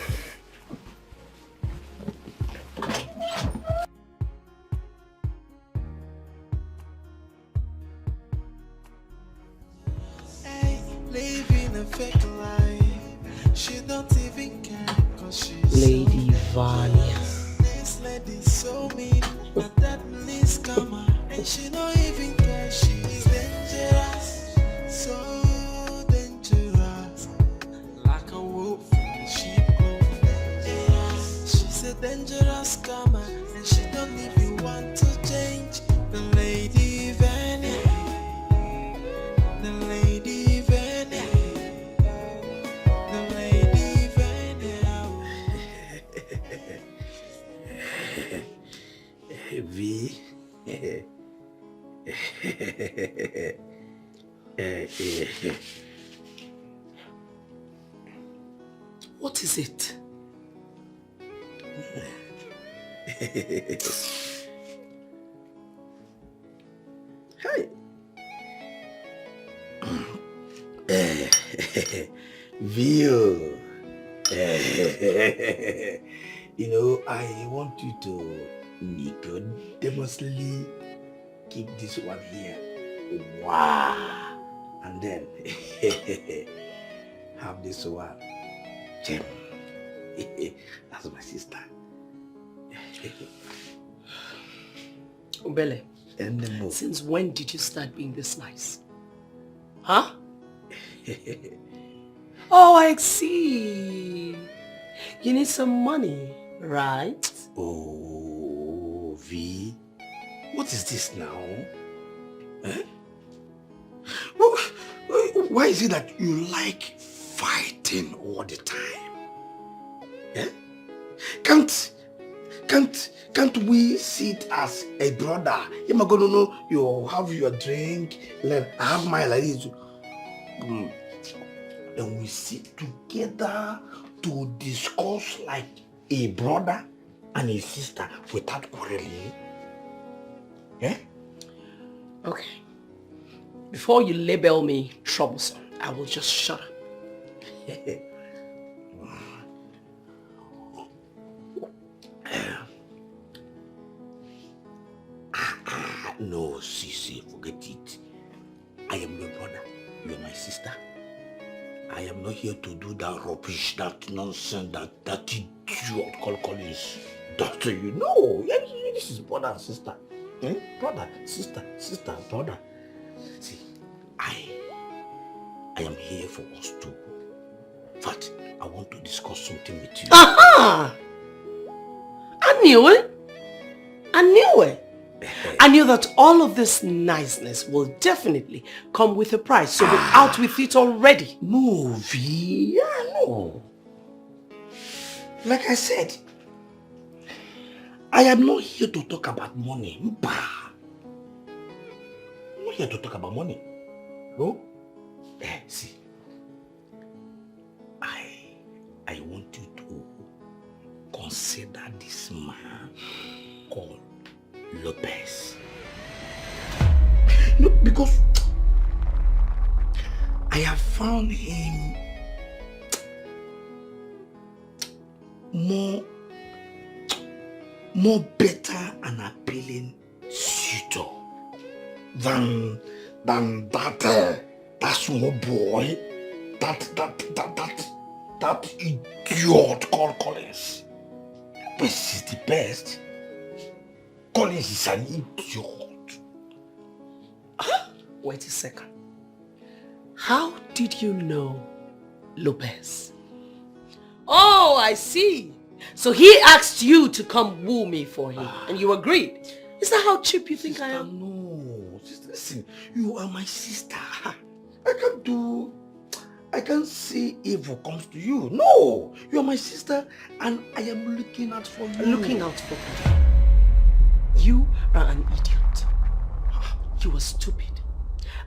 fake life. She don't even care, cause she's Lady Vanya. This lady so mean, but that means karma. And she don't even care, she's dangerous. So dangerous. Like a wolf in the sheep clothing. She's a dangerous karma, and she don't even want to change. The lady Vanya. The lady Vanya. The lady Vanya. V. What is it? Hey. View. You know, I want you to Nicodemously keep this one here. Wow. And then have this one. Gem. That's my sister. Ubele, since when did you start being this nice? Huh? Oh, I see. You need some money, right? Oh, V. What is this now? Eh? Why is it that you like fighting all the time? Eh? Can't we sit as a brother? You're gonna know you have your drink, like I have mine like this. And we sit together to discuss like a brother and a sister without quarreling. Eh? Okay. Before you label me troublesome, I will just shut up. No, Sisi, forget it. I am your brother. You are my sister. I am not here to do that rubbish, that nonsense, that idiot called Collins. Doctor, you know. This is brother and sister. Eh? Brother, sister, brother. See, I am here for us two. In fact, I want to discuss something with you. Aha! I knew it. I knew that all of this niceness will definitely come with a price, so we're out with it already. No, V, no. Like I said, I am not here to talk about money. I'm not here to talk about money. No? See, I want you to consider this man called Lopez. No, because I have found him more better and appealing suitor than that small boy, that idiot called Collins. Best is the best. Collins is an idiot. Wait a second. How did you know Lopez? Oh, I see. So he asked you to come woo me for him, and you agreed. Is that how cheap you think I am? No, sister, listen, you are my sister. I can't say evil comes to you. No, you are my sister, and I am looking out for you. Looking out for you. You are an idiot. You are stupid.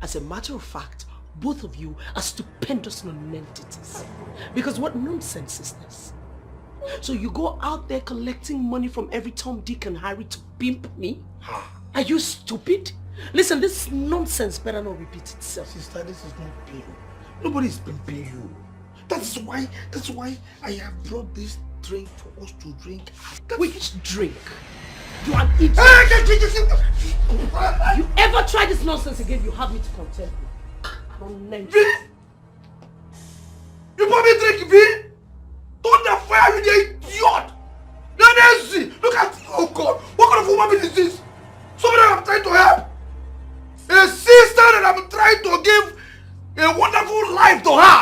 As a matter of fact, both of you are stupendous non-entities. Because what nonsense is this? So you go out there collecting money from every Tom, Dick and Harry to pimp me? Are you stupid? Listen, this nonsense better not repeat itself. Sister, this is not pimp. Nobody is pimping you. That's why I have brought this drink for us to drink. Which drink? You are an idiot. You ever try this nonsense again, you have me to contend with. You want me to drink V? Don't the fire you the idiot! See, look at, oh God, what kind of woman is this? Somebody that I'm trying to help. A sister that I'm trying to give a wonderful life to her.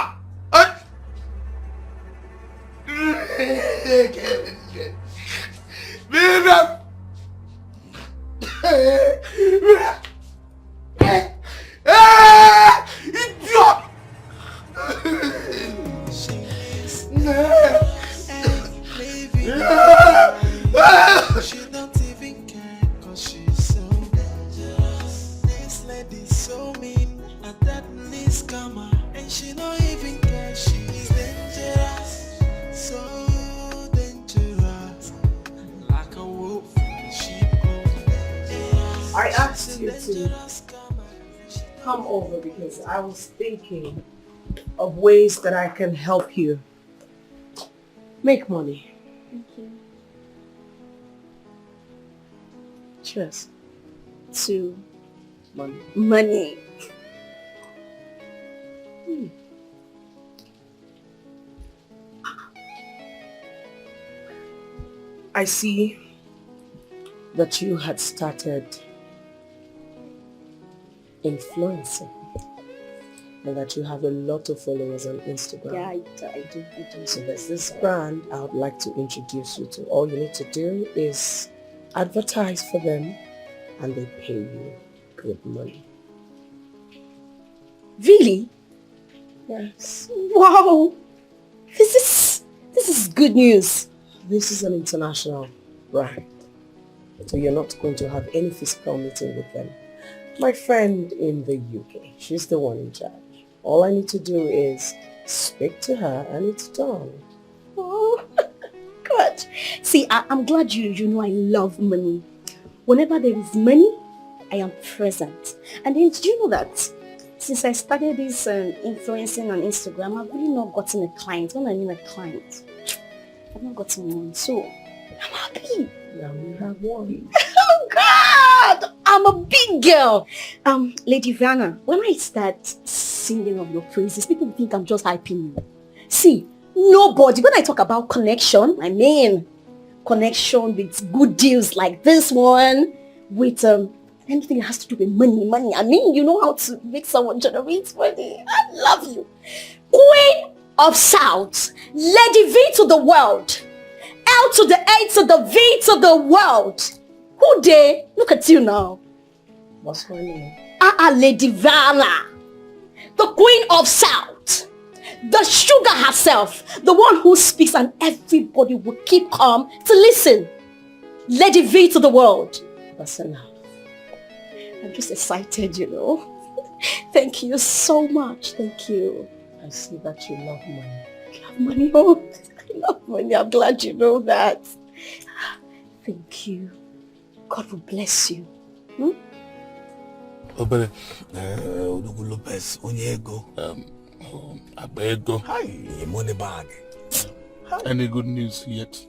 Idiot! She don't even care cause she's so dangerous. This lady's so mean, a deadly scammer, and she don't even care. She's dangerous, so dangerous, like a wolf in sheep clothing. I asked you to come over because I was thinking of ways that I can help you make money. Thank you. Cheers. To Money. money. I see that you had started influencing and that you have a lot of followers on Instagram. Yeah, I do. So there's this brand I would like to introduce you to. All you need to do is advertise for them and they pay you good money. Really? Yes. Wow. This is good news. This is an international brand. So you're not going to have any physical meeting with them. My friend in the UK, she's the one in charge. All I need to do is speak to her and it's done. Oh, God. See, I'm glad you know I love money. Whenever there is money, I am present. And then did you know that since I started this influencing on Instagram, I've really not gotten a client. When I mean a client, I've not gotten one. So, I'm happy. Now we have one. Oh, God! I'm a big girl. Lady Vanna, when I start singing of your praises, people think I'm just hyping you. See, nobody, when I talk about connection, I mean connection with good deals like this one, with anything that has to do with money. I mean, you know how to make someone generate money. I love you. Queen of South, Lady V to the world, L to the A to the V to the world. Who they? Look at you now. What's her name? Lady Vanna, the Queen of South, the sugar herself, the one who speaks and everybody will keep calm to listen. Lady V to the world. That's enough. I'm just excited, you know. Thank you so much. Thank you. I see that you love money. I love money. Oh, I love money. I'm glad you know that. Thank you. God will bless you. Obere, Odugu Lopez, onye ego. Agba ego. Hi, money bag. Any good news yet?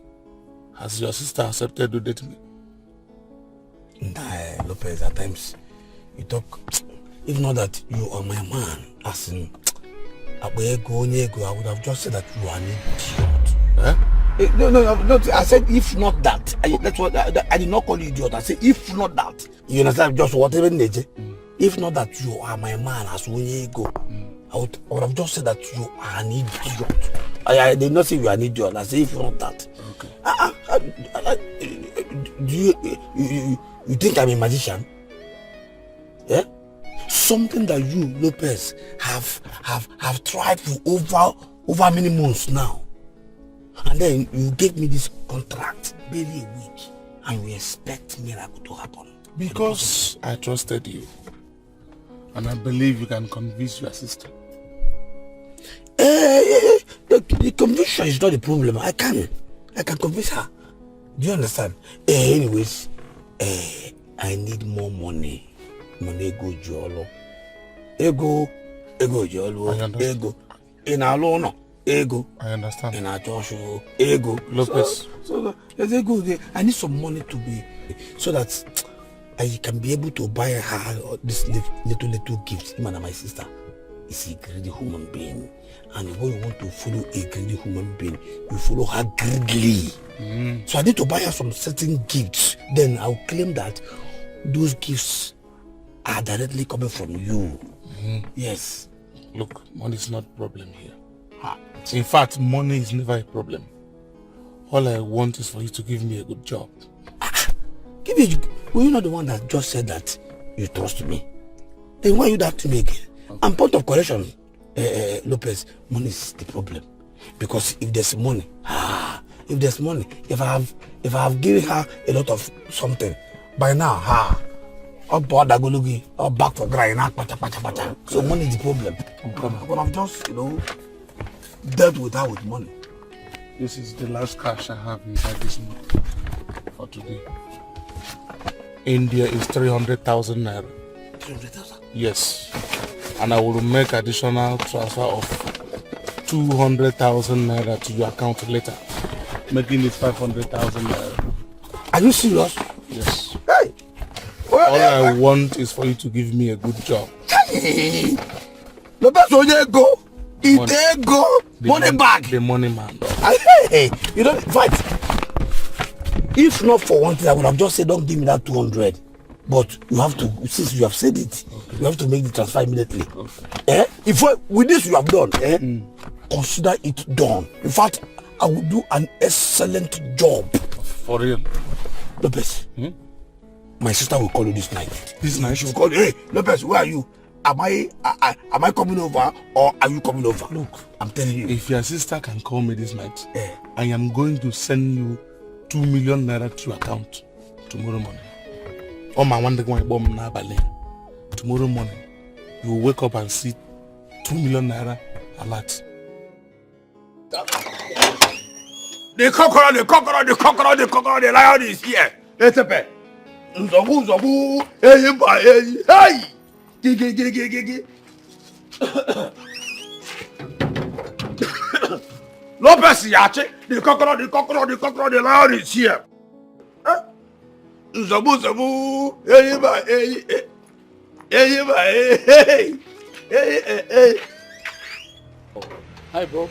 Has your sister accepted to date me? Nah, Lopez, at times you talk. If not that you are my man, as in Agba ego, onye ego, I would have just said that you are an idiot. Eh? No. I said if not that. That's what I did not call you idiot. I said if not that. You understand? Just whatever nature. If not that you are my man, as onye ego, I would have just said that you are an idiot. I did not say you are an idiot. I said if not that. Okay. Do you think I'm a magician? Yeah? Something that you, Lopez, have tried for over many months now. And then you gave me this contract barely a week and you expect miracle to happen. Because I trusted you. And I believe you can convince your sister. The conviction is not the problem. I can convince her. Do you understand? Anyways, I need more money. Money go jolo. Ego jolo. Ego. In alone. Ego. I understand. In a Joshua. Ego. Lopez. So there's ego there. I need some money to be so that I can be able to buy her this little gifts, him and my sister. is a greedy human being. And when you want to follow a greedy human being, you follow her greedily. So I need to buy her some certain gifts. Then I'll claim that those gifts are directly coming from you. Yes. Look, money is not a problem here. In fact, money is never a problem. All I want is for you to give me a good job. Were you not the one that just said that you trust me? Then why you that to me again? And point of correction, Lopez, money is the problem. Because if there's money, if I have given her a lot of something, by now, I'll back for grind. So money is the problem. I could have just, dealt with her with money. This is the last cash I have inside this month for today. India is 300,000 naira. 300,000? Yes. And I will make additional transfer of 200,000 naira to your account later, making it 500,000 naira. Are you serious? Yes. Hey! All I want is for you to give me a good job. Money bag. The money man. Hey, you don't fight. If not for one thing, I would have just said, don't give me that 200. But you have to, since you have said it, you have to make the transfer immediately. If with this you have done, consider it done. In fact, I will do an excellent job. For real? Lopez, my sister will call you this night. This night? She will call you, hey, Lopez, where are you? Am I coming over or are you coming over? Look, I'm telling you. If your sister can call me this night, I am going to send you 2 million naira to your account tomorrow morning. Oh my one day bomb na Berlin. Tomorrow morning, you will wake up and see 2 million naira alert. The conqueror, the lion is here. Etepe. Nzobu, hey! Gigi. Lopez Yache, the conqueror, the lion is here. Nzobu, hey. Hi, bro.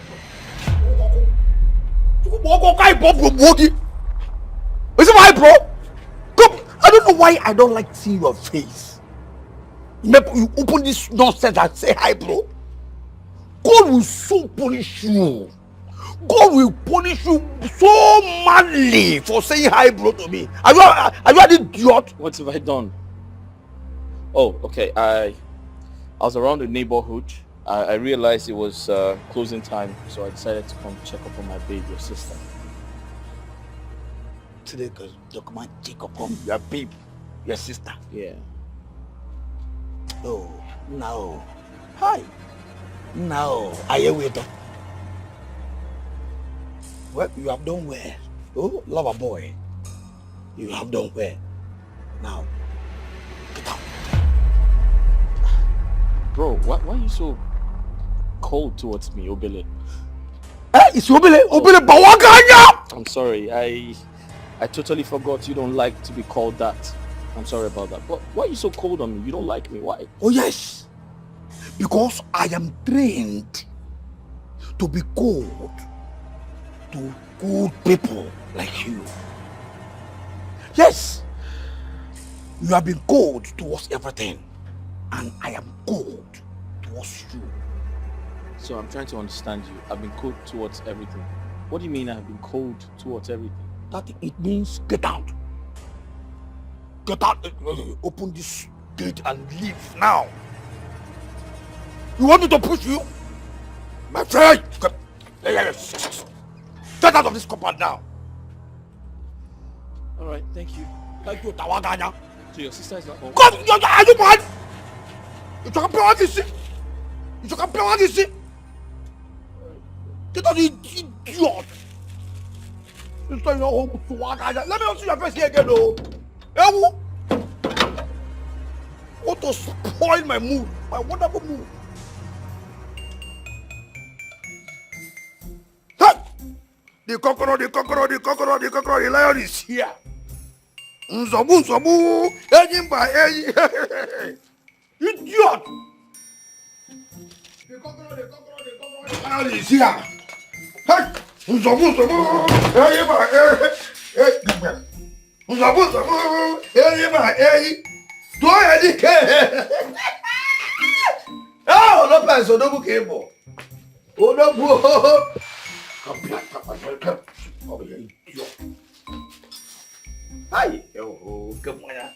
Is it my bro? Come, I don't know why I don't like seeing your face. You open this nonsense and say hi, bro. God will so punish you. God will punish you so madly for saying hi, bro, to me. Are you an idiot? What have I done? Oh, okay. I was around the neighborhood. I realized it was closing time, so I decided to come check up on my baby, your sister. Today, because document check up on your babe, your sister. Yeah. Oh, no. Hi. No. Are you with her? Well, you have done well. Oh, lover boy. You have done well. Now, get out. Bro, why are you so cold towards me, Obele? It's Obele Bawaganya! I'm sorry, I totally forgot you don't like to be called that. I'm sorry about that. But why are you so cold on me? You don't like me, why? Oh yes, because I am trained to be cold to good people like you. Yes, you have been cold towards everything, and I am cold towards you. So I'm trying to understand you. I've been cold towards everything. What do you mean I've been cold towards everything? That it means get out. Get out. Open this gate and leave now. You want me to push you? My friend! Get out of this compound now. Alright, thank you. Thank you, Tawaganya. So your sister is not home? God, are you mad? You can't pay what you see. You can't pay what you see. Get out, you idiot. You stay in your home to Tawaganya. Let me not see your face here again, though. Ewu! Want to spoil my mood, my wonderful mood. Hey! The conqueror, the lion is here. Nzobu, Enyimba, idiot! Oh, no pass, so no cable. Oh, no, come here, come. Oh, yeah, you. Hi, oh, come on.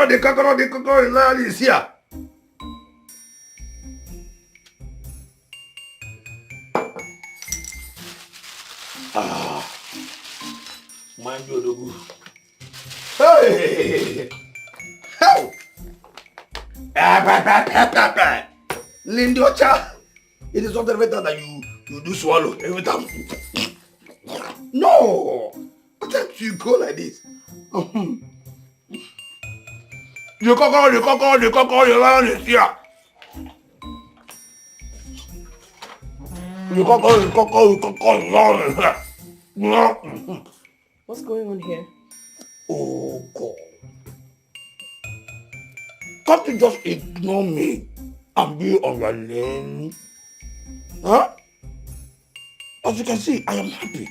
The cockroach is here. Mind you, Dogu. Hey! How? Lindiocha, it is not better that you do swallow every time. No! What time do you go like this? The lion is here. The lion is here. What's going on here? Oh, God. Can't you just ignore me and be on your lane? Huh? As you can see, I am happy.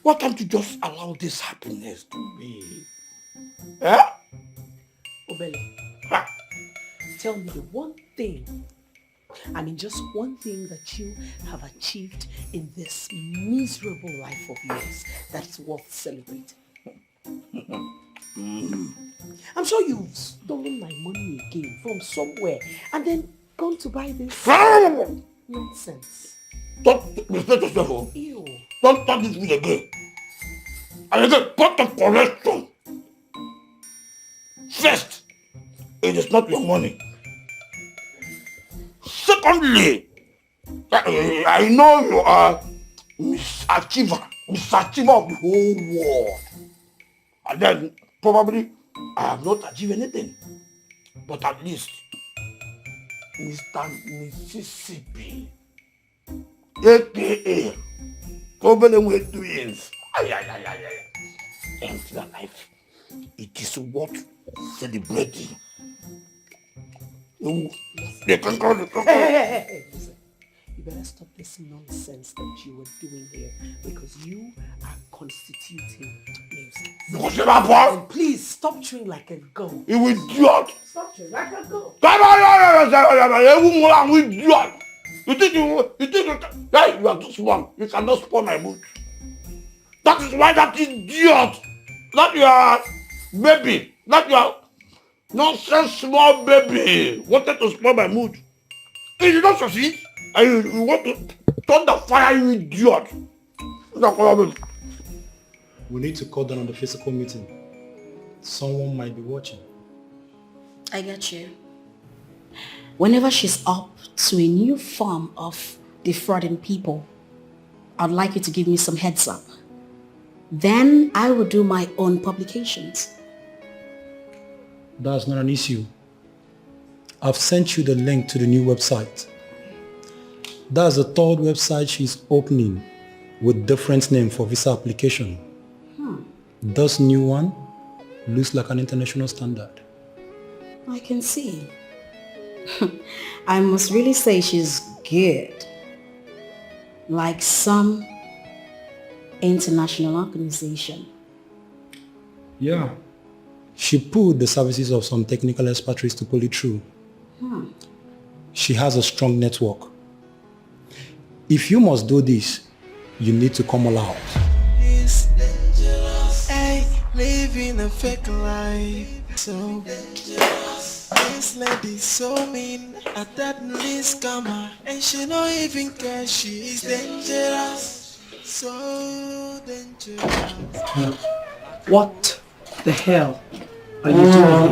Why can't you just allow this happiness to be? Huh? Obele, tell me the one thing, just one thing that you have achieved in this miserable life of yours that is worth celebrating. I'm sure you've stolen my money again from somewhere and then gone to buy this nonsense. Don't respect yourself. Ew. Don't touch this food again. And again, put the correction. First, it is not your money. Secondly, I know you are Miss Achiever of the whole world. And then probably I have not achieved anything. But at least Mr. Mississippi, aka problem with twins. Empty life. It is worth celebrating. Hey, listen. You better stop this nonsense that you were doing here because you are constituting nuisance. And please stop chewing like a goat. You idiot! Stop chewing like a goat. You think hey, you are too small. You cannot spoil my mood. That is why that idiot, not your baby, not your nonsense small baby, wanted to spoil my mood. He did not succeed. And you want to turn the fire, you idiot. We need to cut down on the physical meeting. Someone might be watching. I get you. Whenever she's up to a new form of defrauding people, I'd like you to give me some heads up. Then I will do my own publications. That's not an issue. I've sent you the link to the new website. That's the third website she's opening with different name for visa application. This new one looks like an international standard. I can see. I must really say she's good. Like some international organization. Yeah. She pulled the services of some technical expatriates to pull it through. She has a strong network. If you must do this, you need to come all out. It's dangerous. Hey, living a fake life. So dangerous. This lady so mean. I deadly scammer. And she don't even care. She is dangerous. So dangerous. What the hell are you doing?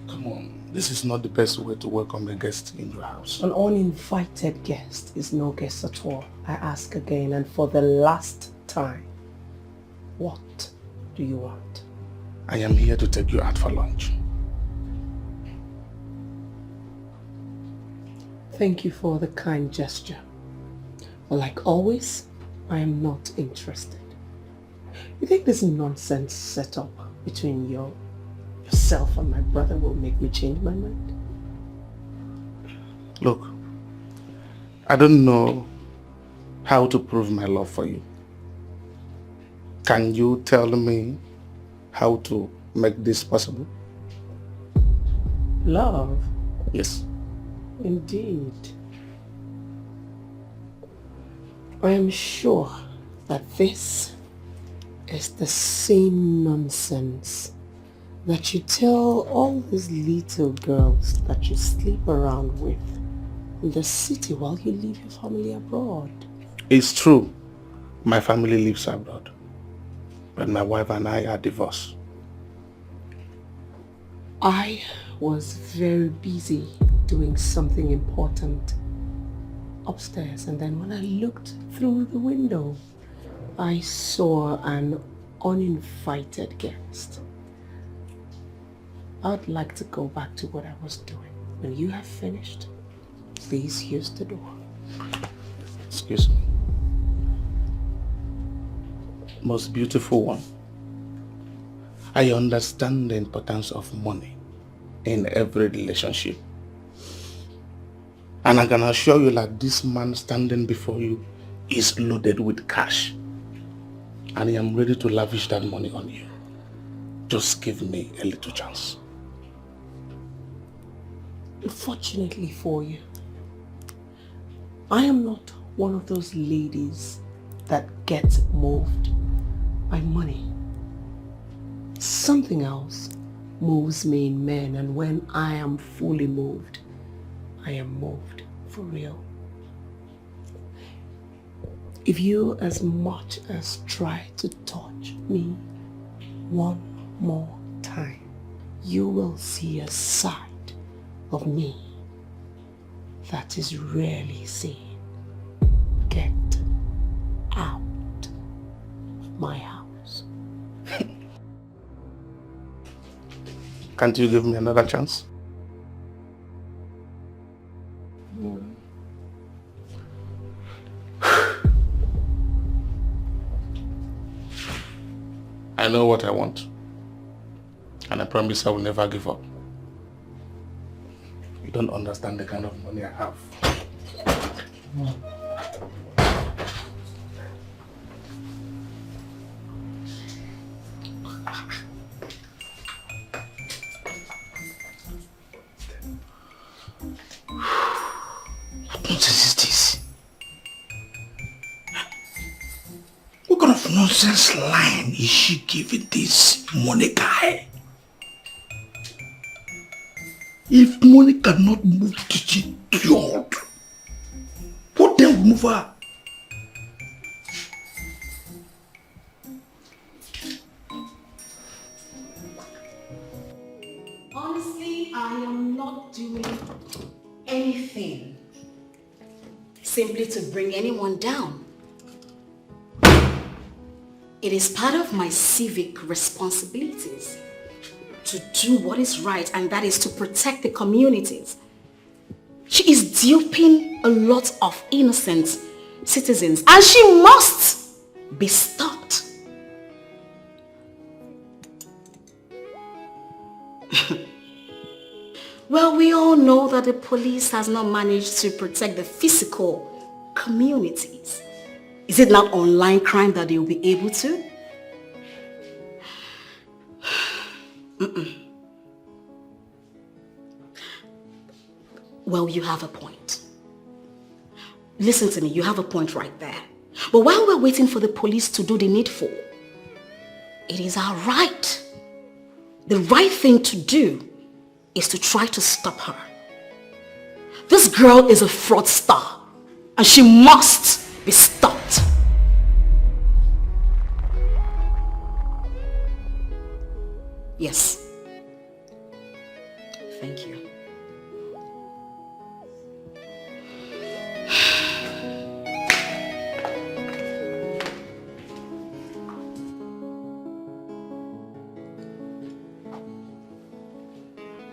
Come on, this is not the best way to welcome a guest in your house. An uninvited guest is no guest at all. I ask again and for the last time. What do you want? I am here to take you out for lunch. Thank you for the kind gesture. But like always, I am not interested. You think this nonsense setup between yourself and my brother will make me change my mind? Look, I don't know how to prove my love for you. Can you tell me how to make this possible? Love? Yes. Indeed. I am sure that this is the same nonsense that you tell all these little girls that you sleep around with in the city while you leave your family abroad. It's true. My family lives abroad. But my wife and I are divorced. I was very busy doing something important upstairs, and then when I looked through the window, I saw an uninvited guest. I'd like to go back to what I was doing. When you have finished, please use the door. Excuse me. Most beautiful one. I understand the importance of money in every relationship. And I can assure you that this man standing before you is loaded with cash. And I am ready to lavish that money on you. Just give me a little chance. Unfortunately for you, I am not one of those ladies that get moved by money. Something else moves me in men, and when I am fully moved, I am moved for real. If you as much as try to touch me one more time, you will see a side of me that is rarely seen. Get out of my house. Can't you give me another chance? I know what I want. And I promise I will never give up. You don't understand the kind of money I have. What nonsense is this? What kind of nonsense line is she giving this money guy? If money cannot move this idiot, what then will move her? Honestly, I am not doing anything simply to bring anyone down. It is part of my civic responsibilities to do what is right, and that is to protect the communities. She is duping a lot of innocent citizens, and she must be stopped. Well, we all know that the police has not managed to protect the physical communities. Is it not online crime that they will be able to? Well, you have a point. Listen to me, you have a point right there. But while we're waiting for the police to do the needful, it is our right. The right thing to do is to try to stop her. This girl is a fraudster, and she must be stopped. Yes. Thank you.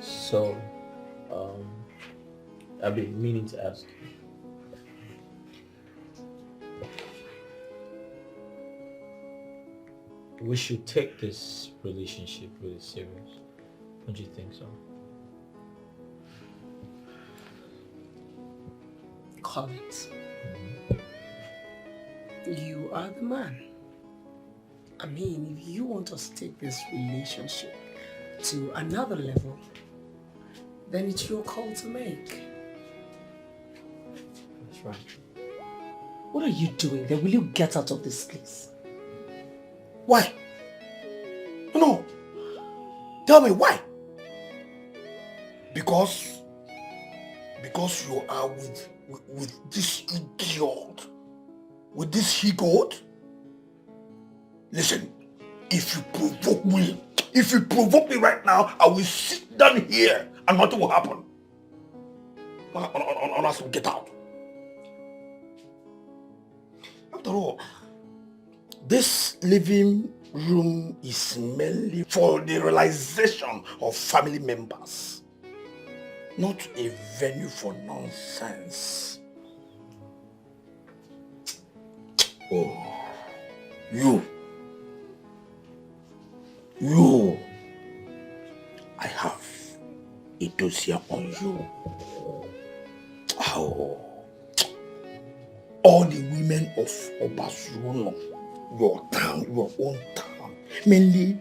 So, I've been meaning to ask. we should take this relationship really serious. Don't you think so? Call it. You are the man. I mean, if you want us to take this relationship to another level, then it's your call to make. That's right. What are you doing there? Will you get out of this place? Why? No. Tell me why? Because you are with this idiot, with this he-goat. Listen, if you provoke me right now, I will sit down here and nothing will happen. Unless we get out. After all, this living room is mainly for the realization of family members, not a venue for nonsense. Oh, you, I have a dossier on you. Oh, all the women of Obasuno, your town, your own town, mainly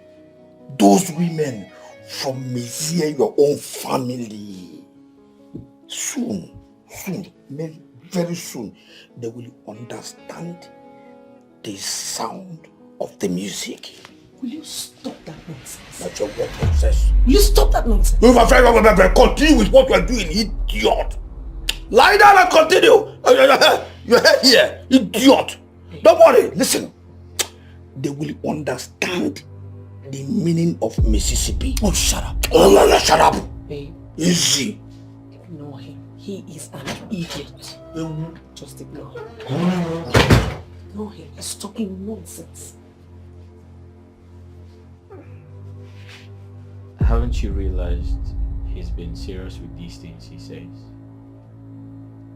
those women from Messiah, your own family. Soon, very soon, they will understand the sound of the music. Will you stop that nonsense? That's your word process. Will you stop that nonsense? No, my friend, continue with what you are doing, idiot. Lie down and continue. You're here, idiot. Don't worry, listen. They will understand the meaning of Mississippi. Oh, shut up. Oh, no, shut up. Babe. Easy. Ignore him. He is an idiot. Just ignore him. Ignore him. He's talking nonsense. Haven't you realized he's been serious with these things he says?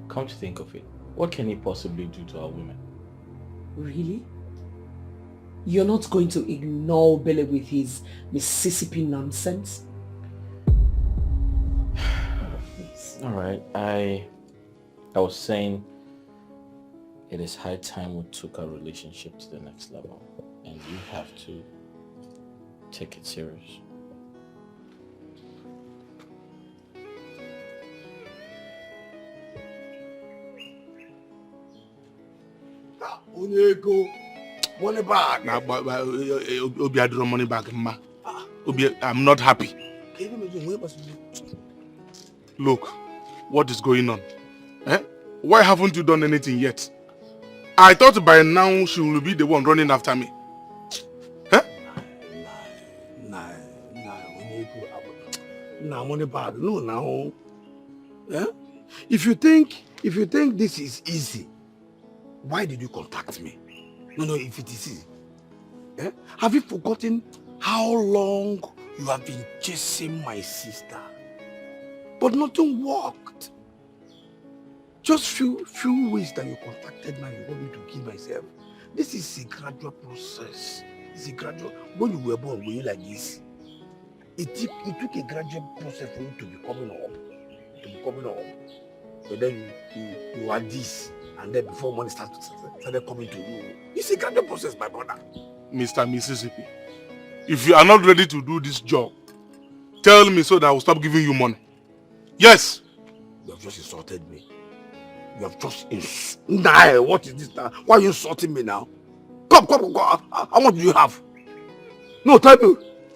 Come to think of it, what can he possibly do to our women? Really? You're not going to ignore Billy with his Mississippi nonsense? Alright, I was saying it is high time we took our relationship to the next level, and you have to take it serious. Money back. Nah, but Obi, I don't money back, ma. Obi, I'm not happy. Look, what is going on? Why haven't you done anything yet? I thought by now she will be the one running after me. Nah, money bad. No, now. If you think this is easy, why did you contact me? No, if it is easy. Have you forgotten how long you have been chasing my sister? But nothing worked. Just few weeks that you contacted me and you want me to give myself. This is a gradual process. It's a gradual. When you were born, were you like this? It took a gradual process for you to be coming home. But then you are this. And then before money started coming to you. It's a gradual process, my brother. Mr. Mississippi, if you are not ready to do this job, tell me so that I will stop giving you money. Yes. You have just insulted me. You have just Nah, what is this now? Why are you insulting me now? Come. How much do you have? No, tell me.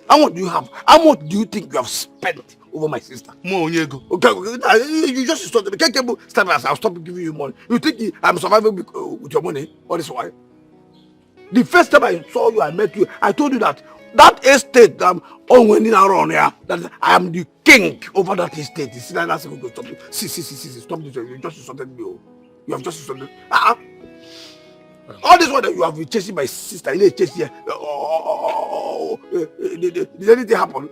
How much do you have? How much do you think you have spent over my sister? More Onyego. Okay, you just insulted me. Can't stop us. I'll stop giving you money. You think I'm surviving with your money? What is why? The first time I saw you, I met you, I told you that estate I'm winning around here, that I am the king over that estate. You see that that's going to stop you. See, stop this. You just insulted me. You have just insulted. All this one that you have been chasing my sister, you chase here. Did anything happen?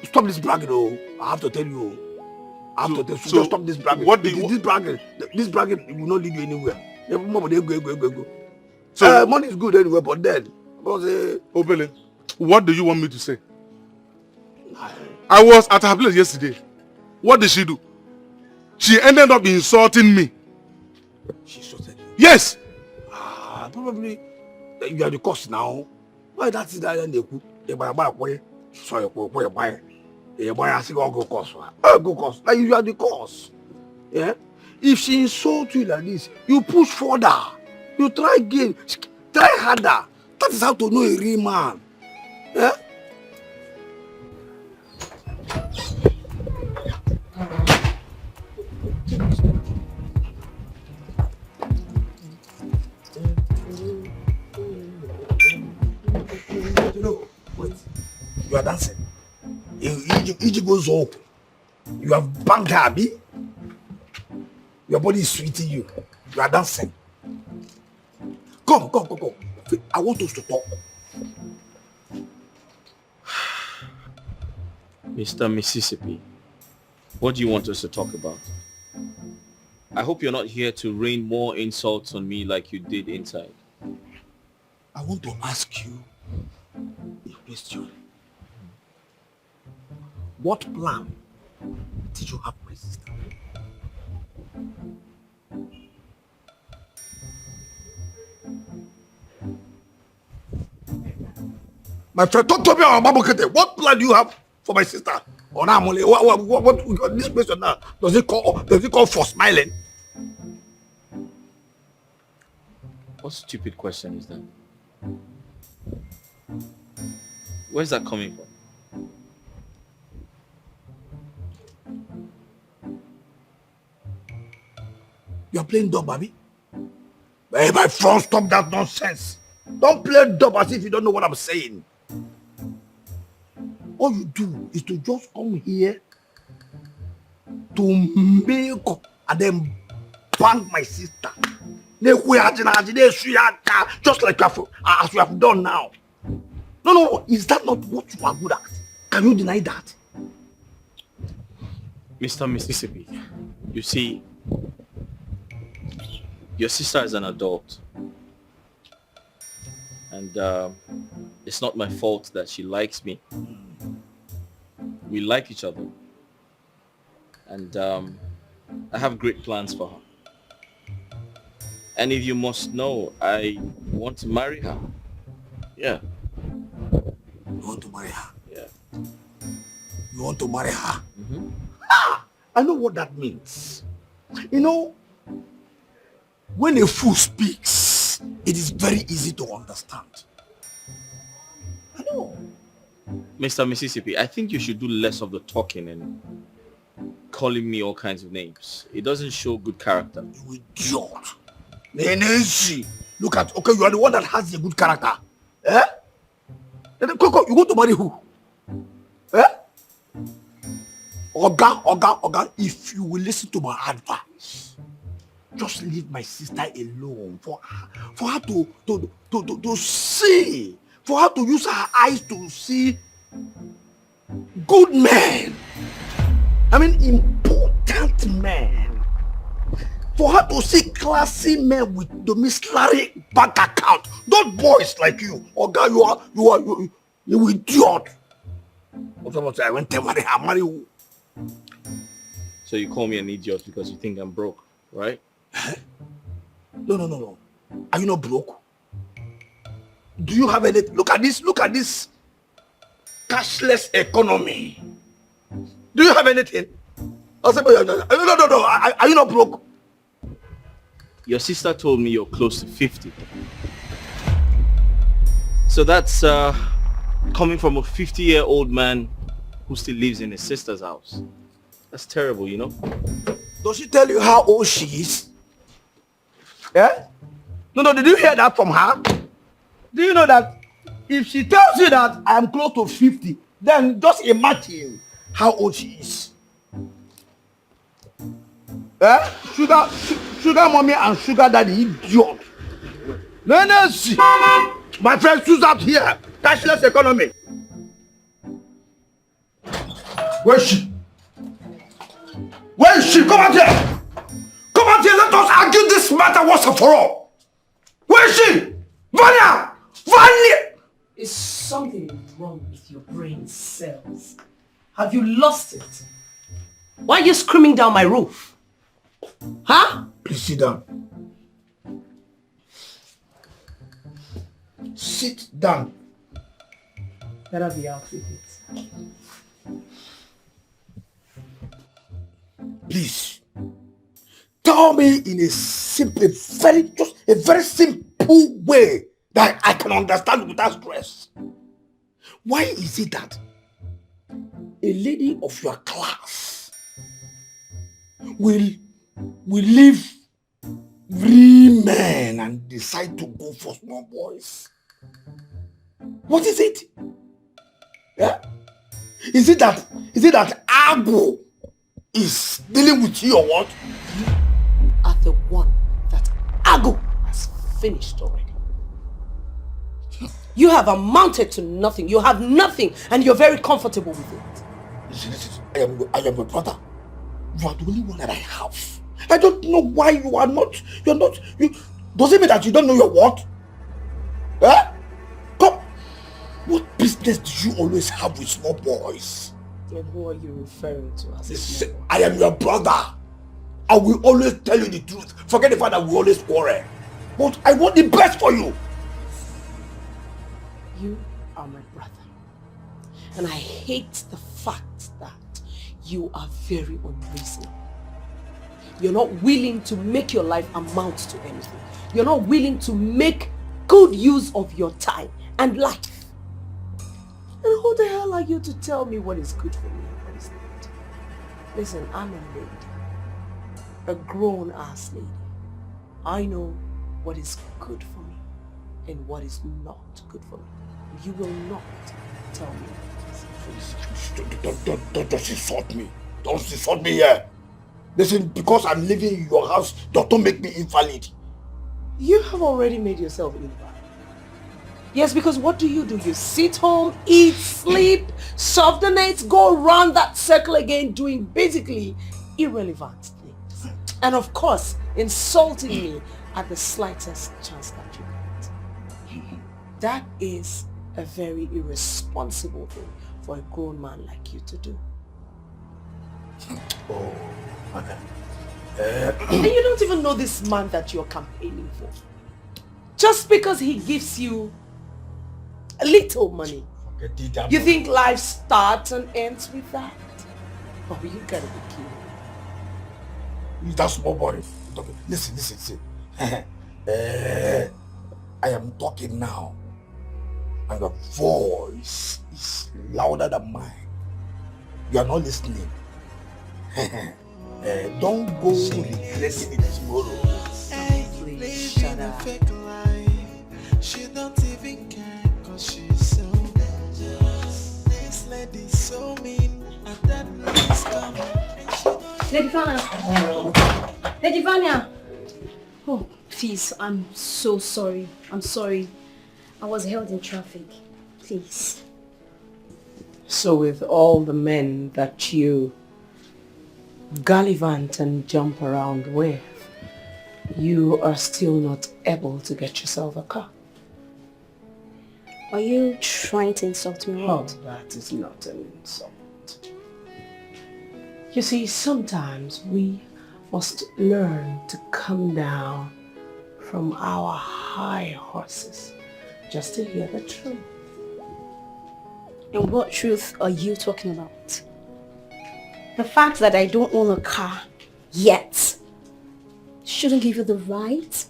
Stop this bragging, I have to tell you. So just stop this bragging. This bragging will not lead you anywhere. Go. So money is good anyway, but then Obele, what do you want me to say? I was at her place yesterday. What did she do? She ended up insulting me. She insulted you? Yes. Probably you are the cause now. Why that is that they could so you buy go cause. Go cause. Like you are the cause. Yeah? If she insults you like this, you push further. You try again. Try harder. That is how to know a real man. Yeah? Wait. You are dancing. Egypt goes up. You have banged her, Abi. Your body is sweeting you. You are dancing. Come. I want us to talk. Mr. Mississippi, what do you want us to talk about? I hope you're not here to rain more insults on me like you did inside. I want to ask you a question. What plan did you have, my sister? My friend, talk to me about Babokete. What plan do you have for my sister? What this question now? Does it call for smiling? What stupid question is that? Where's that coming from? You are playing dumb, Abby. Hey, my friend, stop that nonsense. Don't play dumb as if you don't know what I'm saying. All you do is to just come here to make and then bang my sister. Just like as you have done now. No. Is that not what you are good at? Can you deny that? Mr. Mississippi, you see, your sister is an adult. And it's not my fault that she likes me. We like each other. And I have great plans for her. And if you must know, I want to marry her. Yeah. You want to marry her? Yeah. You want to marry her? Mm-hmm. I know what that means. You know, when a fool speaks, it is very easy to understand. I know. Mr. Mississippi, I think you should do less of the talking and calling me all kinds of names. It doesn't show good character. You idiot. Look at, okay, you are the one that has a good character. Eh? Coco, you want to marry who? Eh? Oga, if you will listen to my advice, just leave my sister alone for her to see, for her to use her eyes to see good men. I mean, important men. For her to see classy men with domiciliary bank account. Not boys like you. Oga, you idiot. I went to marry who? So you call me an idiot because you think I'm broke, right? No. Are you not broke? Do you have any? Look at this cashless economy. Do you have anything? No. Are you not broke? Your sister told me you're close to 50. So that's coming from a 50-year-old man who still lives in his sister's house. That's terrible, you know? Does she tell you how old she is? Yeah? No, did you hear that from her? Do you know that if she tells you that I'm close to 50, then just imagine how old she is. Eh? Sugar mommy and sugar daddy, idiot. No, my friend Sue's out here. Cashless economy. Where is she? Where is she? Come out here. Come out here. Let us argue this matter once and for all. Where is she? Vanya! Something is wrong with your brain cells. Have you lost it? Why are you screaming down my roof? Huh? Please sit down. Sit down. Better be out with it. Please. Tell me in a simple, a very simple way that I can understand without stress. Why is it that a lady of your class will leave real men and decide to go for small boys? What is it? Yeah? Is it that Agu is dealing with you or what? You are the one that Agu has finished already. You have amounted to nothing. You have nothing and you're very comfortable with it. Listen, I am your brother. You are the only one that I have. I don't know why you does it mean that you don't know your what? Eh? Come. What business do you always have with small boys? And who are you referring to as a small boy? I am your brother. I will always tell you the truth. Forget the fact that we always quarrel. But I want the best for you. You are my brother. And I hate the fact that you are very unreasonable. You're not willing to make your life amount to anything. You're not willing to make good use of your time and life. And who the hell are you to tell me what is good for me and what is not? Listen, I'm a lady. A grown-ass lady. I know what is good for me and what is not good for me. You will not tell me. Don't insult me. Don't insult me here. Listen, because I'm living in your house, don't make me invalid. You have already made yourself invalid. Yes, because what do? You sit home, eat, sleep, surf the net, go around that circle again doing basically irrelevant things. And of course, insulting me at the slightest chance that you get. That is a very irresponsible thing for a grown man like you to do. Oh, okay. And you don't even know this man that you're campaigning for. Just because he gives you a little money, you think life starts and ends with that? Oh, you gotta be kidding. That small boy. Listen. I am talking now. And your voice is louder than mine. You are not listening. Don't go regretting it tomorrow. Please shut up. She don't even care cause she's so dangerous. This lady's so mean and that lady's coming. Lady Vanya! Oh, please, I'm so sorry. I'm sorry. I was held in traffic. Please. So with all the men that you gallivant and jump around with, you are still not able to get yourself a car? Are you trying to insult me? Oh, that is not an insult. You see, sometimes we must learn to come down from our high horses just to hear the truth. And what truth are you talking about? The fact that I don't own a car yet shouldn't give you the right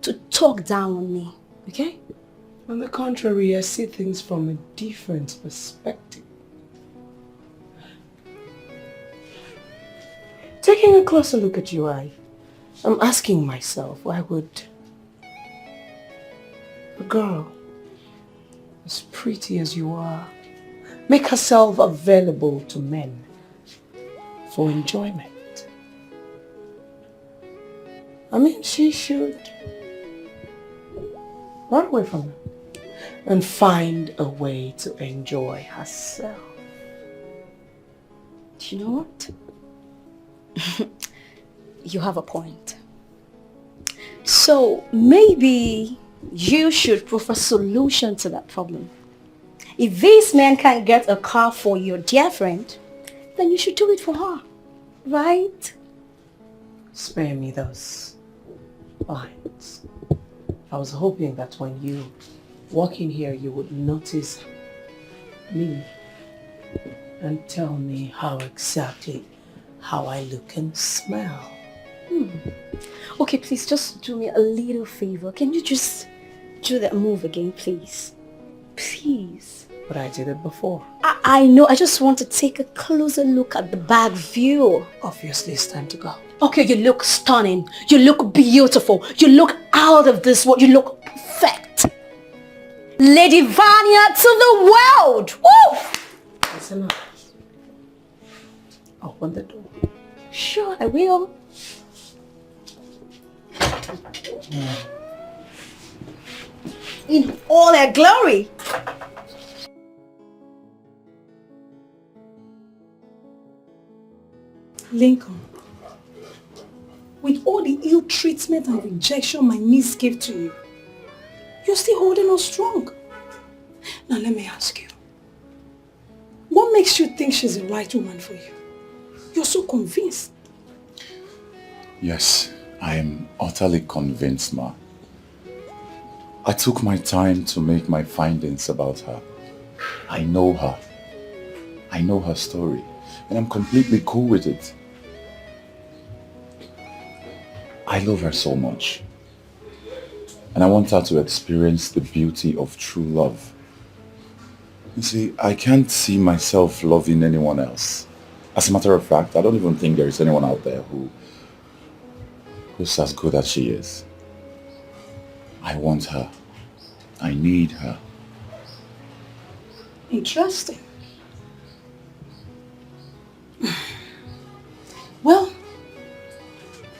to talk down on me, okay? On the contrary, I see things from a different perspective. Taking a closer look at you, I'm asking myself, why would a girl as pretty as you are make herself available to men for enjoyment? I mean, she should run away from them and find a way to enjoy herself. Do you know what? You have a point. So maybe you should prove a solution to that problem. If this man can't get a car for your dear friend, then you should do it for her, right? Spare me those lines. I was hoping that when you walk in here, you would notice me and tell me how I look and smell. Okay, please just do me a little favor. Can you just do that move again, please? Please. But I did it before. I know. I just want to take a closer look at the back view. Obviously, it's time to go. Okay, you look stunning. You look beautiful. You look out of this world. You look perfect. Lady Vanya to the world. Woo! That's enough. Open the door. Sure, I will. In all their glory. Lincoln, with all the ill treatment and rejection my niece gave to you, you're still holding on strong. Now let me ask you, what makes you think she's the right woman for you? You're so convinced. Yes, I am utterly convinced, Ma. I took my time to make my findings about her. I know her. I know her story, and I'm completely cool with it. I love her so much, and I want her to experience the beauty of true love. You see, I can't see myself loving anyone else. As a matter of fact, I don't even think there is anyone out there who's as good as she is. I want her. I need her. Interesting. Well,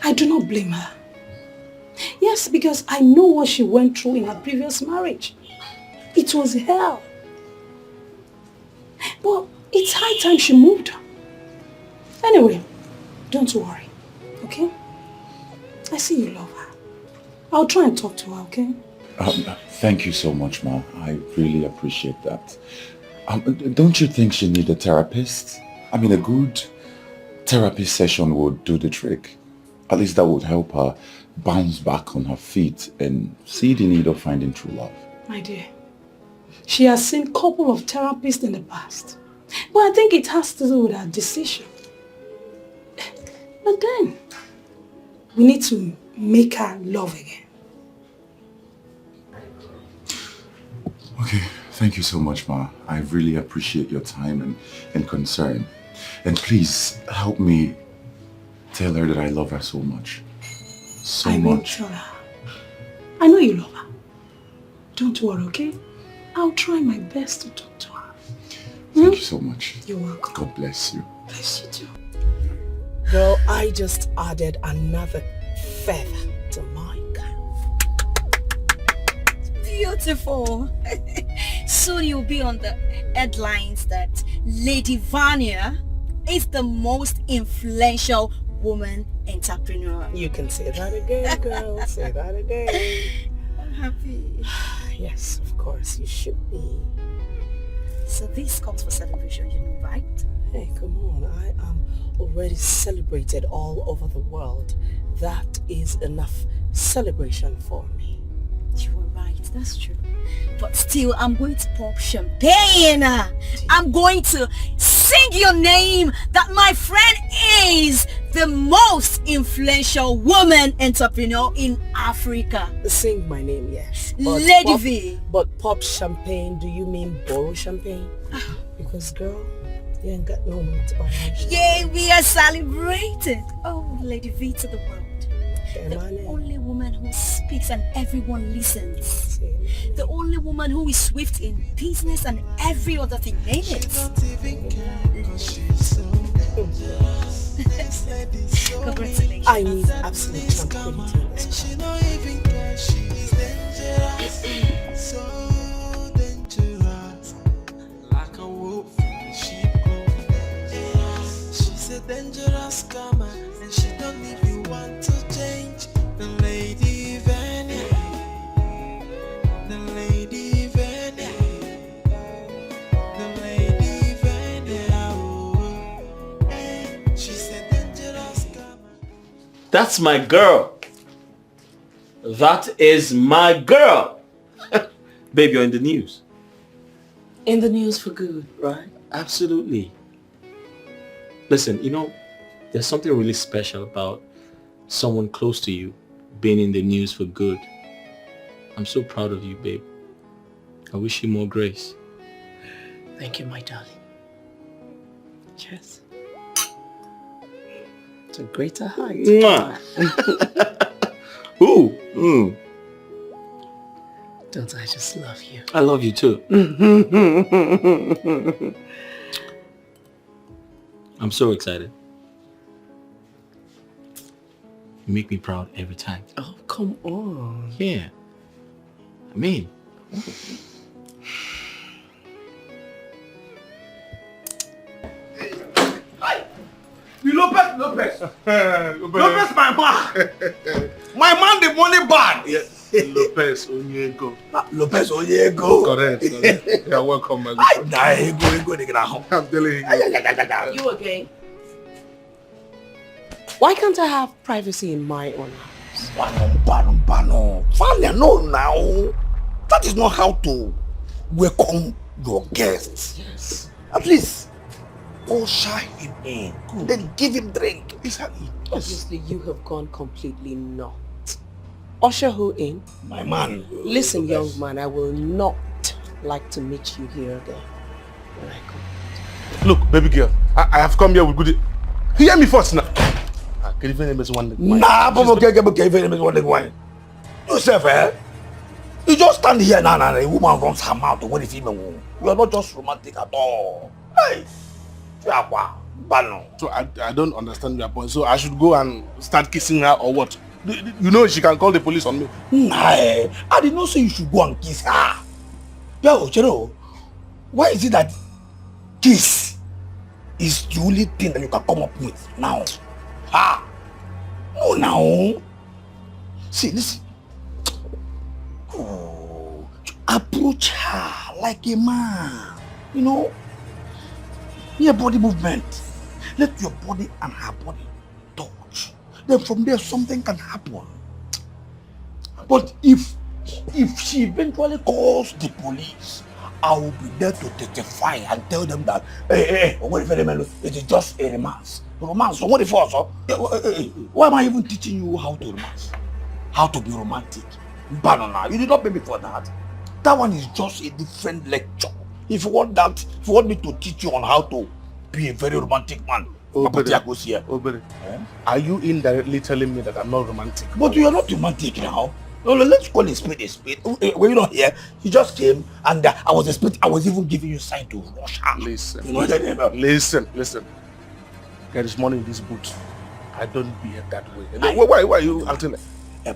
I do not blame her. Yes, because I know what she went through in her previous marriage. It was hell. But it's high time she moved. Anyway, don't worry, okay? I see you love her. I'll try and talk to her, okay? Thank you so much, Ma. I really appreciate that. Don't you think she needs a therapist? I mean, a good therapy session would do the trick. At least that would help her bounce back on her feet and see the need of finding true love. My dear, she has seen a couple of therapists in the past. But I think it has to do with her decision. But then, we need to make her love again. Okay, thank you so much, Ma. I really appreciate your time and concern. And please, help me tell her that I love her so much. So I will much. tell her. I know you love her. Don't worry, okay? I'll try my best to talk to her. Thank you so much. You're welcome. God bless you. Bless you too. Girl, I just added another feather to my cap. Beautiful. Soon you'll be on the headlines that Lady Vanya is the most influential woman entrepreneur. You can say that again, girl. Say that again. I'm happy. Yes, of course, you should be. So this calls for celebration, you know, right? Hey, come on. I am already celebrated all over the world. That is enough celebration for me. You were right, that's true. But still, I'm going to pop champagne. I'm going to sing your name that my friend is the most influential woman entrepreneur in Africa. Sing my name, yes. Lady V. But pop champagne, do you mean borrow champagne? Because girl, you ain't got no money to buy champagne. Yay, we are celebrated. Oh, Lady V to the world. The only woman who speaks and everyone listens. The only woman who is swift in business and every other thing. Name it. Congratulations. I need absolute tranquility in this She don't even care, she's dangerous. So dangerous. Like a wolf in a sheep clothing. She's a dangerous scammer, and she don't even want to change. The Lady Vanya. The Lady Vanya. That's my girl. That is my girl. Babe, you're in the news. In the news for good, right? Absolutely. Listen, you know, there's something really special about someone close to you being in the news for good. I'm so proud of you, babe. I wish you more grace. Thank you, my darling. Yes. To greater heights. Mwah. Ooh. Mm. Don't I just love you? I love you too. I'm so excited. You make me proud every time. Oh, come on. Yeah. I mean. Lopez, my man. My man, the money bad. Yeah. Lopez Onyego. Lopez Onyego. Correct. You're welcome, my good friend. I'm telling you. You again? Why can't I have privacy in my own house? Bano. Finally, no now. That is not how to welcome your guests. Yes. At least, usher him in. Good. Then give him drink. Exactly. Obviously, you have gone completely nuts. Usher who in? My man. Listen, young man, I will not like to meet you here again when I come. Look, baby girl, I have come here with good... Hear me first now. Can you find me one wine? Nah, but okay, one. Yourself, eh? You just stand here now and a woman runs her mouth to what if you are not just romantic at all. Hey! So I don't understand your point. So I should go and start kissing her or what? You know she can call the police on me. Nah, I did not say you should go and kiss her. Yo, Chero, why is it that kiss is the only thing that you can come up with now? Ah! No, now. See, listen. Oh, approach her like a man. You know? Your body movement. Let your body and her body touch. Then from there something can happen. But if she eventually calls the police, I will be there to testify and tell them that hey, it is just a romance. Romance. What if also? Why am I even teaching you how to romance? How to be romantic? Banana. You did not pay me for that. That one is just a different lecture. If you want me to teach you on how to be a very romantic man, are you indirectly telling me that I'm not romantic? But you are not romantic now. No, let's call a spade a spade. When you're not here, you just came and I was even giving you a sign to rush her. Listen, you know listen. There is money in this boot. I don't behave that way. Why are you acting like?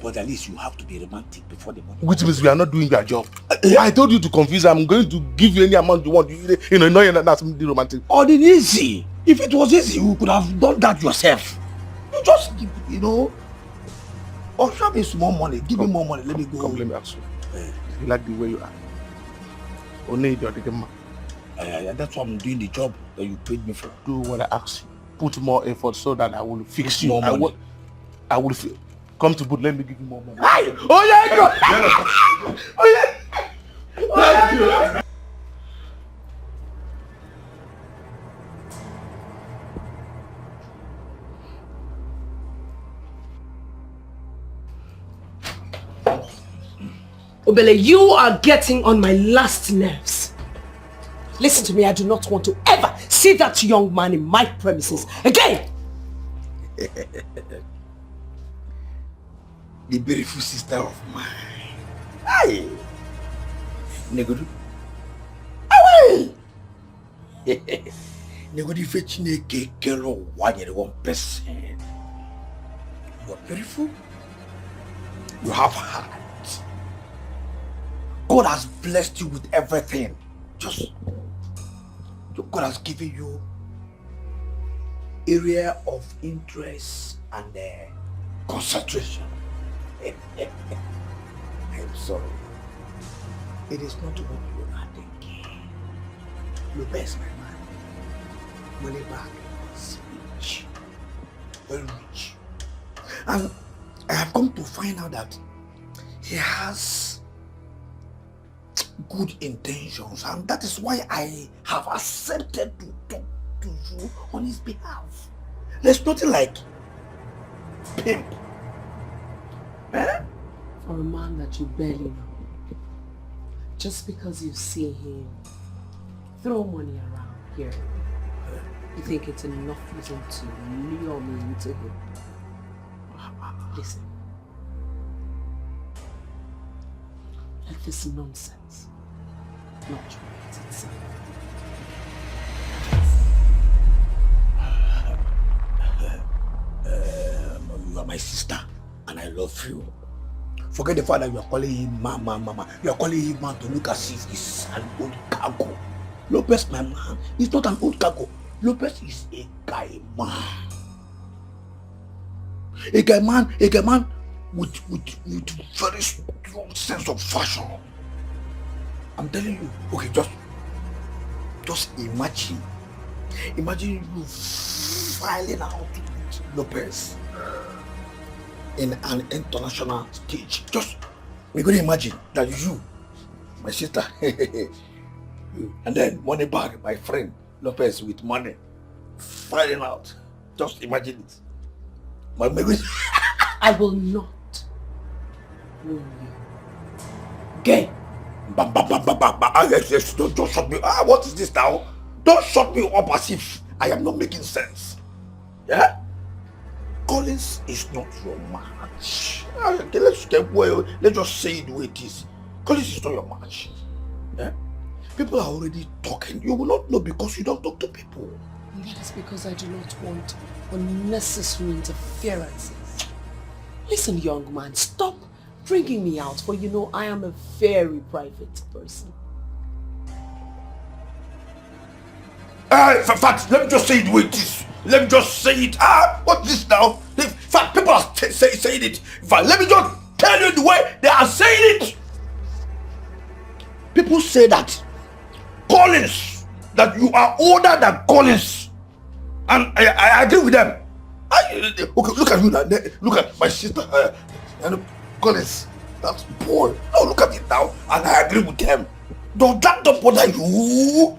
But at least you have to be romantic before the money. Which means we are not doing your job. I told you to confuse her. I'm going to give you any amount you want. You know that's romantic. Or the easy. If it was easy, you could have done that yourself. You just give, you know. Or show me some more money. Give me more money. Let me go. Come, let me ask you. You like the way you are? Only you're the man. That's why I'm doing the job that you paid me for. Do what I ask you. Put more effort so that I will fix you. More money. I will come to boot. Let me give you more money. Hey! Oh yeah, go! Oh yeah! Obele, you are getting on my last nerves. Listen to me, I do not want to ever see that young man in my premises again. The beautiful sister of mine. Hey! Negodu. Away! Negodu fetchineke kero one person. You are beautiful. You have heart. God has blessed you with everything. God has given you area of interest and concentration. I'm sorry. It is not what you are thinking. The best, my man. Money back is rich. Very rich. And I have come to find out that he has good intentions, and that is why I have accepted to talk to you on his behalf. There's nothing like pimp. Eh? For a man that you barely know, just because you see him throw money around here, you think it's enough reason to lure me into him. Listen. Let this nonsense not repeat itself. You are my sister and I love you. Forget the fact that you are calling him mama. You are calling him man to look as if he's an old cargo. Lopez, my man, is not an old cargo. Lopez is a guy man. A guy man with very strong sense of fashion. I'm telling you, okay, just imagine you filing out with Lopez in an international stage. Just, we're going to imagine that you, my sister, and then money bag, my friend Lopez with money, filing out. Just imagine it. I will not ruin you. Gay. Yes, don't shut me. What is this now? Don't shut me up as if I am not making sense. Yeah? Collins is not your match. Okay, let's just say it the way it is. Collins is not your match. Yeah? People are already talking. You will not know because you don't talk to people. And that is because I do not want unnecessary interferences. Listen, young man, stop bringing me out, for you know I am a very private person. In fact, let me just say it the way it is. Let me just say it. What's this now? In fact, people are saying it. In fact, let me just tell you the way they are saying it. People say that Collins, that you are older than Collins. And I agree with them. Okay, look at you now. Look at my sister. Collins, that boy. No, look at it now. And I agree with them. Does that not bother you?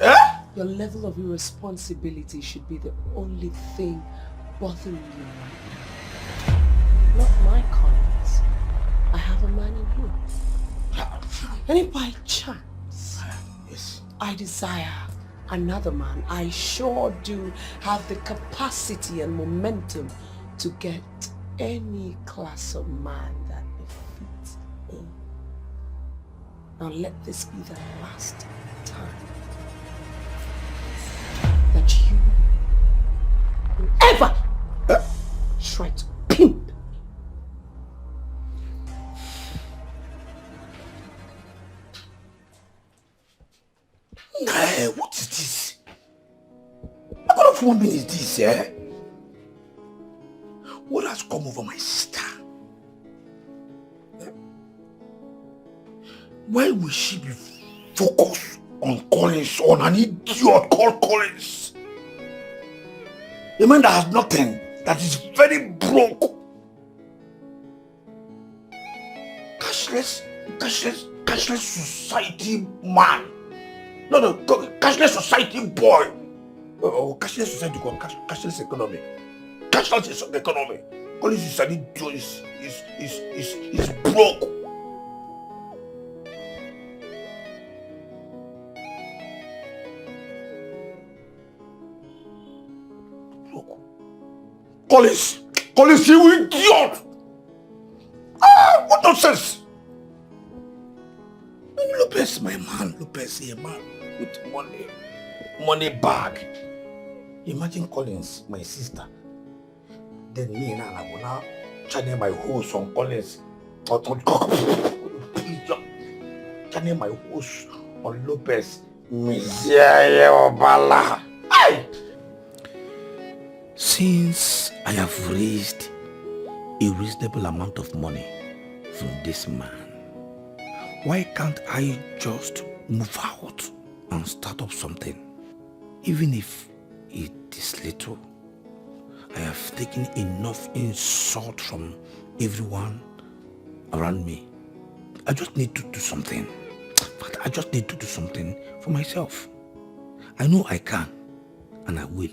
Eh? Your level of irresponsibility should be the only thing bothering you right now. Not my Collins. I have a man in him. And if by chance I desire another man, I sure do have the capacity and momentum to get any class of man that befits me. Now let this be the last time that you will ever try to pimp. Hey, what is this? What kind of woman is this, eh? What has come over my sister? Why will she be focused on Collins, on an idiot called Collins? A man that has nothing, that is very broke. Cashless society man. No, cashless society boy. Cashless society, cashless economy. Cashless economy. Collins is an idiot, is broke. Collins, you idiot! What nonsense! Lopez, my man, Lopez, a man with money bag. Imagine Collins, my sister. Then me and I will now channel my hose on Collins. Channel my hose on Lopez. Since I have raised a reasonable amount of money from this man, why can't I just move out and start up something? Even if it is little, I have taken enough insult from everyone around me. I just need to do something. But I just need to do something for myself. I know I can, and I will.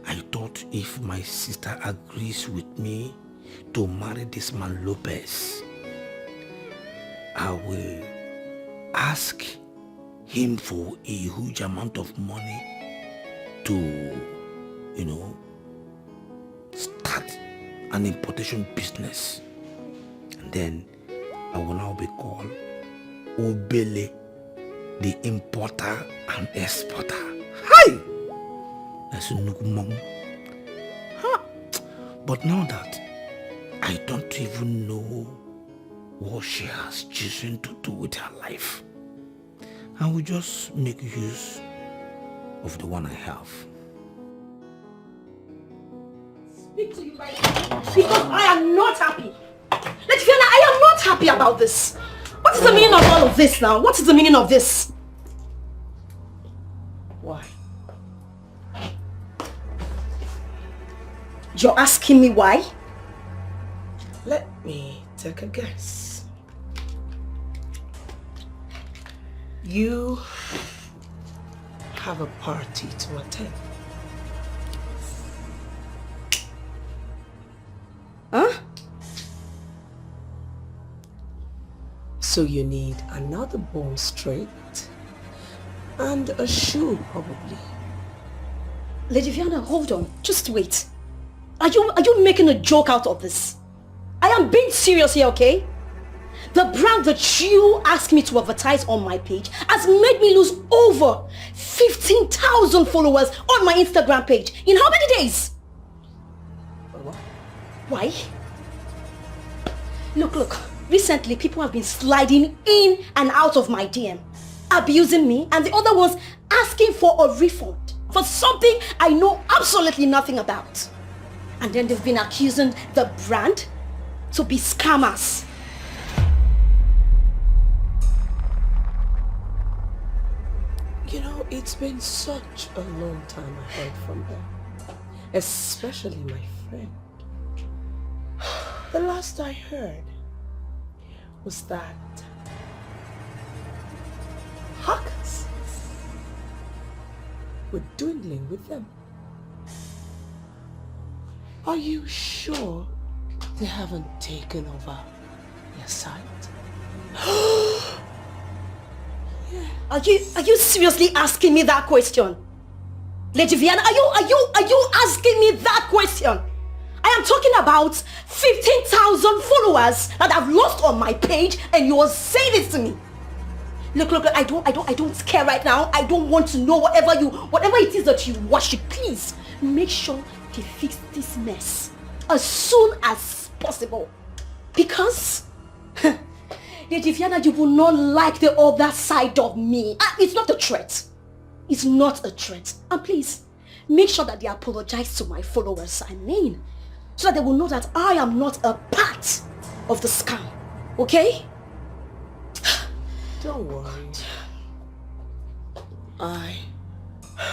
I thought if my sister agrees with me to marry this man Lopez, I will ask him for a huge amount of money to, start an importation business. And then I will now be called Obele, the importer and exporter. Hi! That's a mom. Huh. But now that I don't even know what she has chosen to do with her life, I will just make use of the one I have. Speak to you right now, because I am not happy. Letfiana, I am not happy about this. What is the meaning of all of this now? What is the meaning of this? Why? You're asking me why? Let me take a guess. You have a party to attend. Huh? So you need another bone straight and a shoe, probably. Lady Viana, hold on. Just wait. Are you making a joke out of this? I am being serious here, okay? The brand that you asked me to advertise on my page has made me lose over 15,000 followers on my Instagram page. In how many days? Why? Look. Recently, people have been sliding in and out of my DM, abusing me, and the other ones asking for a refund for something I know absolutely nothing about. And then they've been accusing the brand to be scammers. You know, it's been such a long time I heard from them, especially my friend. The last I heard was that hackers were dwindling with them. Are you sure they haven't taken over your site? Yeah. Are you seriously asking me that question? Lady Viana, are you asking me that question? I am talking about 15,000 followers that I've lost on my page, and you are saying this to me. Look, I don't care right now. I don't want to know whatever it is that you worship. Please make sure they fix this mess as soon as possible. Because Lady Viana, you will not like the other side of me. It's not a threat. It's not a threat. And please make sure that they apologize to my followers. So that they will know that I am not a part of the scam. Okay? Don't worry. I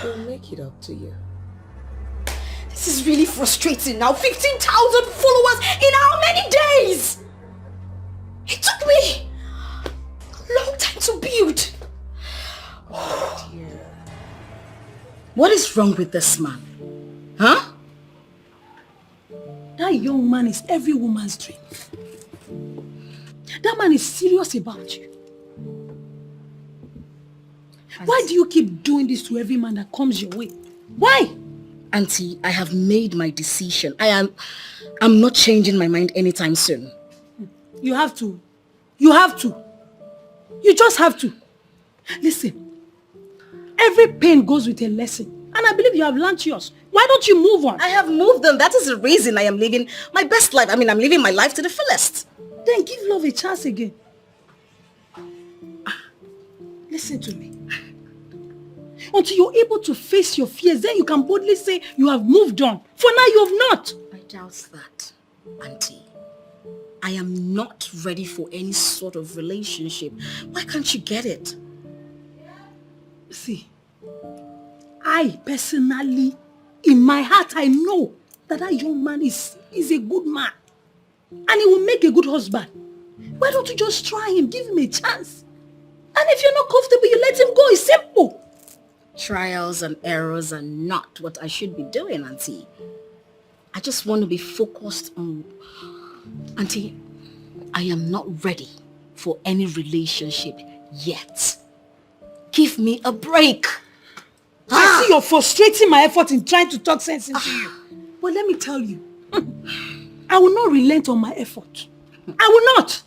will make it up to you. This is really frustrating now. 15,000 followers in how many days? It took me a long time to build. Oh dear. What is wrong with this man? Huh? That young man is every woman's dream. That man is serious about you. Why do you keep doing this to every man that comes your way? Why? Auntie, I have made my decision. I'm not changing my mind anytime soon. You have to. You have to. You just have to. Listen, every pain goes with a lesson. And I believe you have learned yours. Why don't you move on? I have moved on. That is the reason I am living my best life. I'm living my life to the fullest. Then give love a chance again. Listen to me. Until you're able to face your fears, then you can boldly say you have moved on. For now, you have not. I doubt that, Auntie. I am not ready for any sort of relationship. Why can't you get it? See, I personally In my heart, I know that that young man is a good man. And he will make a good husband. Why don't you just try him? Give him a chance. And if you're not comfortable, you let him go. It's simple. Trials and errors are not what I should be doing, Auntie. I just want to be focused on... Auntie, I am not ready for any relationship yet. Give me a break. I see you're frustrating my effort in trying to talk sense into you. But let me tell you, I will not relent on my effort. I will not.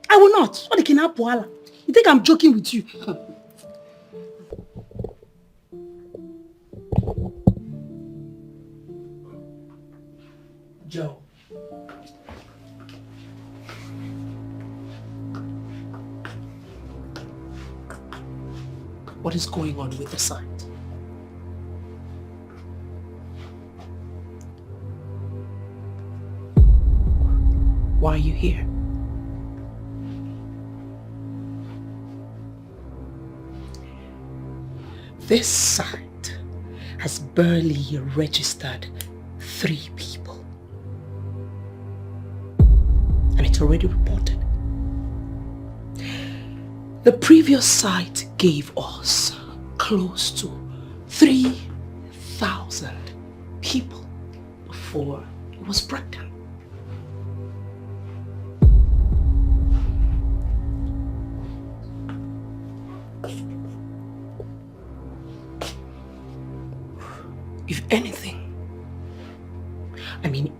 I will not. What can happen? You think I'm joking with you? Joe. What is going on with the site? Why are you here? This site has barely registered 3 people. And it's already reported. The previous site gave us close to 3,000 people before it was brought down. If anything,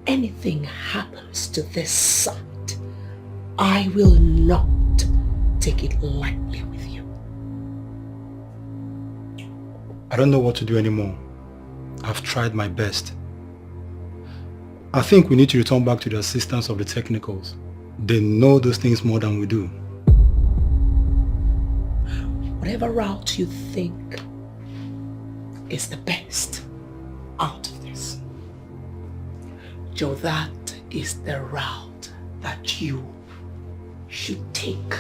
anything happens to this site, I will not take it lightly with you. I don't know what to do anymore. I've tried my best. I think we need to return back to the assistance of the technicals. They know those things more than we do. Whatever route you think is the best out of this, Joe, that is the route that you should take.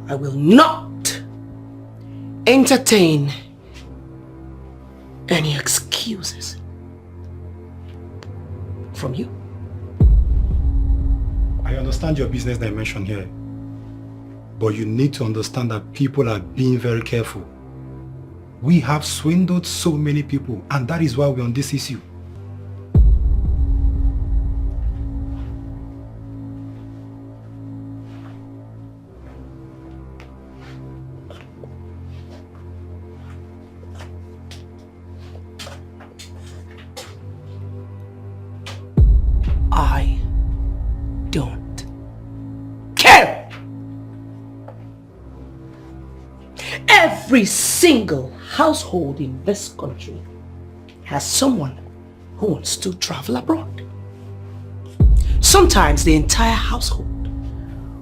I will not entertain any excuses from you. I understand your business dimension here, but you need to understand that people are being very careful. We have swindled so many people, and that is why we're on this issue. I don't care. Every single household in this country has someone who wants to travel abroad. Sometimes the entire household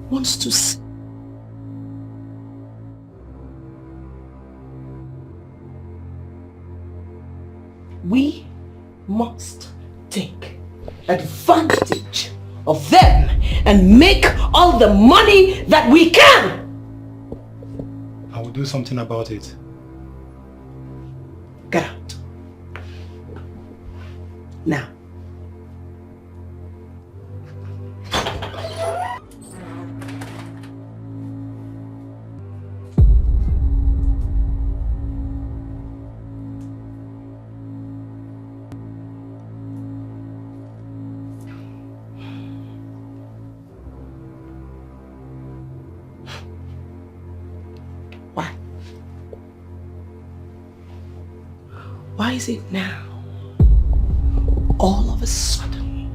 wants to see. We must take advantage of them and make all the money that we can. I will do something about it. Get out. Now. Why is it now, all of a sudden,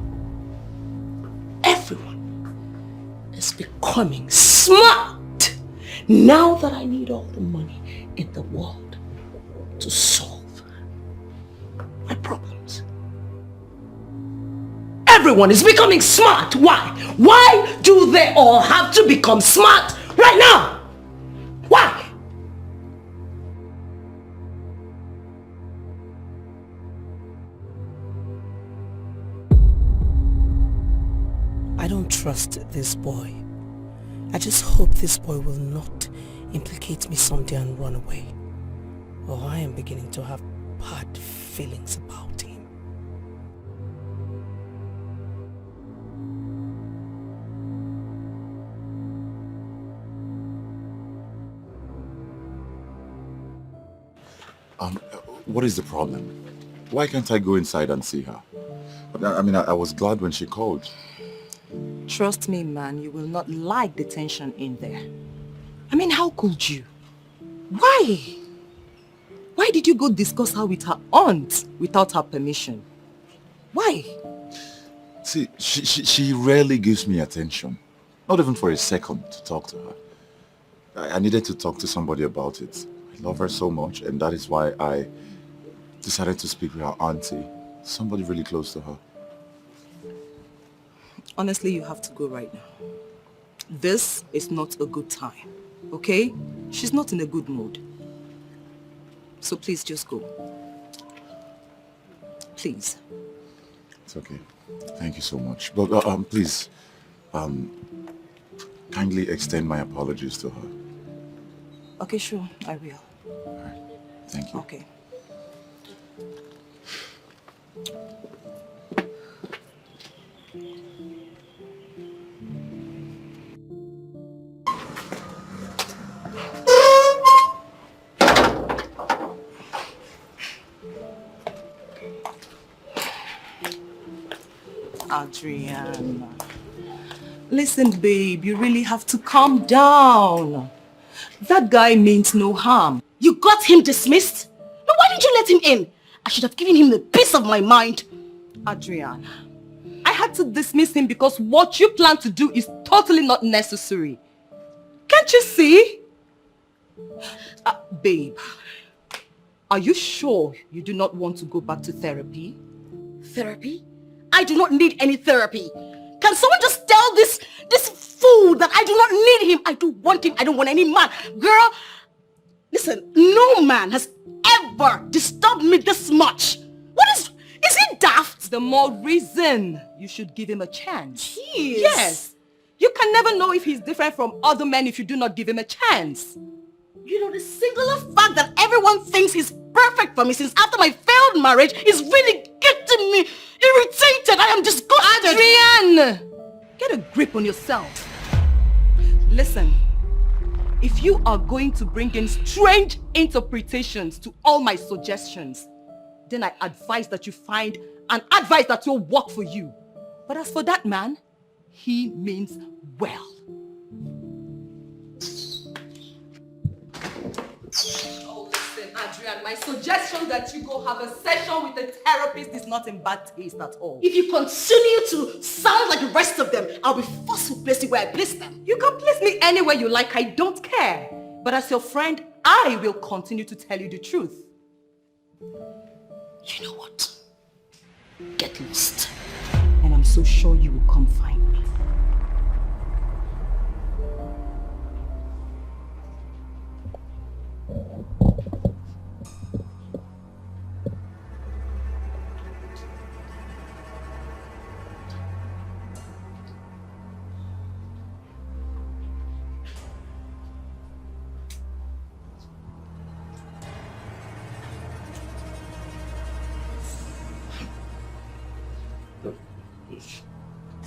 everyone is becoming smart now that I need all the money in the world to solve my problems? Everyone is becoming smart. Why? Why do they all have to become smart right now? Why? I don't trust this boy. I just hope this boy will not implicate me someday and run away. or I am beginning to have bad feelings about him. What is the problem? Why can't I go inside and see her? I mean, I was glad when she called. Trust me, man, you will not like the tension in there. I mean, how could you? Why? Why did you go discuss her with her aunt without her permission? Why? See, she rarely gives me attention. Not even for a second to talk to her. I needed to talk to somebody about it. I love her so much, and that is why I decided to speak with her auntie. Somebody really close to her. Honestly, you have to go right now. This is not a good time, okay? She's not in a good mood. So please just go. Please. It's okay. Thank you so much. But please, kindly extend my apologies to her. Okay, sure, I will. All right. Thank you. Okay. Adriana. Listen, babe, you really have to calm down. That guy means no harm. You got him dismissed? But why didn't you let him in? I should have given him the peace of my mind. Adriana, I had to dismiss him because what you plan to do is totally not necessary. Can't you see? Babe, are you sure you do not want to go back to therapy? Therapy? I do not need any therapy. Can someone just tell this fool that I do not need him? I do want him. I don't want any man. Girl, listen, no man has ever disturbed me this much. Is he daft? The more reason you should give him a chance. Jeez. Yes. You can never know if he's different from other men if you do not give him a chance. You know, the singular fact that everyone thinks he's perfect for me since after my failed marriage is really getting me irritated. I am disgusted. Adrienne! Get a grip on yourself. Listen, if you are going to bring in strange interpretations to all my suggestions, then I advise that you find an advice that will work for you. But as for that man, he means well. Oh, listen, Adrian, my suggestion that you go have a session with a therapist is not in bad taste at all. If you continue to sound like the rest of them, I'll be forced to place you where I place them. You can place me anywhere you like, I don't care. But as your friend, I will continue to tell you the truth. You know what? Get lost. And I'm so sure you will come find me.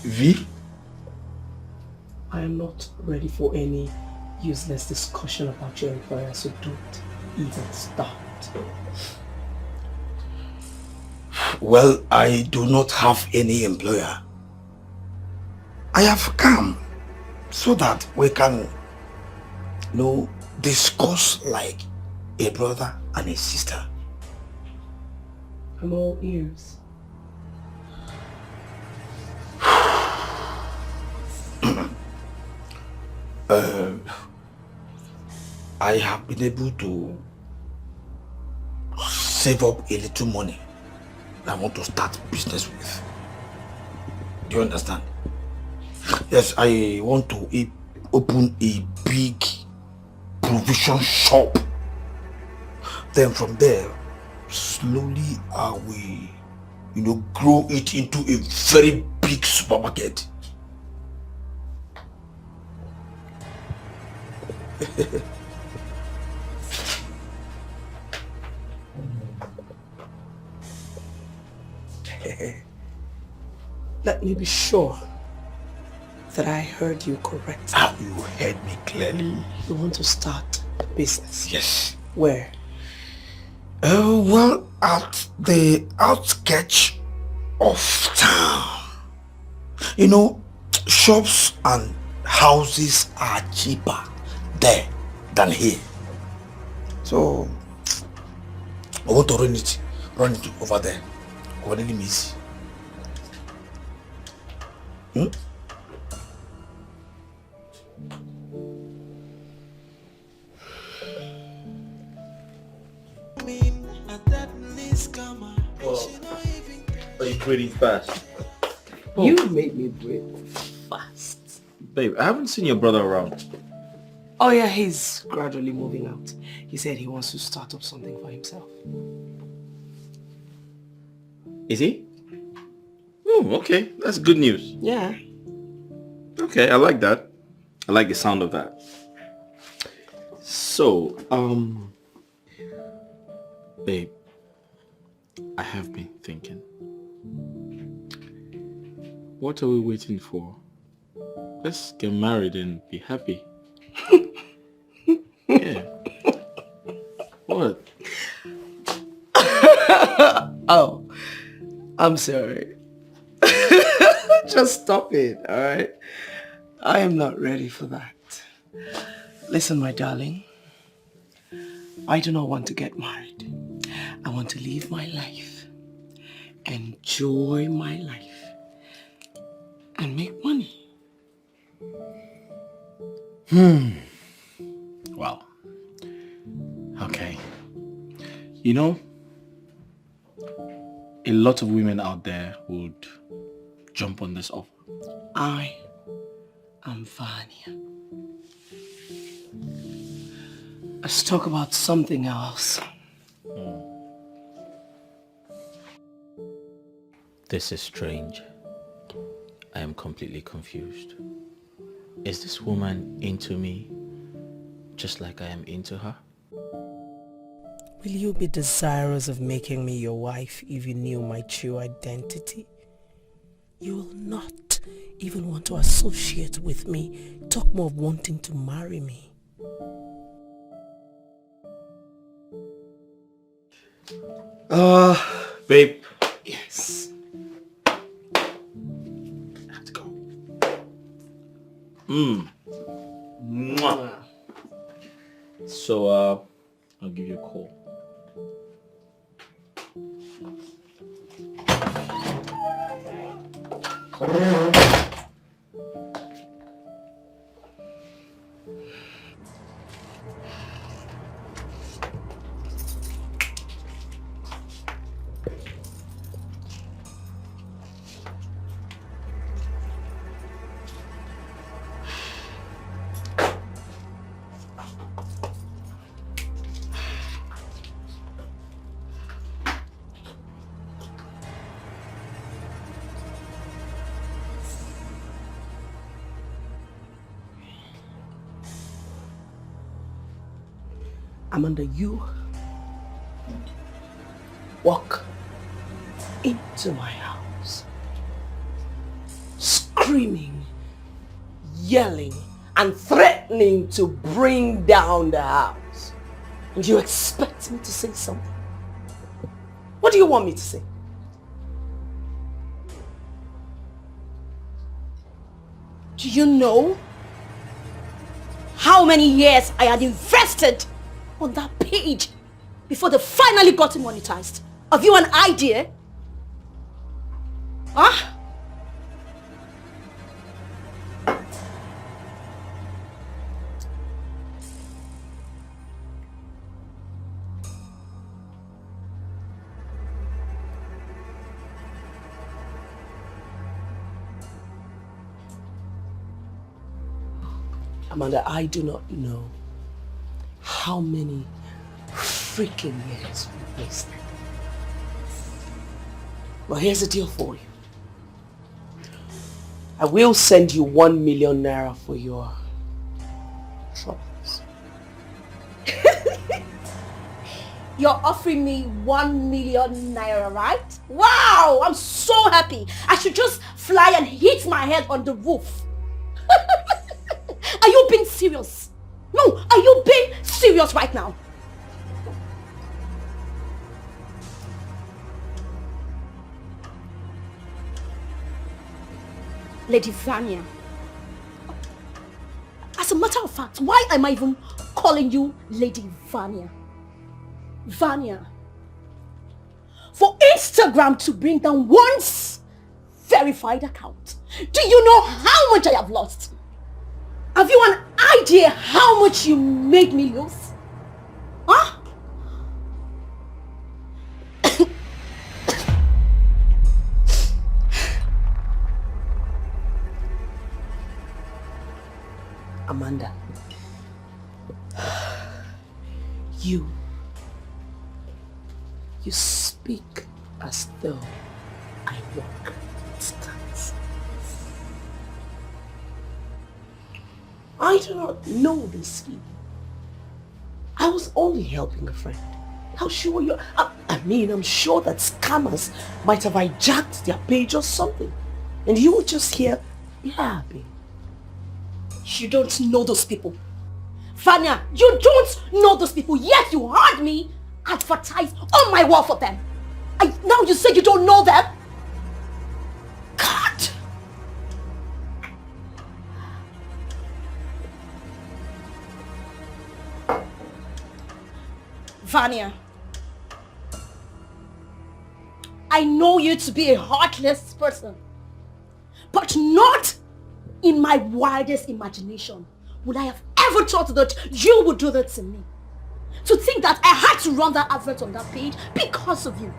V? I am not ready for any useless discussion about your employer, so don't even start. Well, I do not have any employer. I have come so that we can, discuss like a brother and a sister. I'm all ears. I have been able to save up a little money I want to start business with. Do you understand? Yes, I want to open a big provision shop. Then from there, slowly I will, grow it into a very big supermarket. Let me be sure that I heard you correctly. Ah, you heard me clearly. You want to start a business? Yes. Where? Well, at the outskirts of town. You know, shops and houses are cheaper there than here. So, I want to run it over there. Over the limits. Are you breathing fast? You made me breathe fast. Babe, I haven't seen your brother around. Oh yeah, he's gradually moving out. He said he wants to start up something for himself. Is he? Oh, okay. That's good news. Yeah. Okay, I like that. I like the sound of that. So, babe, I have been thinking. What are we waiting for? Let's get married and be happy. Yeah. What? Oh, I'm sorry. Just stop it, alright? I am not ready for that. Listen, my darling. I do not want to get married. I want to live my life, enjoy my life, and make money. Wow. Okay. You know, a lot of women out there would jump on this offer. I am Vanya. Let's talk about something else. This is strange. I am completely confused. Is this woman into me just like I am into her? Will you be desirous of making me your wife if you knew my true identity? You will not even want to associate with me, talk more of wanting to marry me. Babe. Yes. I have to go. Mwah. So, I'll give you a call. Amanda, you walk into my house screaming, yelling, and threatening to bring down the house. And you expect me to say something? What do you want me to say? Do you know how many years I had invested on that page before they finally got it monetized? Have you an idea? Huh? Amanda, I do not know how many freaking years we wasted. But here's the deal for you. I will send you 1 million naira for your troubles. You're offering me 1 million naira, right? Wow, I'm so happy. I should just fly and hit my head on the roof. Are you being serious? No, are you being serious right now? Lady Vanya. As a matter of fact, why am I even calling you Lady Vanya? Vanya. For Instagram to bring down one's verified account. Do you know how much I have lost? Have you an idea how much you made me lose? Huh? Amanda, you speak as though I work scams. I do not know these people. I was only helping a friend. How sure you are? I'm sure that scammers might have hijacked their page or something. And you would just hear, yeah, babe. You don't know those people. Vanya, you don't know those people, yet you heard me advertise on my wall for them. Now you say you don't know them? God! Vanya, I know you to be a heartless person, but not in my wildest imagination would I have ever thought that you would do that to me. To think that I had to run that advert on that page because of you.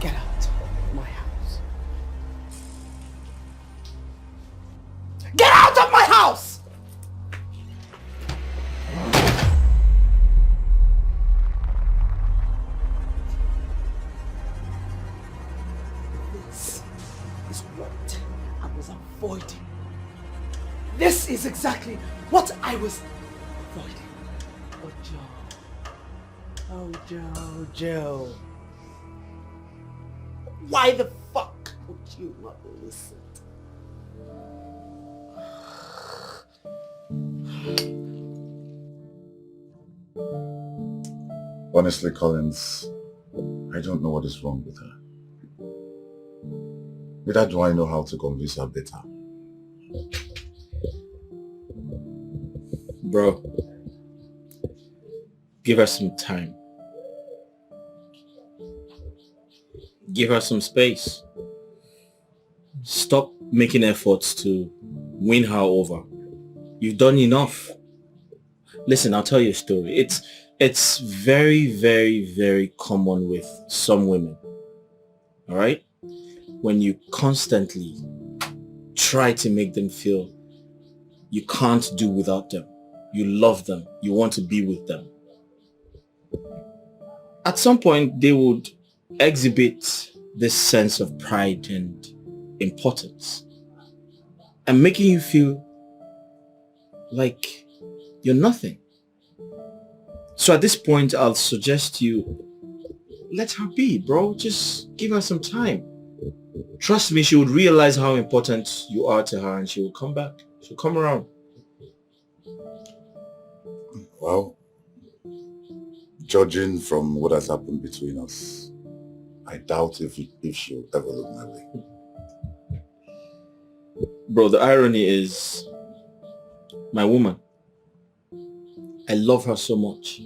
Get out of my house. Get out of my house! This is what I was avoiding. This is exactly what I was avoiding. Oh, Joe. Oh, Joe. Why the fuck would you not listen? Honestly, Collins, I don't know what is wrong with her. Neither do I know how to convince her better. Bro, give her some time. Give her some space. Stop making efforts to win her over. You've done enough. Listen, I'll tell you a story. It's very, very, very common with some women. All right? When you constantly try to make them feel you can't do without them. You love them. You want to be with them. At some point, they would exhibit this sense of pride and importance and making you feel like you're nothing. So at this point, I'll suggest you let her be, bro. Just give her some time. Trust me, she would realize how important you are to her and she will come back. She'll come around. Well, judging from what has happened between us, I doubt if she'll ever look my way. Bro, the irony is, my woman, I love her so much.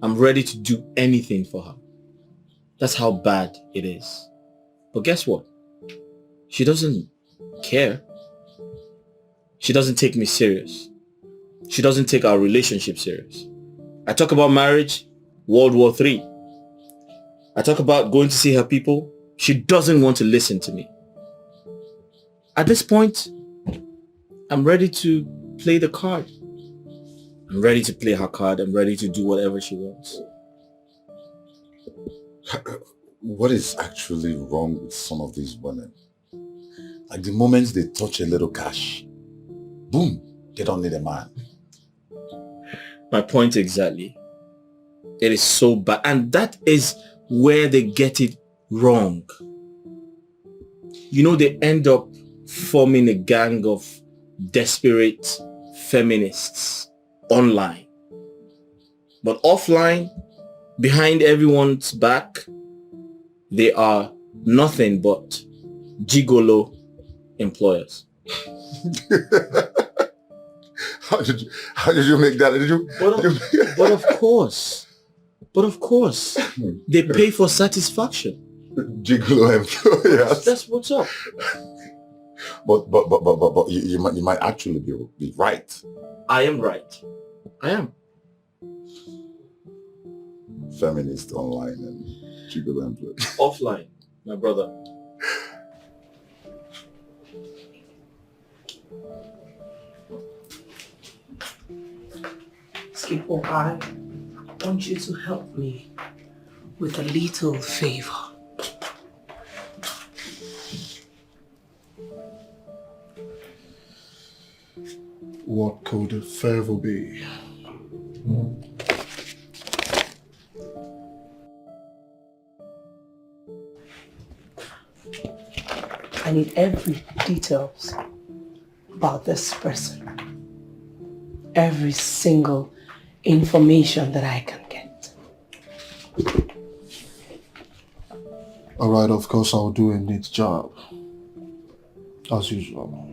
I'm ready to do anything for her. That's how bad it is. But guess what? She doesn't care. She doesn't take me serious. She doesn't take our relationship serious. I talk about marriage, World War III. I talk about going to see her people. She doesn't want to listen to me. At this point, I'm ready to play the card. I'm ready to play her card. I'm ready to do whatever she wants. What is actually wrong with some of these women? Like the moment they touch a little cash, boom, they don't need a man. My point exactly. It is so bad. And that is where they get it wrong. You know, they end up forming a gang of desperate feminists online. But offline, behind everyone's back, they are nothing but gigolo employers. How did you make that? But of course, they pay for satisfaction. Gigolo employers. That's what's up. But you might actually be right. I am right. I am. Feminist online and gigolo employers. Offline, my brother. Skipper, I want you to help me with a little favor. What could the favor be? I need every details about this person. Every single information that I can get. Alright, of course I'll do a neat job. As usual.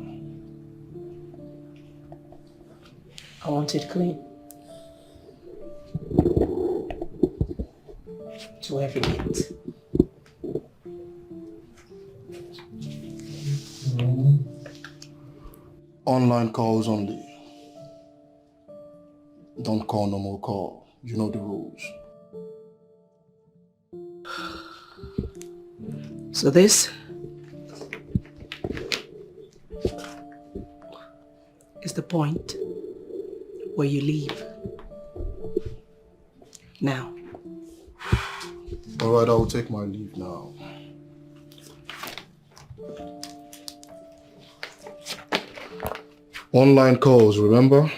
I want it clean. To every bit. Online calls only. Don't call no more call. You know the rules. So this is the point where you leave. Now. Alright, I will take my leave now. Online calls, remember?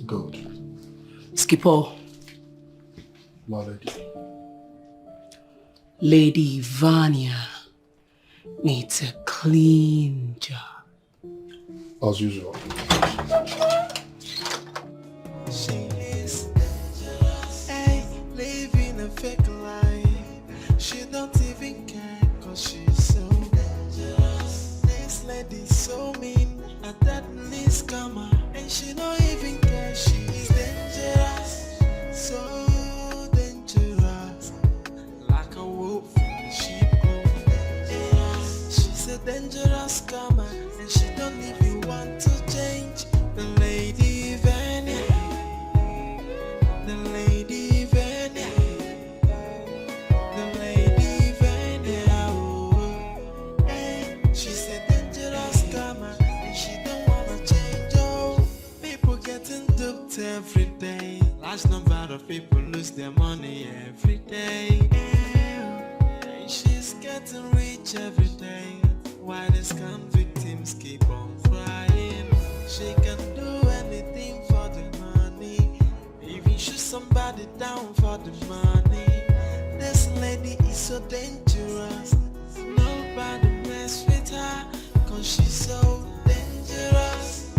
Good. Skipper. My lady. Lady Vanya needs a clean job. As usual. She is dangerous, ay, living a fake life. She don't even care, cause she's so dangerous. This lady's so mean, a deadly scammer, and she don't even care. She is dangerous, so dangerous, like a wolf in a sheep clothing. She's a dangerous scammer, and she don't even want to change. The lady Vanya, the lady Vanya, the lady Vanya, oh, hey, she's a dangerous scammer, and she don't wanna change, oh. People getting duped every day, large number of people lose their money every day, and she's getting rich every day, while the scam victims keep on crying. She can do anything for the money, even shoot somebody down for the money. This lady is so dangerous, nobody mess with her, cause she's so dangerous.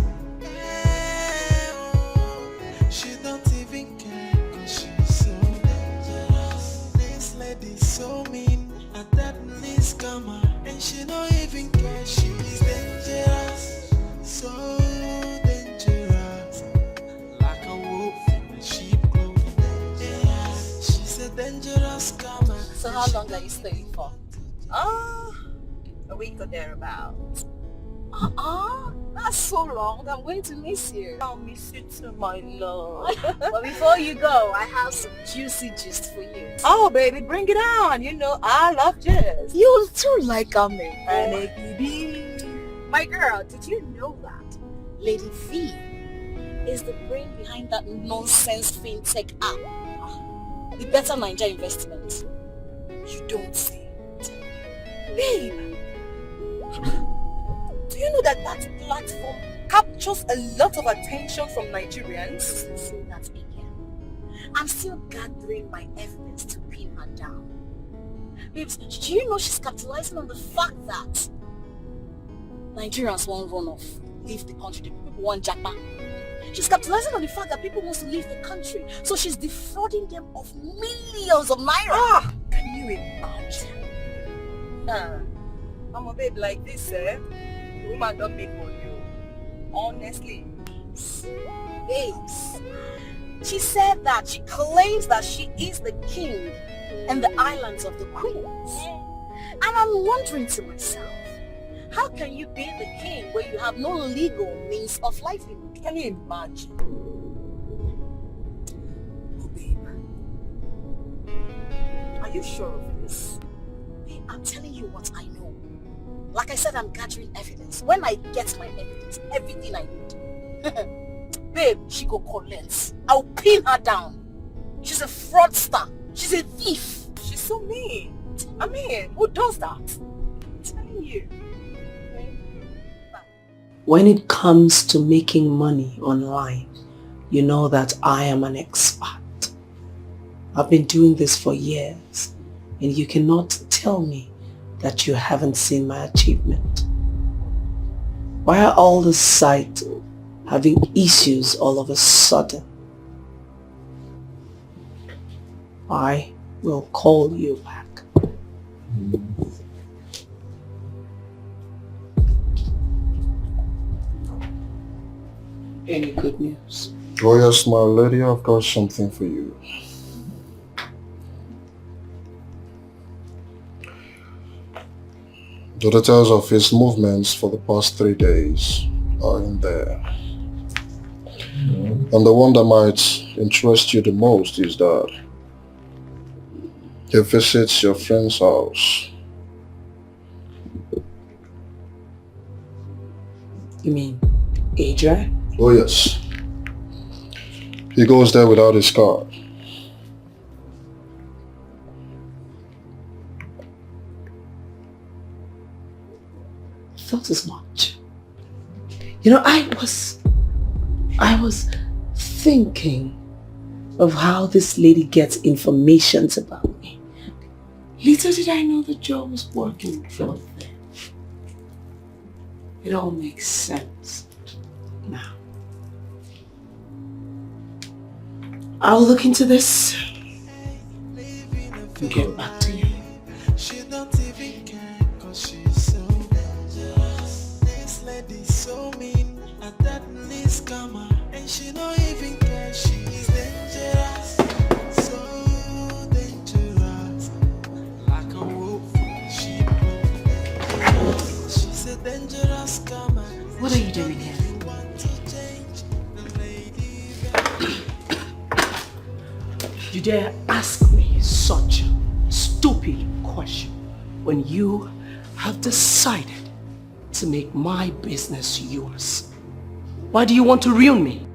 She don't even care, cause she's so dangerous. This lady's so mean, a deadly scammer, and she don't even care. She is dangerous, so dangerous, like a wolf in a sheep clothing. She's a dangerous scammer. So how long are you staying for? A week or thereabouts. That's so long. I'm going to miss you. I'll miss you too, my love. But before you go, I have some juicy gist for you. Oh, baby, bring it on. You know, I love jazz. You too like I me. make you be. My girl, did you know that Lady V is the brain behind that nonsense fintech app? The Better Ninja Investment. You don't say it. Babe, do you know that that platform captures a lot of attention from Nigerians? Say that again. I'm still gathering my evidence to pin her down. Babes, do you know she's capitalizing on the fact that Nigerians won't run off, leave the country, the people want japa. She's capitalizing on the fact that people want to leave the country, so she's defrauding them of millions of naira. Can you imagine? I'm a babe like this, eh? The woman don't make for you. Honestly. Babes, she said that she claims that she is the king and the islands of the queens. And I'm wondering to myself, how can you be the king where you have no legal means of livelihood? Can you imagine? Oh, babe. Are you sure of this? Babe, I'm telling you what I know. Like I said, I'm gathering evidence. When I get my evidence, everything I need, babe, she go collect. I'll pin her down. She's a fraudster. She's a thief. She's so mean. I mean, who does that? I'm telling you. When it comes to making money online, you know that I am an expert. I've been doing this for years, and you cannot tell me that you haven't seen my achievement. Why are all the sites having issues all of a sudden? I will call you back. Any good news? Oh yes, my lady, I've got something for you. The details of his movements for the past 3 days are in there. And the one that might interest you the most is that he visits your friend's house. You mean Adrian? Oh yes. He goes there without his car. Thought as much. You know, I was thinking of how this lady gets information about me. Little did I know that Joe was working for them. It all makes sense now. I'll look into this and get back to you. She don't even care cause she's so dangerous. This lady's so mean, a deadly scammer, and she don't even care she's dangerous. So dangerous, like a wolf, she dangerous. She's a dangerous scammer. What are you doing here? You dare ask me such a stupid question when you have decided to make my business yours? Why do you want to ruin me?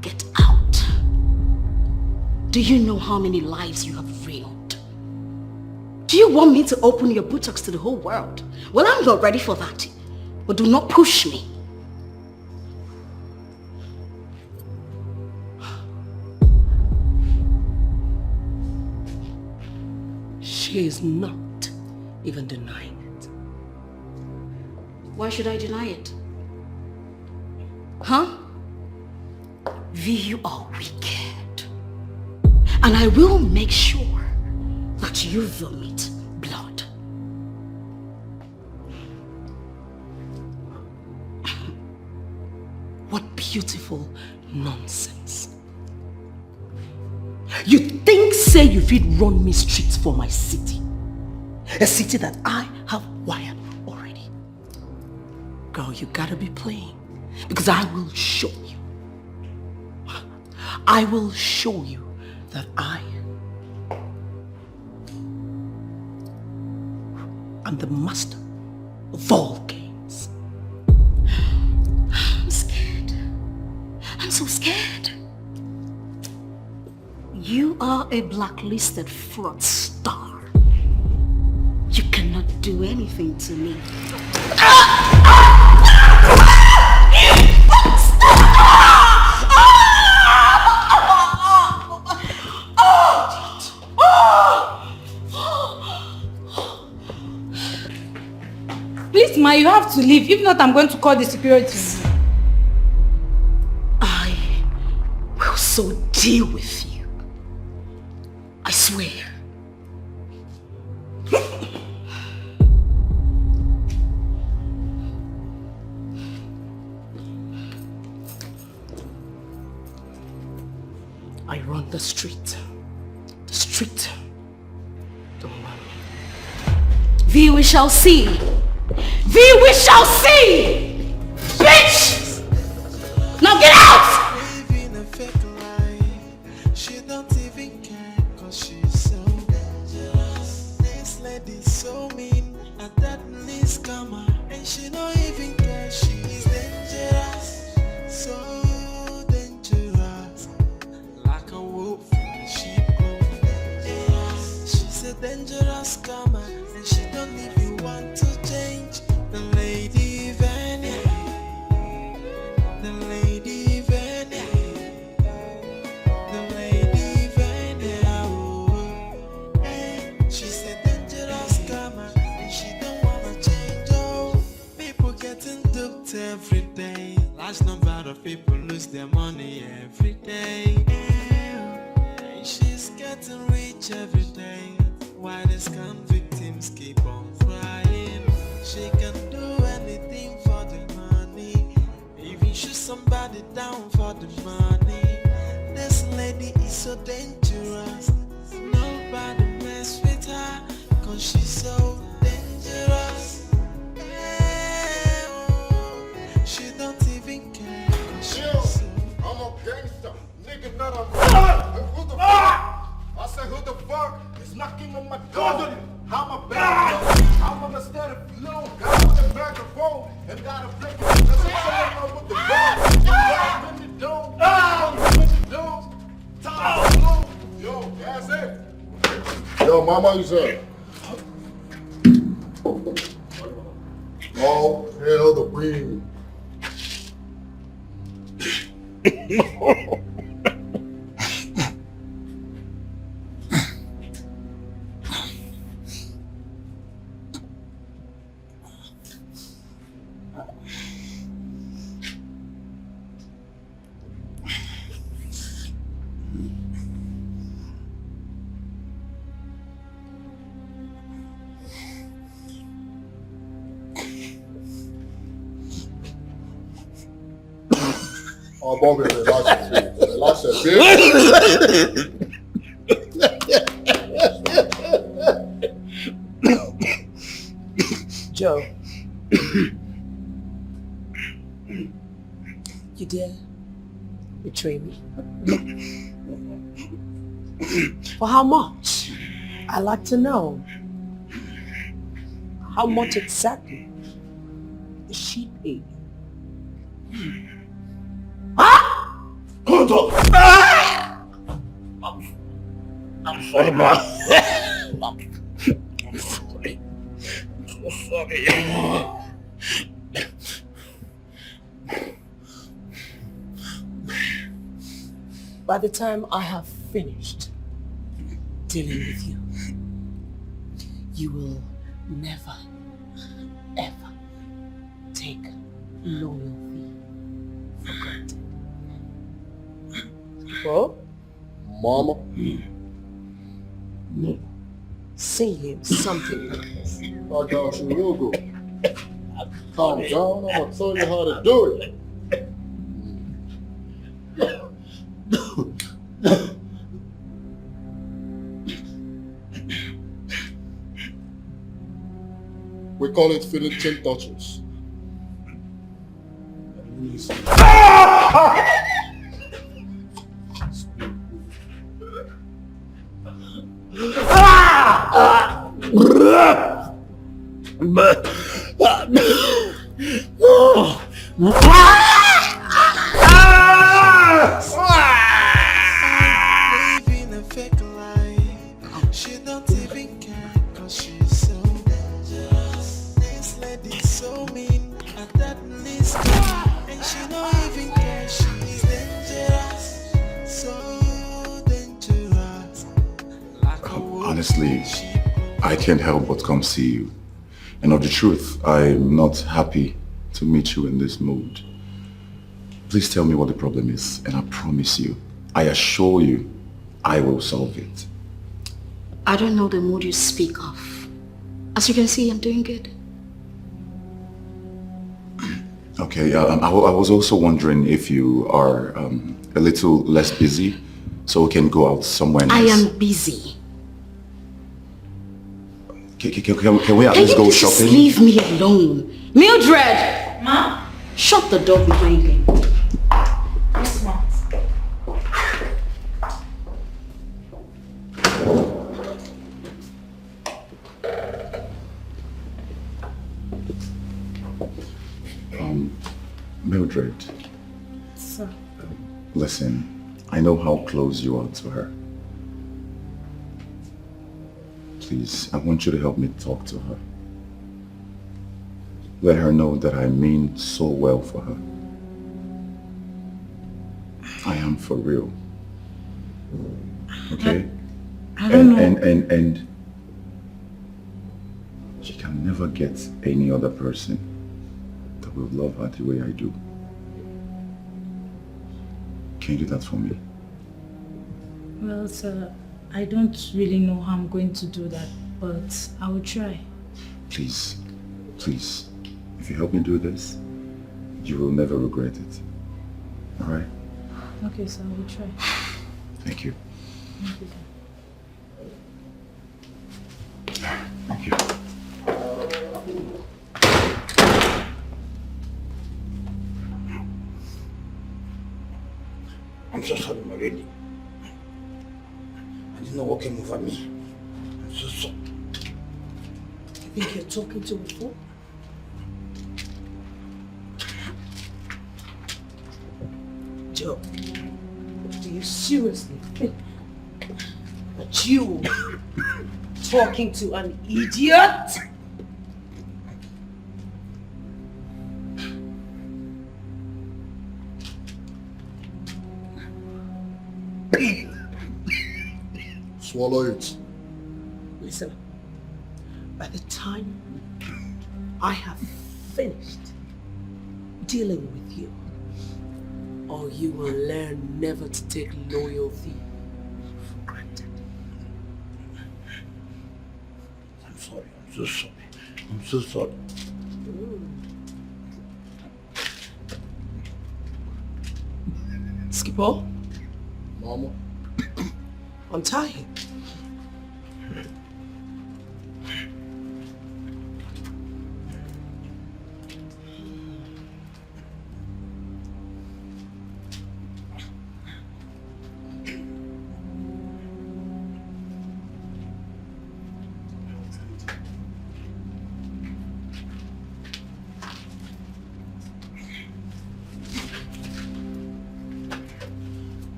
Get out. Do you know how many lives you have ruined? Do you want me to open your buttocks to the whole world? Well, I'm not ready for that. But do not push me. She is not even denying it. Why should I deny it? Huh? V, you are wicked. And I will make sure that you vomit blood. What beautiful nonsense. You think say you fit run me streets for my city. A city that I have wired already. Girl, you gotta be playing. Because I will show you. I will show you that I am the master of all games. I'm scared. I'm so scared. You are a blacklisted fraudster. You cannot do anything to me. Please, Ma, you have to leave. If not, I'm going to call the security. I will so deal with you. I swear. I run the street. The street. Don't worry. V, we shall see. V, we shall see! Bitch! Now get out! Living a fake life. She don't even care cause she's so dangerous. This lady's so mean. A deadly scammer. And she don't even care. She's dangerous. So dangerous. Like a wolf in a sheep clothing. She's a dangerous scammer. And she don't even want to change. The lady Vania. The lady Vania. The lady Vania. Oh, hey, she's a dangerous scammer and she don't wanna change. Oh, people getting duped every day. Large number of people lose their money every day. And she's getting rich every day. Why the scam victims keep on crying? She can do anything for the money. Even shoot somebody down for the money. This lady is so dangerous. Nobody mess with her cause she's so dangerous. She don't even care cause she's so... I'm a gangster. Nigga, not a... Who the fuck? I said, who the fuck is knocking on my door? How my back? I'm on the steady flow. Got with the microphone and got a flick. Let's go with the ball. You when you don't. When you don't. Time to blow. Yo, that's it. Yo, mama, you said. Oh, hell, the breed. Oh, Bobby, relax it, bitch. Joe. You dare betray me? For how much? I'd like to know. How much exactly is she paid? Hold on! I'm sorry, man. I'm sorry. I'm so sorry. By the time I have finished dealing with you, you will never, ever take loyalty for granted. Well, Mama? No. Sing him something. I got you real good. Calm down, I'm gonna tell you how to do it. We call it feeling chin touches. Living a fake life. She don't even care cause she's so dangerous. This lady's so mean and that least and she don't even care she's dangerous. So dangerous. Honestly, I can't help but come see you. And of the truth, I'm not happy to meet you in this mood. Please tell me what the problem is, and I promise you, I assure you, I will solve it. I don't know the mood you speak of. As you can see, I'm doing good. Okay, I was also wondering if you are a little less busy, so we can go out somewhere nice. I am busy. Can we at least go shopping? Just leave me alone. Mildred! Ma? Shut the door behind me. Yes, ma. Mildred. Sir. Listen, I know how close you are to her. Please, I want you to help me talk to her. Let her know that I mean so well for her. I am for real. Okay? I don't know. And she can never get any other person that will love her the way I do. Can you do that for me? Well, sir, I don't really know how I'm going to do that, but I will try. Please, please, if you help me do this, you will never regret it. All right? Okay, sir, I will try. Thank you. Thank you, sir. Thank you. I'm so sorry, my lady. I didn't know what came over me. I'm so sorry. You think you're talking to a fool? Joe, do you seriously think that you talking to an idiot? Swallow it. Listen, by the time I have finished dealing with you, or you will learn never to take loyalty for granted. I'm sorry. I'm so sorry. I'm so sorry. Skipper, Mama. untie him.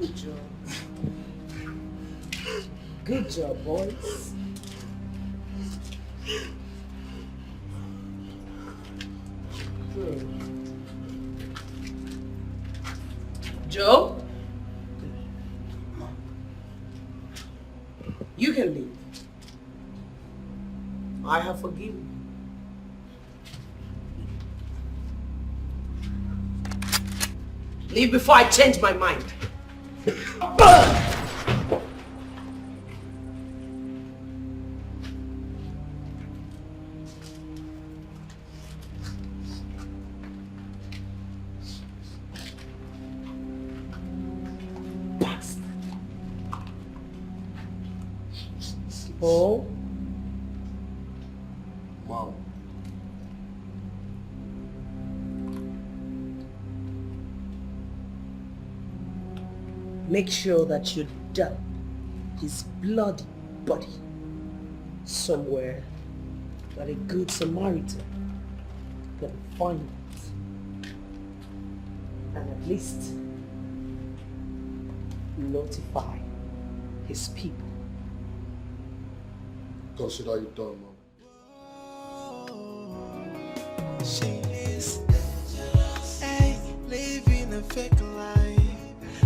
Good job. Good job, boys. Joe? You can leave. I have forgiven you. Leave before I change my mind. Paul? Mom. Make sure that you dump his bloody body somewhere that a good Samaritan can find it. And at least notify his people. Consider it done, Mom. She is dangerous, ay, living a fake life.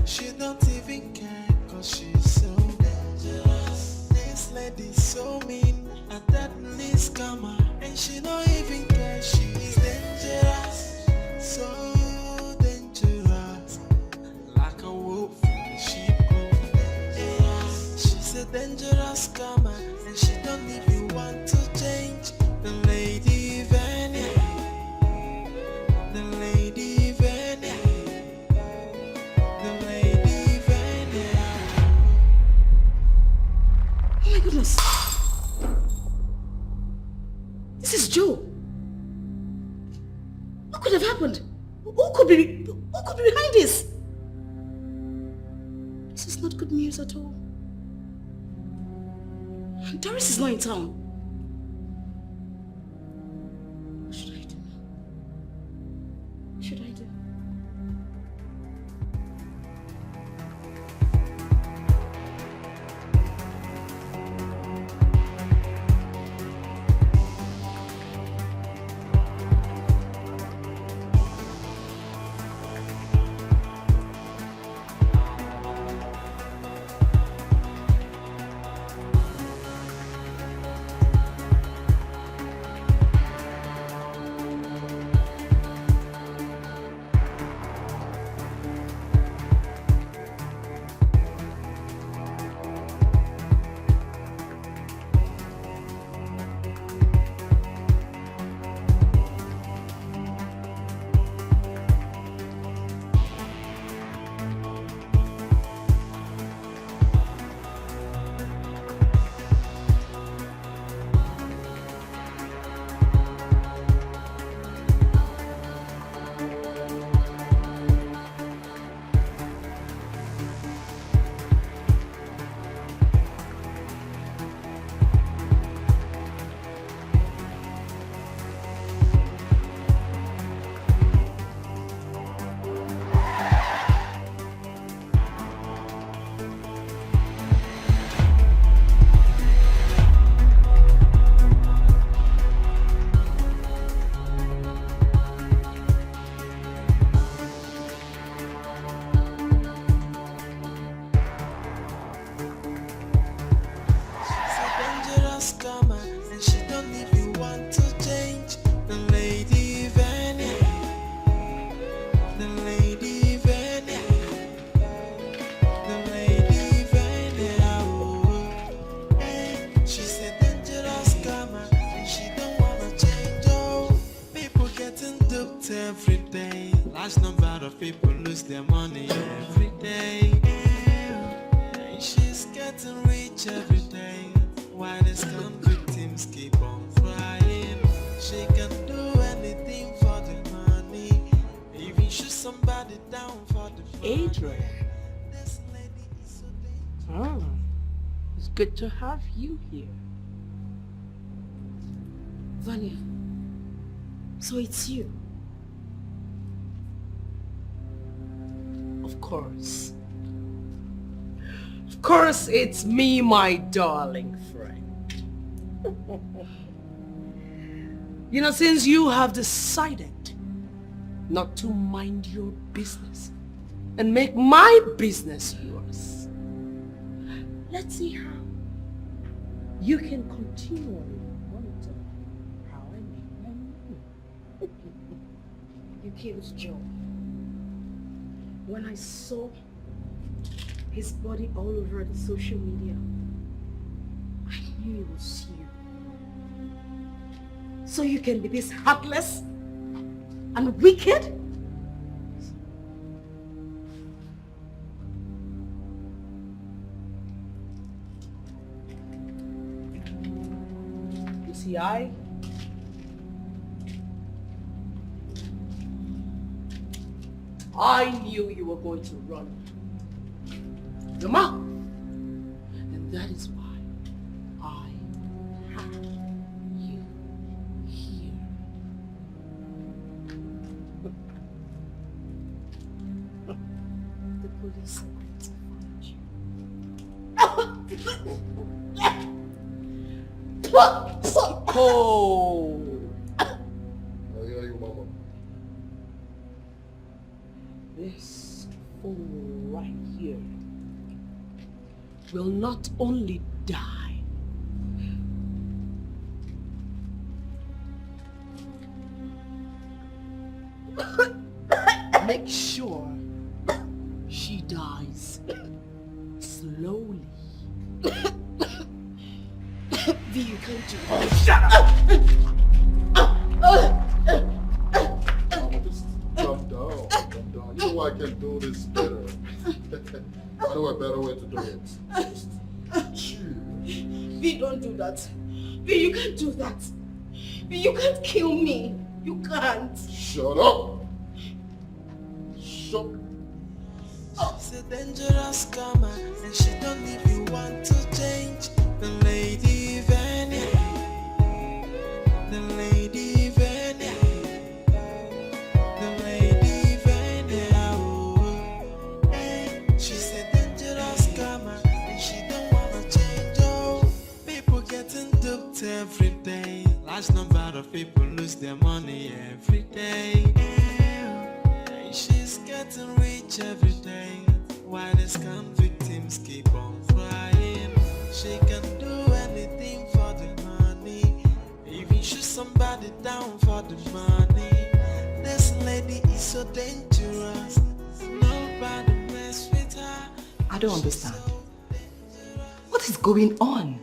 She don't even care, cause she's so dangerous. This lady's so mean, a deadly scammer, and she don't even care. She's dangerous, so dangerous, like a wolf in the sheep clothing. She's a dangerous scammer, and she don't even want to change. The lady Vania, the lady Vania, the lady Vania. Oh my goodness. This is Joe. What could have happened? Who could be behind this? This is not good news at all. Doris is not in town. What should I do? What should I do? Large number of people lose their money every day. And she's getting rich every day. Why these victims keep on crying? She can do anything for the money. Even shoot somebody down for the money. Adrian. Oh, it's good to have you here. Vanya, so it's you. Of course. Of course it's me, my darling friend. You know, since you have decided not to mind your business and make my business yours, let's see how you can continually monitor how I make my money. You killed Joe. When I saw his body all over the social media, I knew it was you. So you can be this heartless and wicked? TI. I knew you were going to run your mouth. And that is why I have you here. The police are going to find you. Oh. Yeah, you mama. This fool right here will not only die, make sure she dies slowly. V, you can't do that. Shut Mama, just calm down. Calm down. You know I can do this better. I know a better way to do it. Just chill. V, don't do that. V, you can't do that. V, you can't kill me. You can't. Shut up. Shut She's a dangerous scammer and she don't even want to change. The lady Vania, the lady Vania, the lady Vania. Oh, hey, she's a dangerous scammer and she don't wanna change. Oh, people getting duped every day. Large number of people lose their money every day. Hey, she's getting rich every day. While the scam victims keep on crying. She can do anything for the money, even shoot somebody down for the money. This lady is so dangerous, nobody mess with her. I don't understand. What is going on?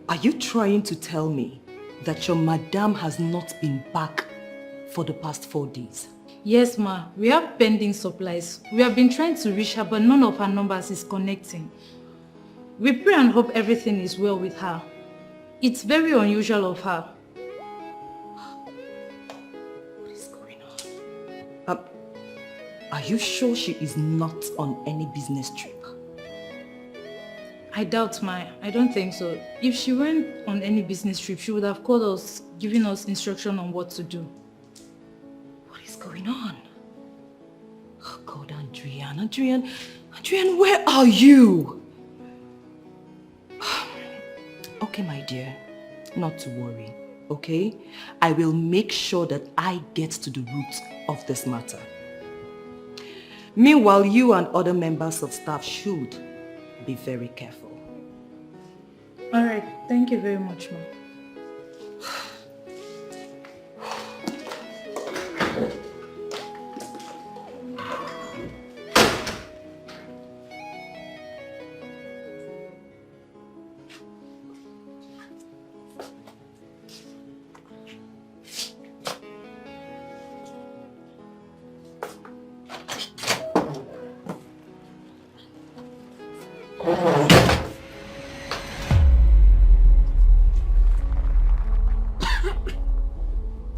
Are you trying to tell me that your madam has not been back for the past 4 days? Yes, ma. We have pending supplies. We have been trying to reach her, but none of her numbers is connecting. We pray and hope everything is well with her. It's very unusual of her. What is going on? Are you sure she is not on any business trip? I doubt, ma. I don't think so. If she went on any business trip, she would have called us, giving us instruction on what to do. Going on? Oh God, Adrian, where are you? Okay, my dear, not to worry, okay? I will make sure that I get to the root of this matter. Meanwhile, you and other members of staff should be very careful. All right, thank you very much, ma.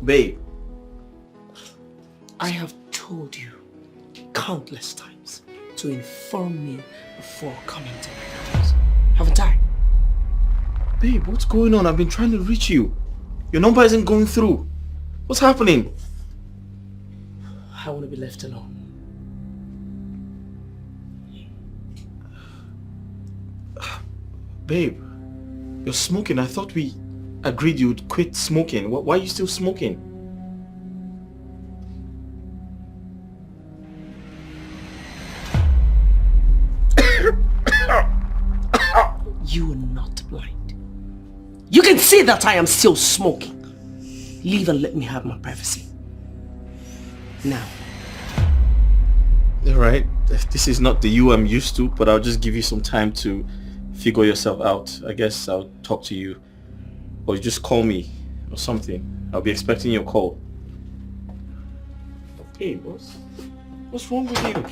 Babe. I have told you countless times to inform me before coming to my house. Haven't I? Babe, what's going on? I've been trying to reach you. Your number isn't going through. What's happening? I want to be left alone. Babe, you're smoking. I thought we agreed you'd quit smoking. Why are you still smoking? You are not blind. You can see that I am still smoking. Leave and let me have my privacy. Now. Alright, this is not the you I'm used to, but I'll just give you some time to figure yourself out. I guess I'll talk to you. Or you just call me or something. I'll be expecting your call. Hey, what's wrong with you?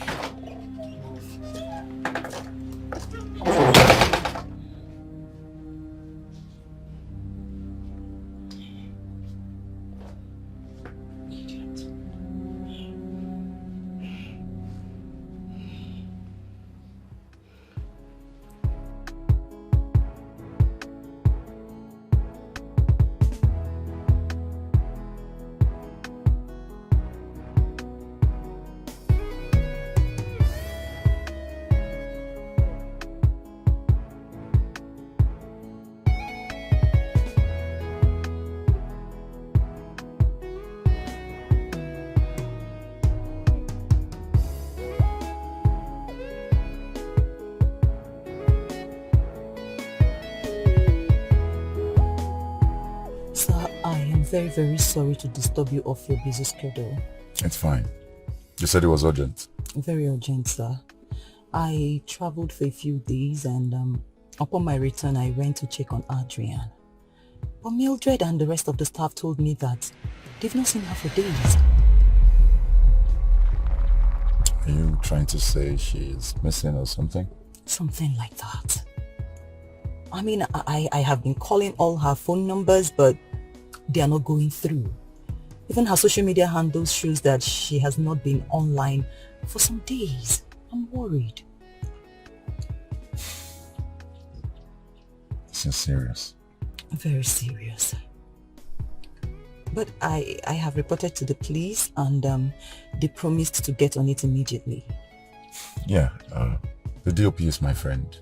very, very sorry to disturb you off your busy schedule. It's fine. You said it was urgent. Very urgent, sir. I traveled for a few days and upon my return, I went to check on Adrian. But Mildred and the rest of the staff told me that they've not seen her for days. Are you trying to say she's missing or something? Something like that. I mean, I have been calling all her phone numbers, but they are not going through. Even her social media handles shows that she has not been online for some days. I'm worried. This is serious. Very serious. But I have reported to the police and they promised to get on it immediately. Yeah, the DOP is my friend.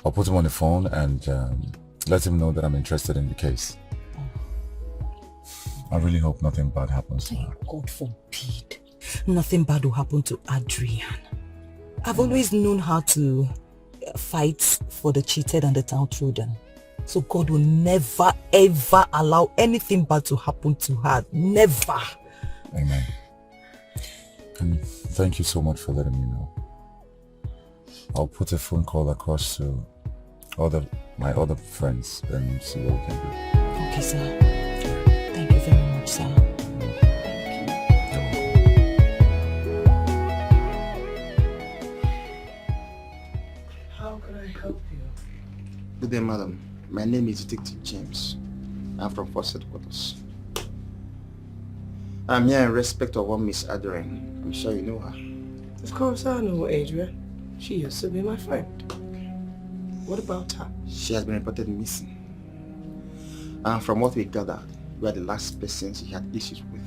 I'll put him on the phone and let him know that I'm interested in the case. I really hope nothing bad happens to her. God forbid. Nothing bad will happen to Adrian. I've always known her to fight for the cheated and the downtrodden. So God will never ever allow anything bad to happen to her. Never. Amen. And thank you so much for letting me know. I'll put a phone call across to my other friends and see what we can do. Okay, sir. Thank you very much, sir. How can I help you? Good day, madam. My name is Detective James. I'm from Force Headquarters. I'm here in respect of one Miss Adrian. I'm sure you know her. Of course I know Adrian. She used to be my friend. What about her? She has been reported missing. And from what we gathered, you are the last person she had issues with.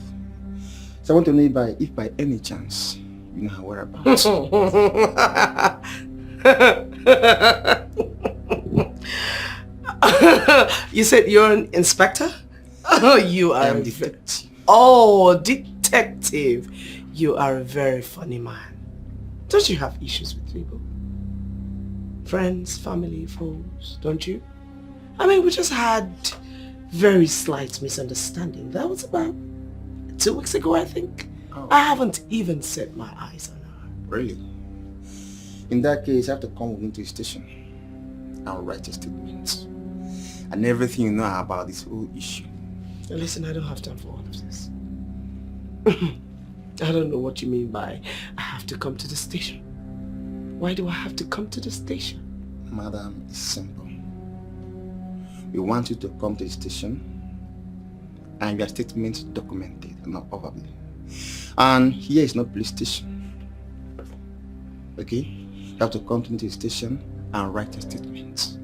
So I want to know if by any chance you know her whereabouts. You said you're an inspector? Oh, you are a detective. Oh, detective. You are a very funny man. Don't you have issues with people? Friends, family, foes, don't you? I mean, we just had very slight misunderstanding. That was about 2 weeks ago, I think. Oh. I haven't even set my eyes on her. Really? In that case, I have to come with me to the station and write a statement. And everything you know about this whole issue. Now listen, I don't have time for all of this. I don't know what you mean by I have to come to the station. Why do I have to come to the station? Madam, it's simple. We want you to come to the station and your statement documented, not probably. And here is not police station. Okay? You have to come to the station and write a statement.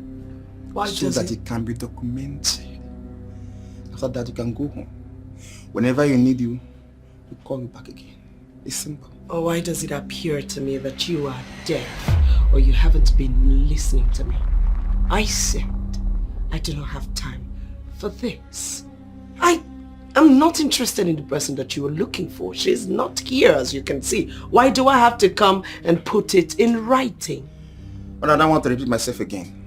Why so that it can be documented. After that, you can go home. Whenever you need you, we call you back again. It's simple. Or why does it appear to me that you are deaf or you haven't been listening to me? I said I do not have time for this. I am not interested in the person that you are looking for. She's not here, as you can see. Why do I have to come and put it in writing? But I don't want to repeat myself again.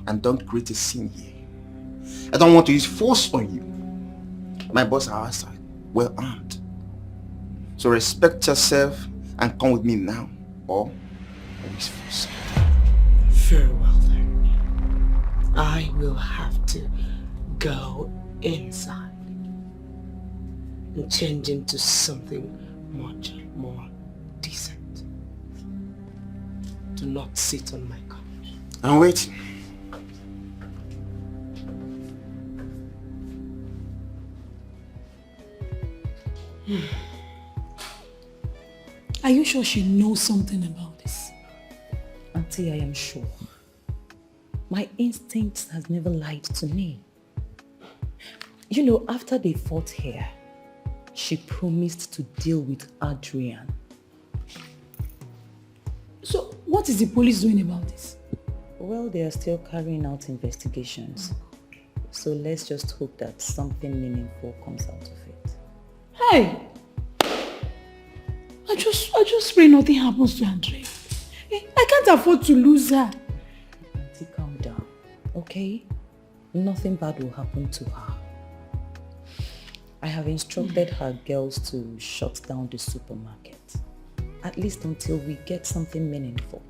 And don't create a scene here. I don't want to use force on you. My boss are outside, well armed. So respect yourself and come with me now, or always force. Very well then. I will have to go inside and change into something much more decent. Do not sit on my couch. I'm waiting. Are you sure she knows something about this? Auntie, I am sure. My instinct has never lied to me. You know, after they fought here, she promised to deal with Adrian. So, what is the police doing about this? Well, they are still carrying out investigations. So let's just hope that something meaningful comes out of it. Hey! I just pray nothing happens to Andrea. I can't afford to lose her. Auntie, calm down, okay? Nothing bad will happen to her. I have instructed her girls to shut down the supermarket, at least until we get something meaningful.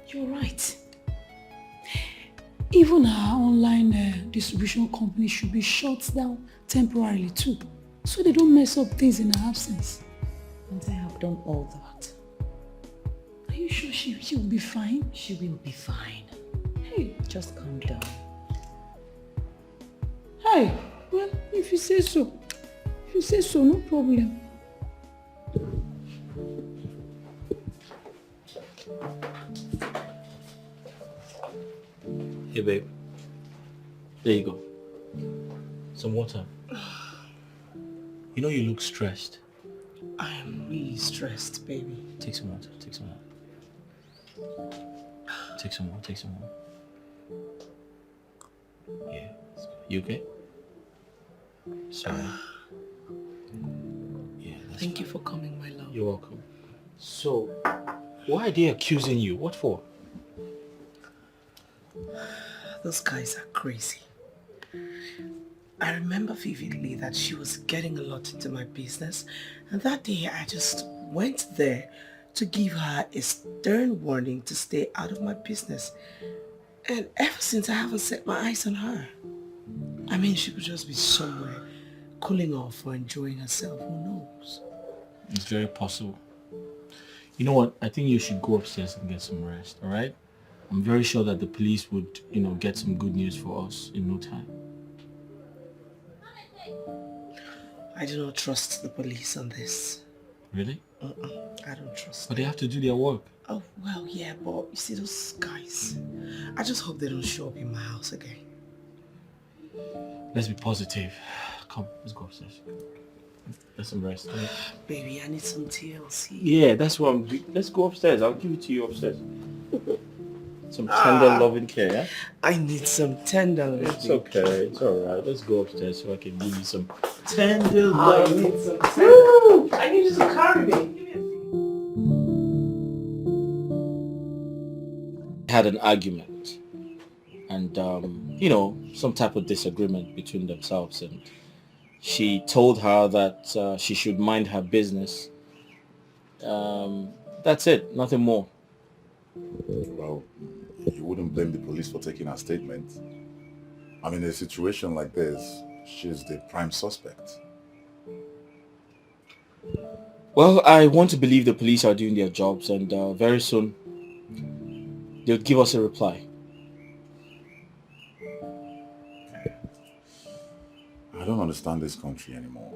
You're right. Even our online distribution company should be shut down temporarily too, so they don't mess up things in our absence. And I have done all that. Are you sure she will be fine? She will be fine. Hey, just calm down. Hey, well, if you say so. If you say so, no problem. Hey babe, there you go. Some water. You know you look stressed. I am really stressed, baby. Take some water, take some water. Take some more, take some more. Yeah, you okay? Sorry. Yeah, Thank you for coming, my love. You're welcome. So, why are they accusing you? What for? Those guys are crazy. I remember vividly that she was getting a lot into my business, and that day I just went there to give her a stern warning to stay out of my business. And ever since I haven't set my eyes on her. I mean, she could just be somewhere cooling off or enjoying herself, who knows? It's very possible. You know what? I think you should go upstairs and get some rest, alright? I'm very sure that the police would, get some good news for us in no time. I do not trust the police on this. Really? I don't trust But they have to do their work. Oh, well, yeah, but you see those guys. I just hope they don't show up in my house again. Let's be positive. Come, let's go upstairs. Get some rest. Right? Baby, I need some TLC. Yeah, that's what I'm doing. Let's go upstairs. I'll give it to you upstairs. Some tender loving care, yeah? I need some tender loving. It's okay. It's alright. Let's go upstairs so I can give you some tender I love. need some tender. I need you to carry me. Had an argument and some type of disagreement between themselves, and she told her that she should mind her business. That's it, nothing more. Well, you wouldn't blame the police for taking her statement. I mean, in a situation like this, she's the prime suspect. Well, I want to believe the police are doing their jobs, and very soon they'll give us a reply. I don't understand this country anymore.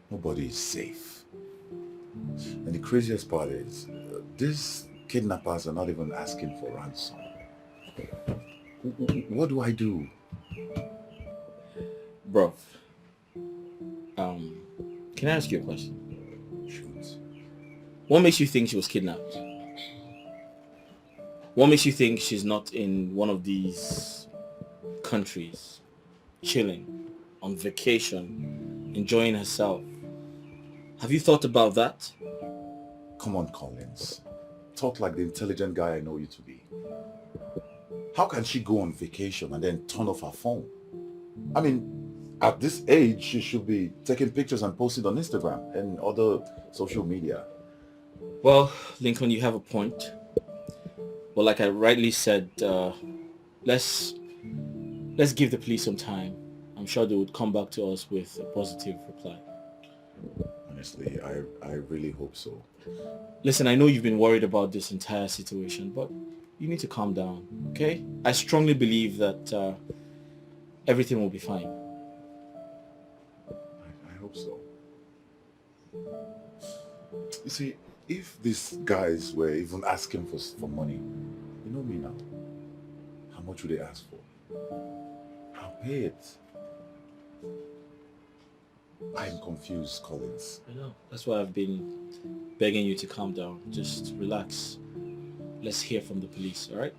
Nobody is safe. And the craziest part is, these kidnappers are not even asking for ransom. What do I do? Bro, can I ask you a question? Shoot. What makes you think she was kidnapped? What makes you think she's not in one of these countries, chilling, on vacation, enjoying herself? Have you thought about that? Come on, Collins. Talk like the intelligent guy I know you to be. How can she go on vacation and then turn off her phone? I mean, at this age, she should be taking pictures and posting on Instagram and other social media. Well, Lincoln, you have a point. But like I rightly said, let's give the police some time. I'm sure they would come back to us with a positive reply. Honestly, I really hope so. Listen, I know you've been worried about this entire situation, but you need to calm down, okay? I strongly believe that everything will be fine. I hope so. You see, if these guys were even asking for money, you know me now, how much would they ask for? I'll pay it. I'm confused, Collins. I know. That's why I've been begging you to calm down. Just relax. Let's hear from the police, all right?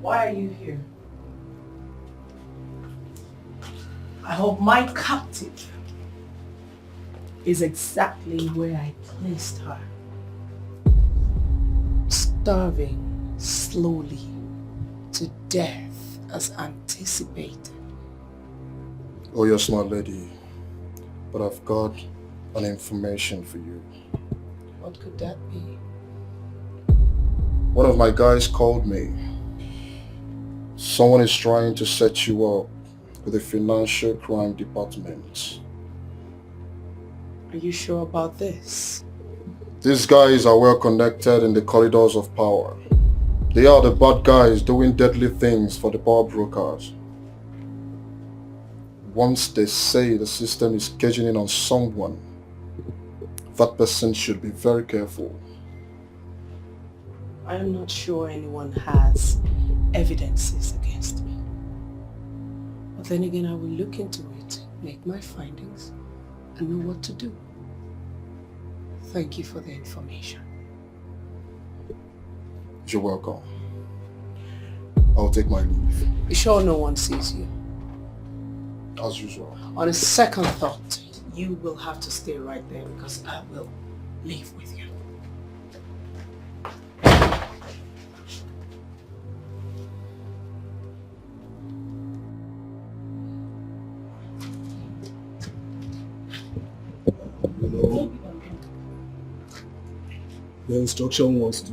Why are you here? I hope my captive is exactly where I placed her. starving slowly to death as anticipated. Oh, you're a smart lady, but I've got an information for you. What could that be? One of my guys called me. Someone is trying to set you up with the financial crime department. Are you sure about this? These guys are well connected in the corridors of power. They are the bad guys doing deadly things for the power brokers. Once they say the system is caging in on someone, that person should be very careful. I am not sure anyone has evidences against me. But then again, I will look into it, make my findings, and know what to do. Thank you for the information. You're welcome. I'll take my leave. Be sure no one sees you. As usual. On a second thought, you will have to stay right there because I will leave with you. You know, the instruction was to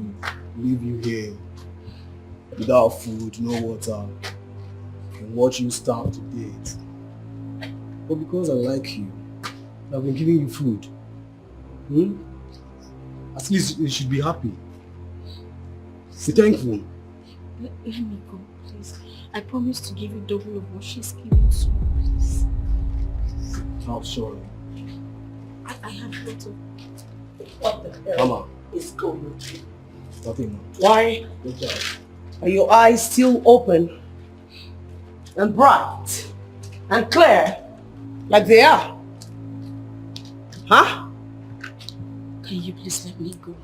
leave you here without food, no water, and watch you starve to death. But because I like you, I've been giving you food. At least you should be happy. Be thankful. Let me go, please. I promise to give you double of what she's giving to me, please. I'm sorry. I have got to... What the hell Mama. is going on? Nothing. Why Good job. are your eyes still open and bright and clear like they are? Huh? Can you please let me go?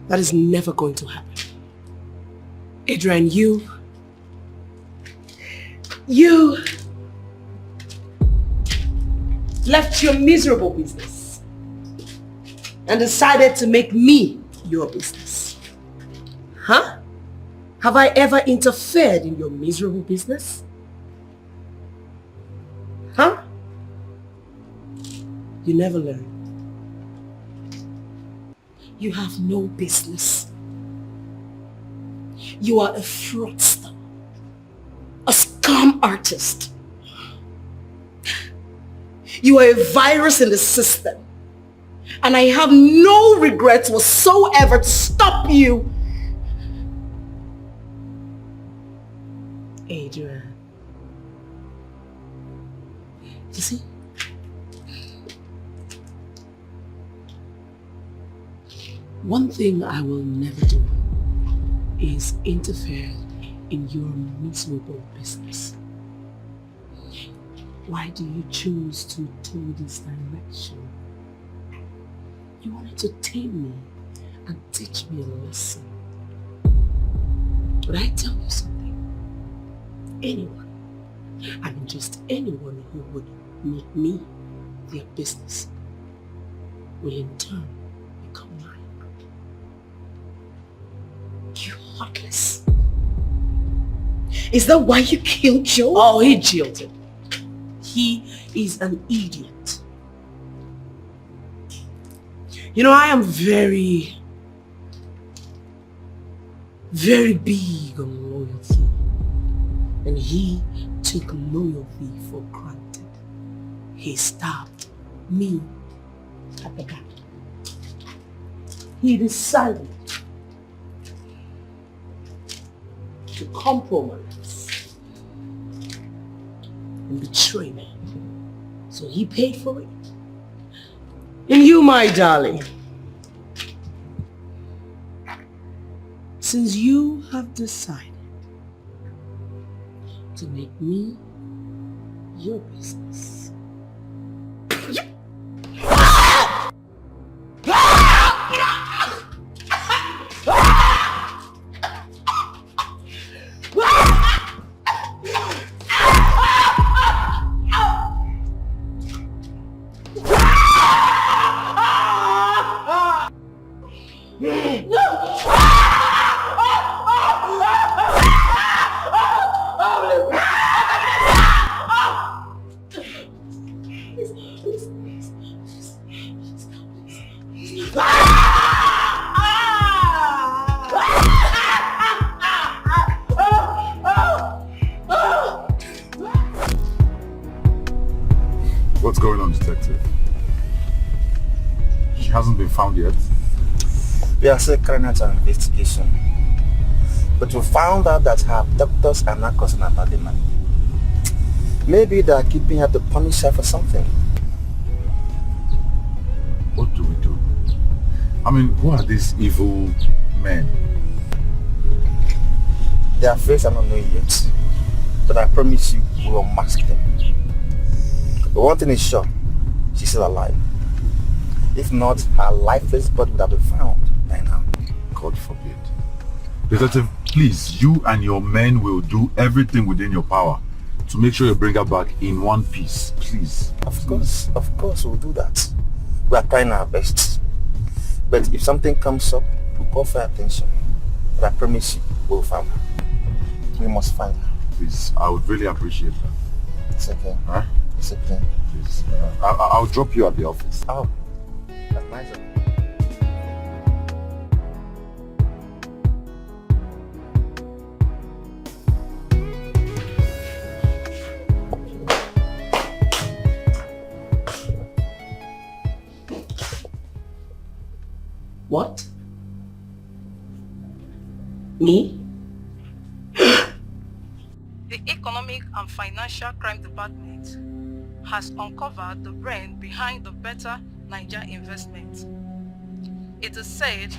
That is never going to happen. Adrian, you left your miserable business and decided to make me your business. Huh? Have I ever interfered in your miserable business? Huh? You never learn. You have no business. You are a fraudster, a scam artist. You are a virus in the system. And I have no regrets whatsoever to stop you. Adrian. You see? One thing I will never do is interfere in your miserable business. Why do you choose to do this direction? You wanted to tame me and teach me a lesson. But I tell you something. Anyone, I mean just anyone who would make me their business will in turn become mine. You heartless. Is that why you killed Joe? Oh, he jilted. He is an idiot. You know, I am very big on loyalty. And he took loyalty for granted. He stabbed me at the back. He decided to compromise and betray me. So he paid for it. And you, my darling, since you have decided to make me your business, found yet? We are still carrying out an investigation. But we found out that her doctors are not concerned about the money. Maybe they are keeping her to punish her for something. What do we do? I mean, who are these evil men? Their face are not known yet. But I promise you, we will mask them. But one thing is sure, she's still alive. If not, her lifeless body would have been found by now. God forbid. Detective, please, you and your men will do everything within your power to make sure you bring her back in one piece, please. Of course, we'll do that. We are trying our best. But if something comes up, we'll call for attention. But I promise you, we'll find her. We must find her. Please, I would really appreciate that. It's okay. Huh? It's okay. Please, I'll drop you at the office. Oh, that's nice of you. What? Me? The Economic and Financial Crime Department has uncovered the brain behind the Better Niger investment. It is said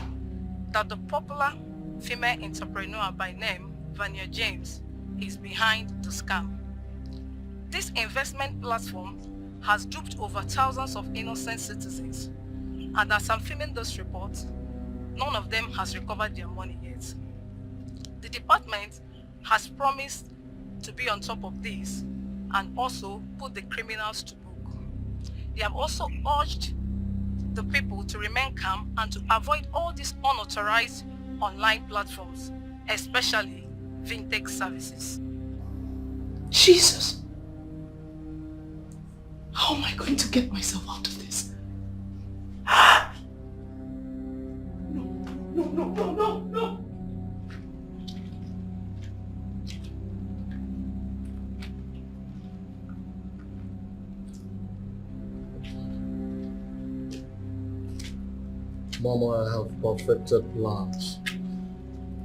that the popular female entrepreneur by name Vanya James is behind the scam. This investment platform has duped over thousands of innocent citizens, and as some film industry reports, none of them has recovered their money yet. The department has promised to be on top of this and also put the criminals to book. They have also urged the people to remain calm and to avoid all these unauthorized online platforms, especially fintech services. Jesus! How am I going to get myself out of this? No. Mama, I have perfected plans.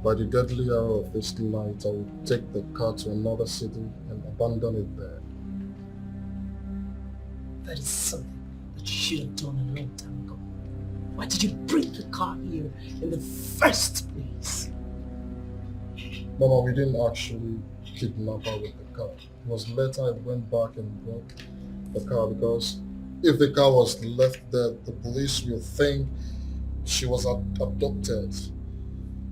By the deadly hour of this night, I will take the car to another city and abandon it there. That is something that you should have done a long time ago. Why did you bring the car here in the first place? Mama, we didn't actually kidnap her with the car. It was later I went back and brought the car because if the car was left there, the police will think she was abducted.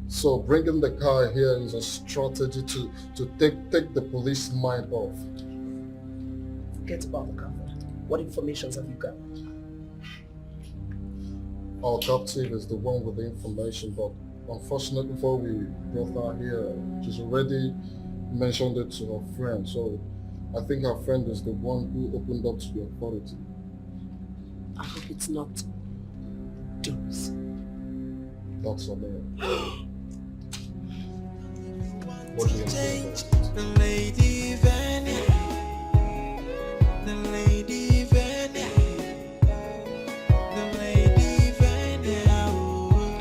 So bringing the car here is a strategy to take the police mind off. Forget about the car. What information have you got? Our captive is the one with the information, but unfortunately before we brought her here, she's already mentioned it to her friend. So I think her friend is the one who opened up to the authority. I hope it's not Doris. That's her name. What do you think? The lady Vanny. The lady Vanny. The lady Vanny. Oh,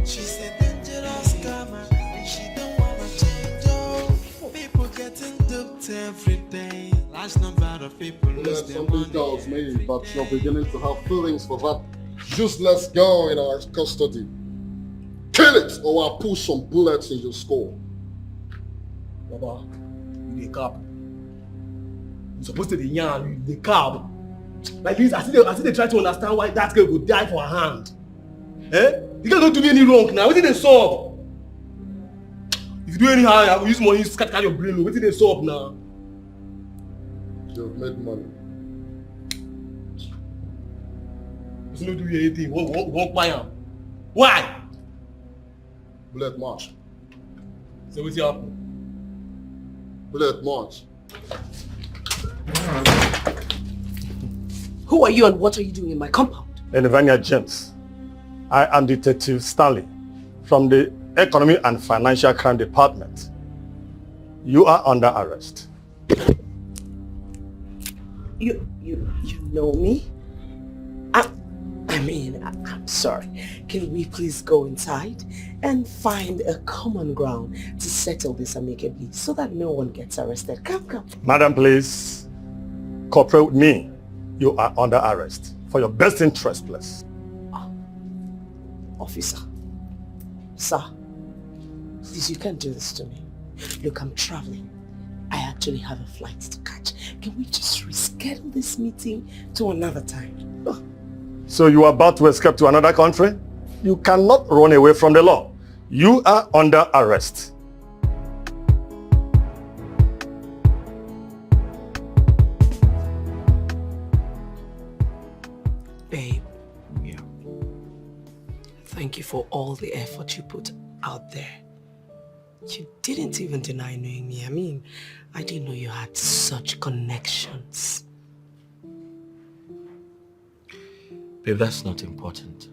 she's a dangerous scammer and she don't wanna change. Oh, people getting duped every day. Large number of people lose their money. Something tells me that you're beginning to have feelings for that useless girl in our custody. Kill it or I'll pull some bullets in your skull. Baba, you the cab. You're supposed to be young, you the cab. Like this, I see they try to understand why that girl would die for her hand. Eh? The girl don't do me any wrong now. What did they solve? If you do anyhow, I will use money to scatter your brain. What did they solve now? You've made money. It's not doing anything. Won't buy him. Why? Bullet march. So what's happening? Bullet march. Who are you and what are you doing in my compound? Vanya James. I am Detective Stanley from the Economic and Financial Crime Department. You are under arrest. You know me? I'm I'm sorry. Can we please go inside and find a common ground to settle this amicably so that no one gets arrested? Come. Madam, please cooperate with me. You are under arrest for your best interest, please. Officer. Sir. Please, you can't do this to me. Look, I'm traveling. I actually have a flight to catch. Can we just reschedule this meeting to another time? So you are about to escape to another country? You cannot run away from the law. You are under arrest. Babe. Yeah. Thank you for all the effort you put out there. You didn't even deny knowing me. I mean, I didn't know you had such connections. Babe, that's not important.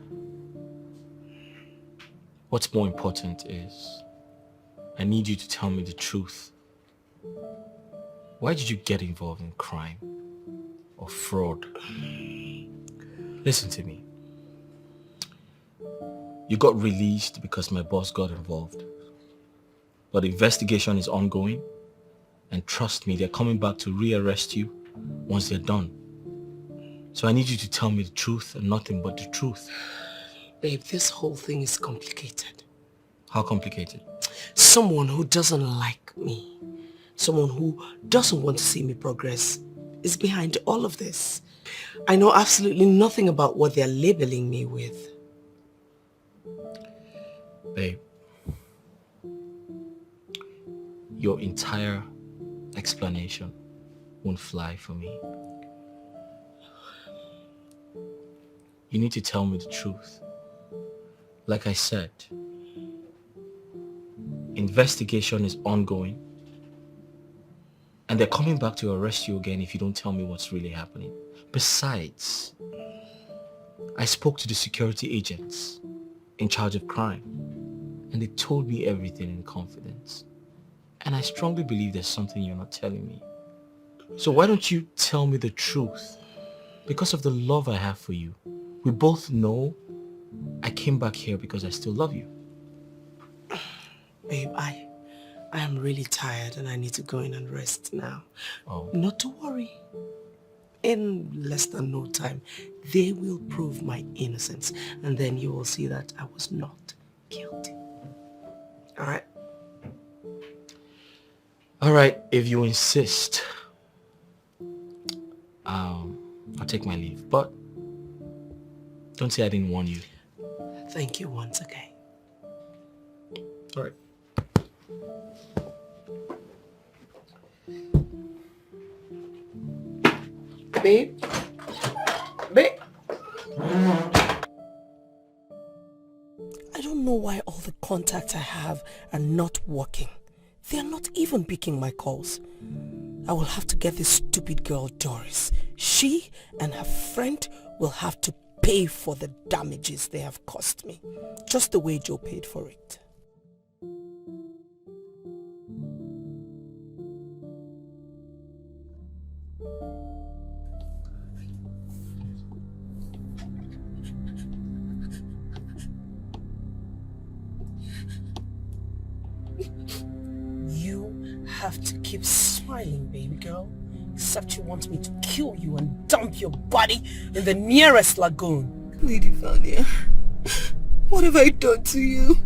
What's more important is I need you to tell me the truth. Why did you get involved in crime or fraud? Listen to me. You got released because my boss got involved. But the investigation is ongoing. And trust me, they're coming back to rearrest you once they're done. So I need you to tell me the truth and nothing but the truth. Babe, this whole thing is complicated. How complicated? Someone who doesn't like me, someone who doesn't want to see me progress is behind all of this. I know absolutely nothing about what they're labeling me with. Babe, your entire explanation won't fly for me. You need to tell me the truth. Like I said, investigation is ongoing and they're coming back to arrest you again if you don't tell me what's really happening. Besides, I spoke to the security agents in charge of crime and they told me everything in confidence. And I strongly believe there's something you're not telling me. So why don't you tell me the truth? Because of the love I have for you. We both know I came back here because I still love you. Babe, I am really tired and I need to go in and rest now. Oh. Not to worry. In less than no time, they will prove my innocence. And then you will see that I was not guilty. Alright? Alright, if you insist, I'll take my leave. But don't say I didn't warn you. Thank you once again. Alright. Babe? Babe? I don't know why all the contacts I have are not working. They are not even picking my calls. I will have to get this stupid girl Doris. She and her friend will have to pay for the damages they have caused me. Just the way Joe paid for it. You have to keep smiling, baby girl. Except you want me to kill you and dump your body in the nearest lagoon. Lady Vanya, what have I done to you?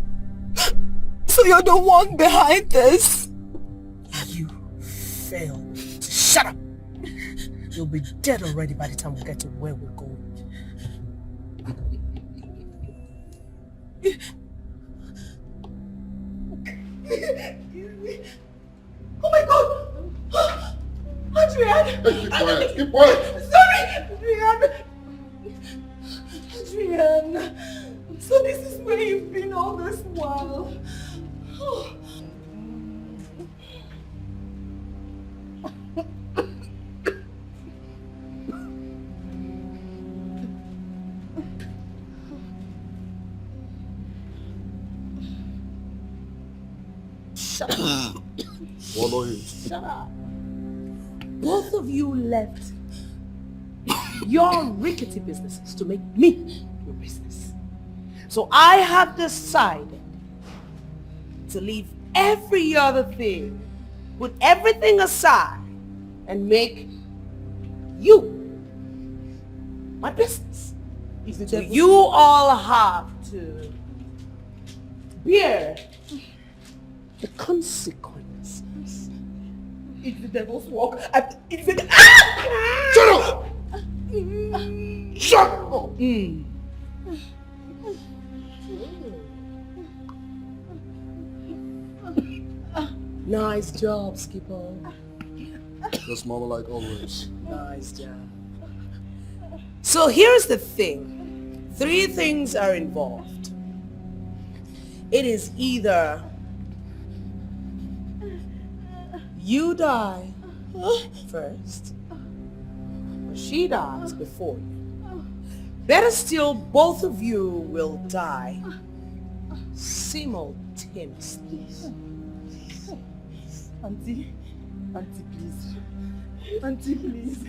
So you're the one behind this? You failed. Shut up! You'll be dead already by the time we get to where we're going. Oh my god! Adrian! Keep quiet, keep quiet! Sorry! Adrian! So this is where you've been all this while. Oh. Shut up. Swallow him. Shut up. Both of you left your rickety businesses to make me your business. So I have decided to leave every other thing, put everything aside, and make you my business. So you all have to bear the consequences. It's the devil's work. It's the... Shut up! Shut up! Nice job, Skipper. Just mama like always. Nice job. So here's the thing. 3 things are involved. It is either you die first, or she dies before you. Better still, both of you will die simultaneously. Auntie, please. Auntie, please.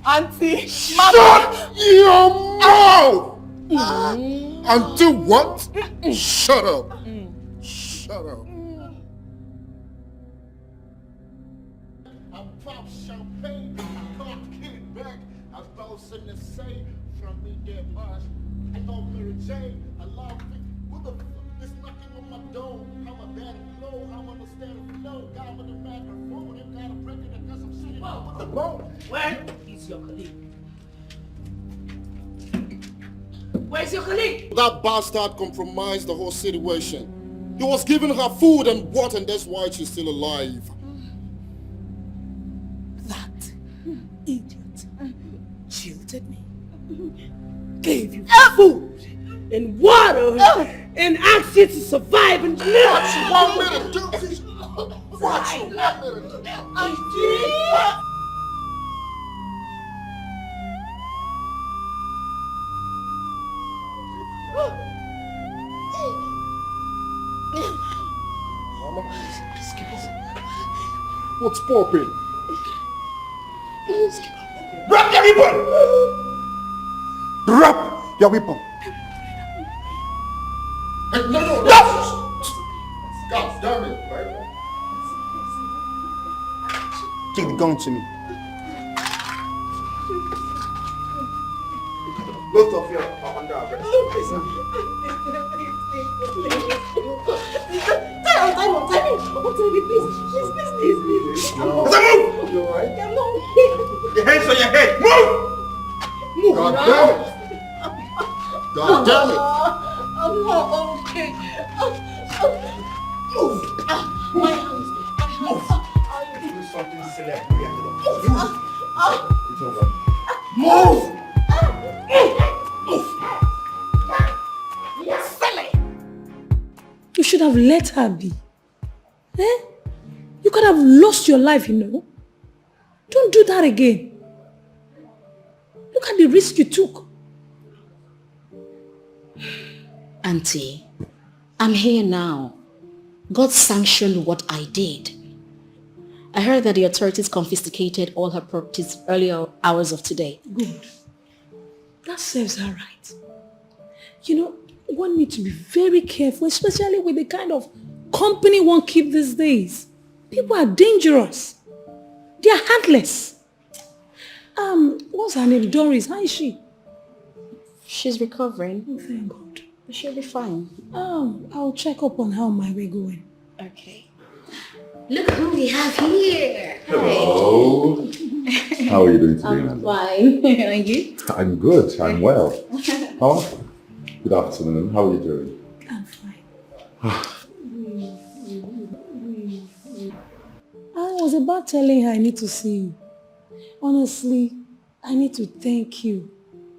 Auntie, Shut your mouth! Until what? Shut up. Shut up. I pop champagne, I can't get it back. I thought something to say from me, dead much. I know Mary Jane, I love it. Who the fuck is knocking on my door? I'm a bad flow, I'm understanding flow. Got with a microphone, and got a break it because I'm sitting out with the bone. Where is your colleague? Where's your colleague? That bastard compromised the whole situation. He was giving her food and water, and that's why she's still alive. That idiot jilted me, gave you food and water, and asked you to survive and live. What you want me to do? What you want me to do? I did. What's popping? Drop your weapon! Drop your weapon! Hey, no! God damn it, right? Take the gun to me. Both of you are under arrest. Please. Move! You alright? Your hands on your head. Move! God damn it! God damn it! I'm not okay. Move! My hands. Do something silly. It's over. Move! You should have let her be. Eh? You could have lost your life, you know. Don't do that again. Look at the risk you took. Auntie, I'm here now. God sanctioned what I did. I heard that the authorities confiscated all her properties earlier hours of today. Good. That serves her right. You know, one needs to be very careful, especially with the kind of company one keeps these days. People are dangerous. They are heartless. What's her name? Doris, how is she? She's recovering. Oh, thank God. She'll be fine. I'll check up on her on my way going. Okay. Look who we have here. Hello. How are you doing today, I'm fine. And you? I'm good. I'm well. Oh, good afternoon. How are you doing? I'm fine. I was about telling her I need to see you. Honestly, I need to thank you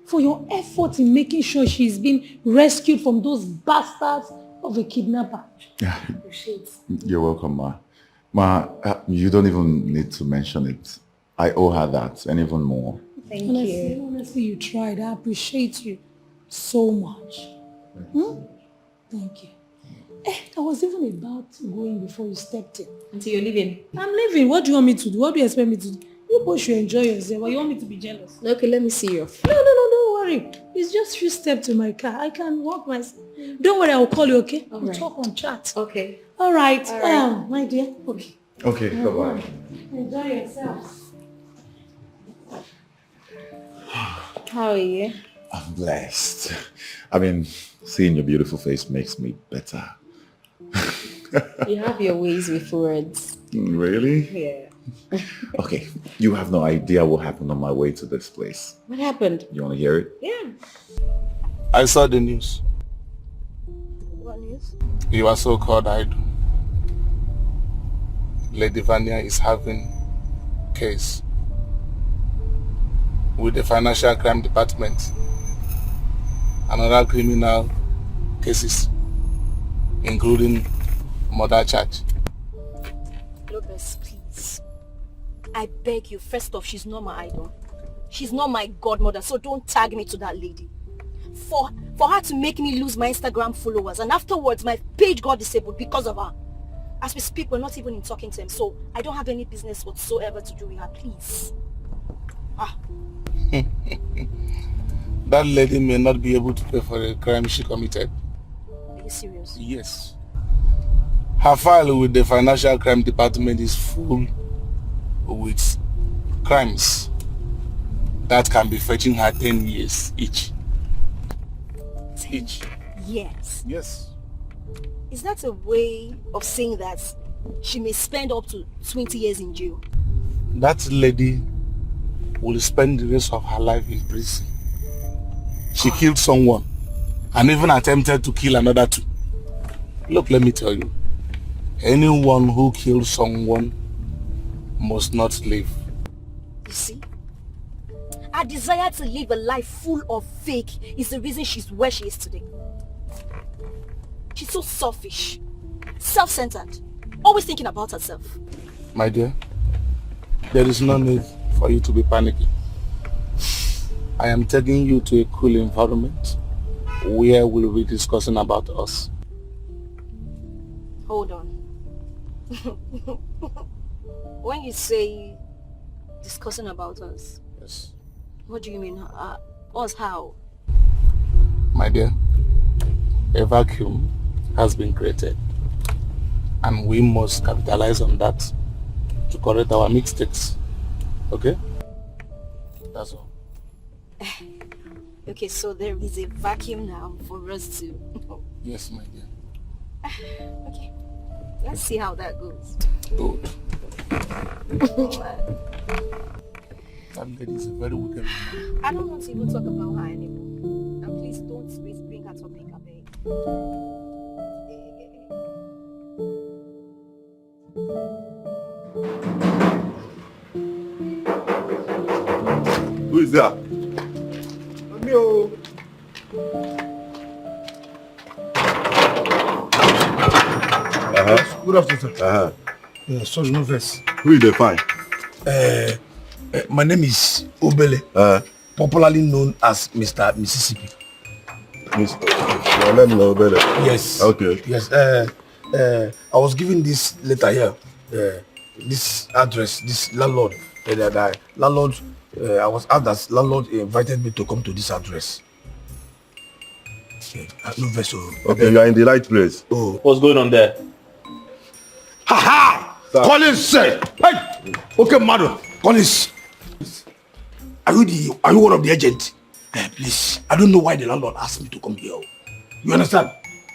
for your effort in making sure she's been rescued from those bastards of a kidnapper. Yeah. You're welcome, Ma. Ma, you don't even need to mention it. I owe her that, and even more. Thank you. Honestly, you tried. I appreciate you so much. Thank you. I was even about to go in before you stepped in. Until you're leaving? I'm leaving. What do you want me to do? What do you expect me to do? You both should enjoy yourself, or you want me to be jealous? Okay, let me see your phone. No, don't worry. It's just few steps to my car. I can walk myself. Don't worry, I will call you, okay? All We'll right. talk on chat. Okay. All right. All right. My dear. Okay. Okay, bye-bye. Enjoy yourself. How are you? I'm blessed. I mean, seeing your beautiful face makes me better. You have your ways with words. Really? Yeah. Okay, you have no idea what happened on my way to this place. What happened? You want to hear it? Yeah. I saw the news. What news? Your so-called idol, Lady Vania, is having case with the Financial Crime Department and other criminal cases, including murder charge. Lopez, please. I beg you, first off, she's not my idol. She's not my godmother, so don't tag me to that lady. For her to make me lose my Instagram followers, and afterwards my page got disabled because of her. As we speak, we're not even in talking to him, so I don't have any business whatsoever to do with her, please. That lady may not be able to pay for the crime she committed. Are you serious? Yes. Her file with the Financial Crime Department is full with crimes that can be fetching her 10 years each. 10 years? Yes. Is that a way of saying that she may spend up to 20 years in jail? That lady will spend the rest of her life in prison. She killed someone and even attempted to kill another two. Look, let me tell you, anyone who kills someone must not live. You see? Her desire to live a life full of fake is the reason she's where she is today. She's so selfish, self-centered, always thinking about herself. My dear, there is no need for you to be panicking. I am taking you to a cool environment where we'll be discussing about us. Hold on. When you say discussing about us, yes, what do you mean? Us how? My dear, a vacuum has been created and we must capitalize on that to correct our mistakes. Okay? That's all. Okay, so there is a vacuum now for us to... Yes, my dear. Okay, let's see how that goes. Good. That lady is a very wicked woman. I don't want to even talk about her anymore. And please don't bring her topic, I beg. Who is that? Yo. Good afternoon, sir. Sorry, no verse. Who is the fine? My name is Obele, popularly known as Mr. Mississippi. Your name is Obele? Yes. Okay. Yes. I was given this letter here, this address, this landlord. Landlord, I was asked that landlord invited me to come to this address. No vessel. Okay, you are in the right place. Oh. What's going on there? Ha ha! Collins said, hey! Okay, madam. Collins. Are you one of the agents? Please. I don't know why the landlord asked me to come here. You understand?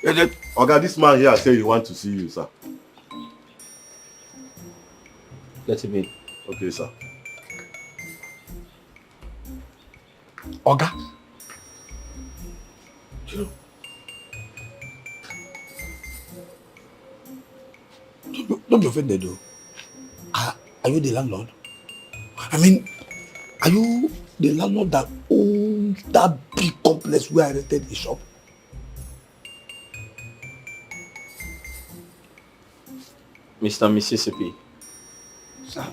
Okay, this man here say he want to see you, sir. Let him in. Okay, sir. Oga. Don't be offended though. Are you the landlord? I mean, are you the landlord that owns that big complex where I rented the shop? Mr. Mississippi. Sir.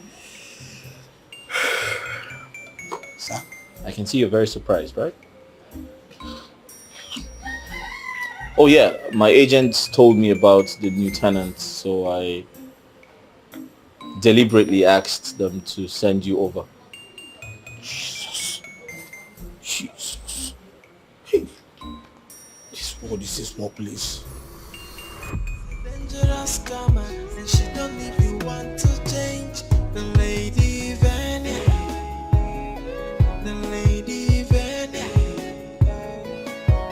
Sir? I can see you're very surprised, right? Oh yeah, my agents told me about the new tenants, so I deliberately asked them to send you over. Jesus. Oh, this is small place. Dangerous karma, and she don't even want to change. The lady Venia, the lady Venia,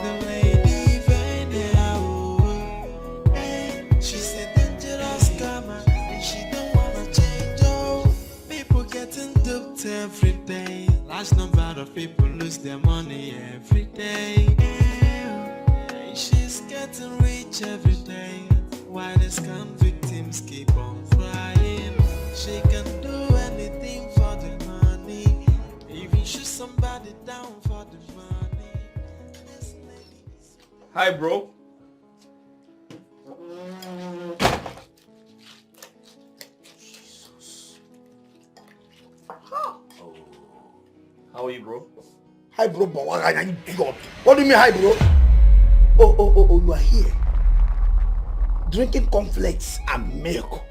the lady Venia. Oh, hey, she's a dangerous karma, and she don't wanna change. Oh, people getting duped every day. Large number of people lose their money every day. Hey, she's getting rich every day. Why the scam victims keep on crying? She can do anything for the money, even shoot somebody down for the money. This lady is... Hi, bro. How are you, bro? Hi, bro. But what are you idiot? What do you mean, hi, bro? Oh, you are here. Drinking cornflakes and milk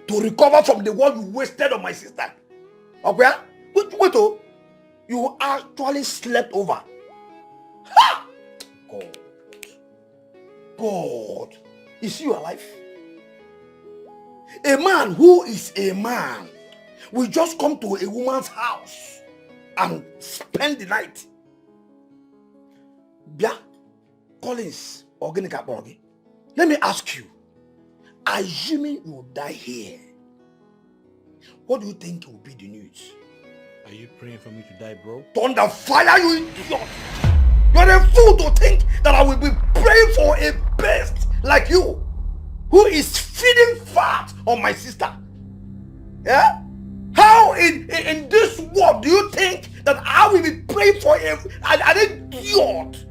to recover from the one you wasted on my sister. Okay? Wait, oh. You actually slept over. Ha! God. Is you alive? A man who is a man will just come to a woman's house and spend the night. Bia, Collins, organic apology. Let me ask you, assuming you die here, what do you think will be the news? Are you praying for me to die, bro? Thunder fire, you idiot! You're a fool to think that I will be praying for a beast like you, who is feeding fat on my sister. Yeah? How in this world do you think that I will be praying for an idiot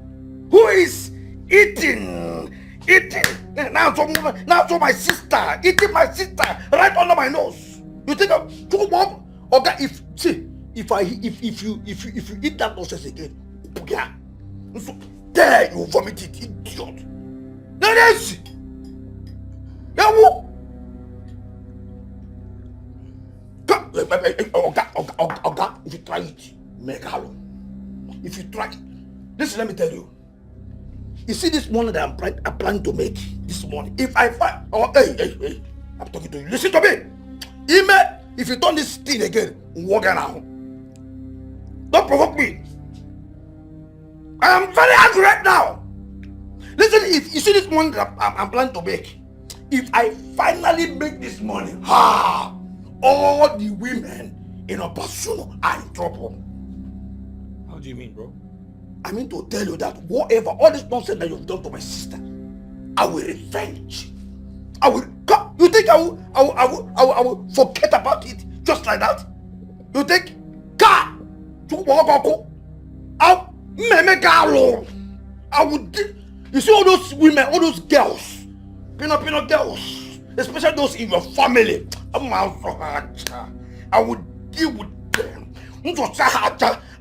who is eating now to my sister, eating my sister right under my nose? You think I'm too much? Okay, if you eat that nonsense again, yeah, so there you vomit it, idiot. Yes. Okay, if you try it, make alone. If you try it, listen, let me tell you. You see this morning that I'm planning to make this morning. If I find, hey, I'm talking to you. Listen to me. If you turn this thing again, walk around. Don't provoke me. I am very angry right now. Listen, if you see this morning that I'm planning to make, if I finally make this money, all the women in Opasuno are in trouble. How do you mean, bro? I mean to tell you that whatever, all this nonsense that you've done to my sister, I will revenge. I will. You think I will forget about it just like that? You think? I would. You see all those women, all those girls, peanut girls, especially those in your family. I would deal with them.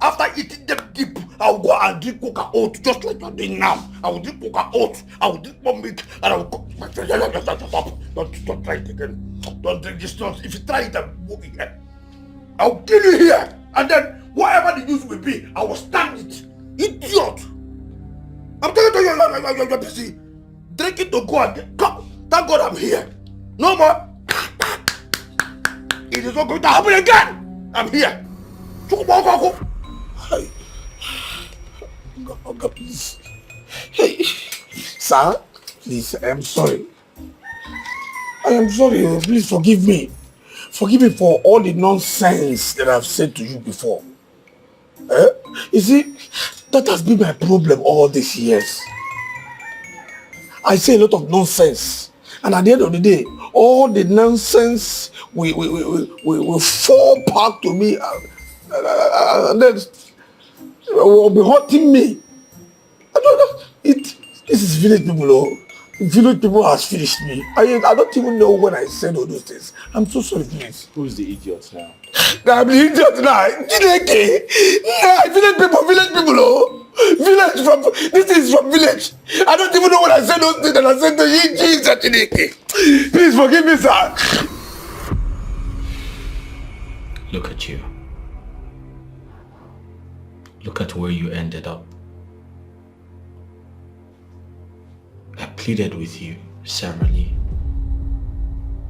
After eating them deep, I'll go and drink coca oat just like you're doing now. I will drink coca oat, I will drink more milk, and I will go. Don't try it again. Don't drink this nonsense. If you try it, I'll kill you here. And then whatever the news will be, I will stand it. Idiot! I'm telling you, you're busy drinking to go and thank God I'm here. No more. It is not going to happen again. I'm here. Hey. God, please. Hey. Sir, please, I am sorry. I am sorry. Please forgive me. Forgive me for all the nonsense that I've said to you before. You see, that has been my problem all these years. I say a lot of nonsense. And at the end of the day, all the nonsense will fall back to me. And then will be hurting me. I don't know. This is village people, oh. Village people has finished me. I don't even know when I said all those things. I'm so sorry, please. Who's the idiot now? I'm the idiot now. Village people, oh. This is from village. I don't even know when I said those things that I said to you, Jesus. Please forgive me, sir. Look at you. Look at where you ended up. I pleaded with you severally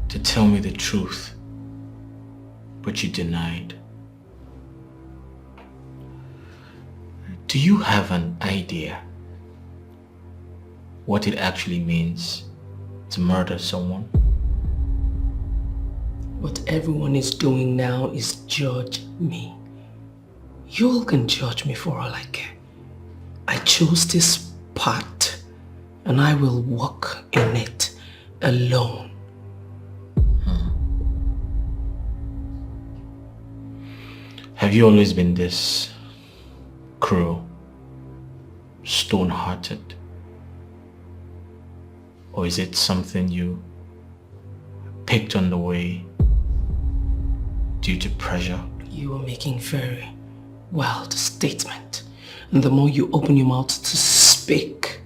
to tell me the truth, but you denied. Do you have an idea what it actually means to murder someone? What everyone is doing now is judge me. You all can judge me for all I care. I chose this path and I will walk in it alone. Have you always been this cruel, stone-hearted? Or is it something you picked on the way due to pressure? You are making very wild statement. And the more you open your mouth to speak,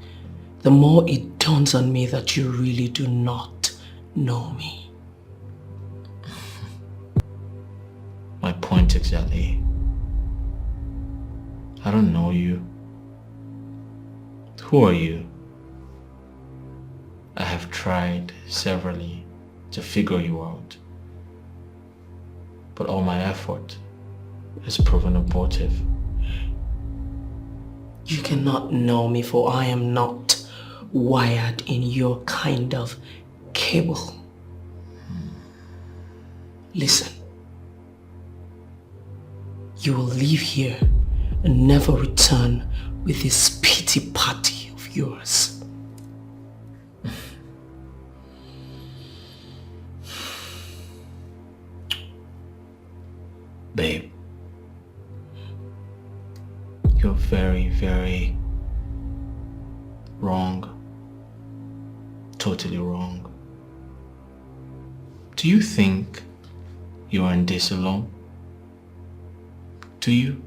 the more it dawns on me that you really do not know me. My point exactly. I don't know you. Who are you? I have tried severally to figure you out, but all my effort has proven abortive. You cannot know me, for I am not wired in your kind of cable. Listen. You will leave here and never return with this pity party of yours. Babe, you're very, very wrong. Totally wrong. Do you think you are in this alone? Do you?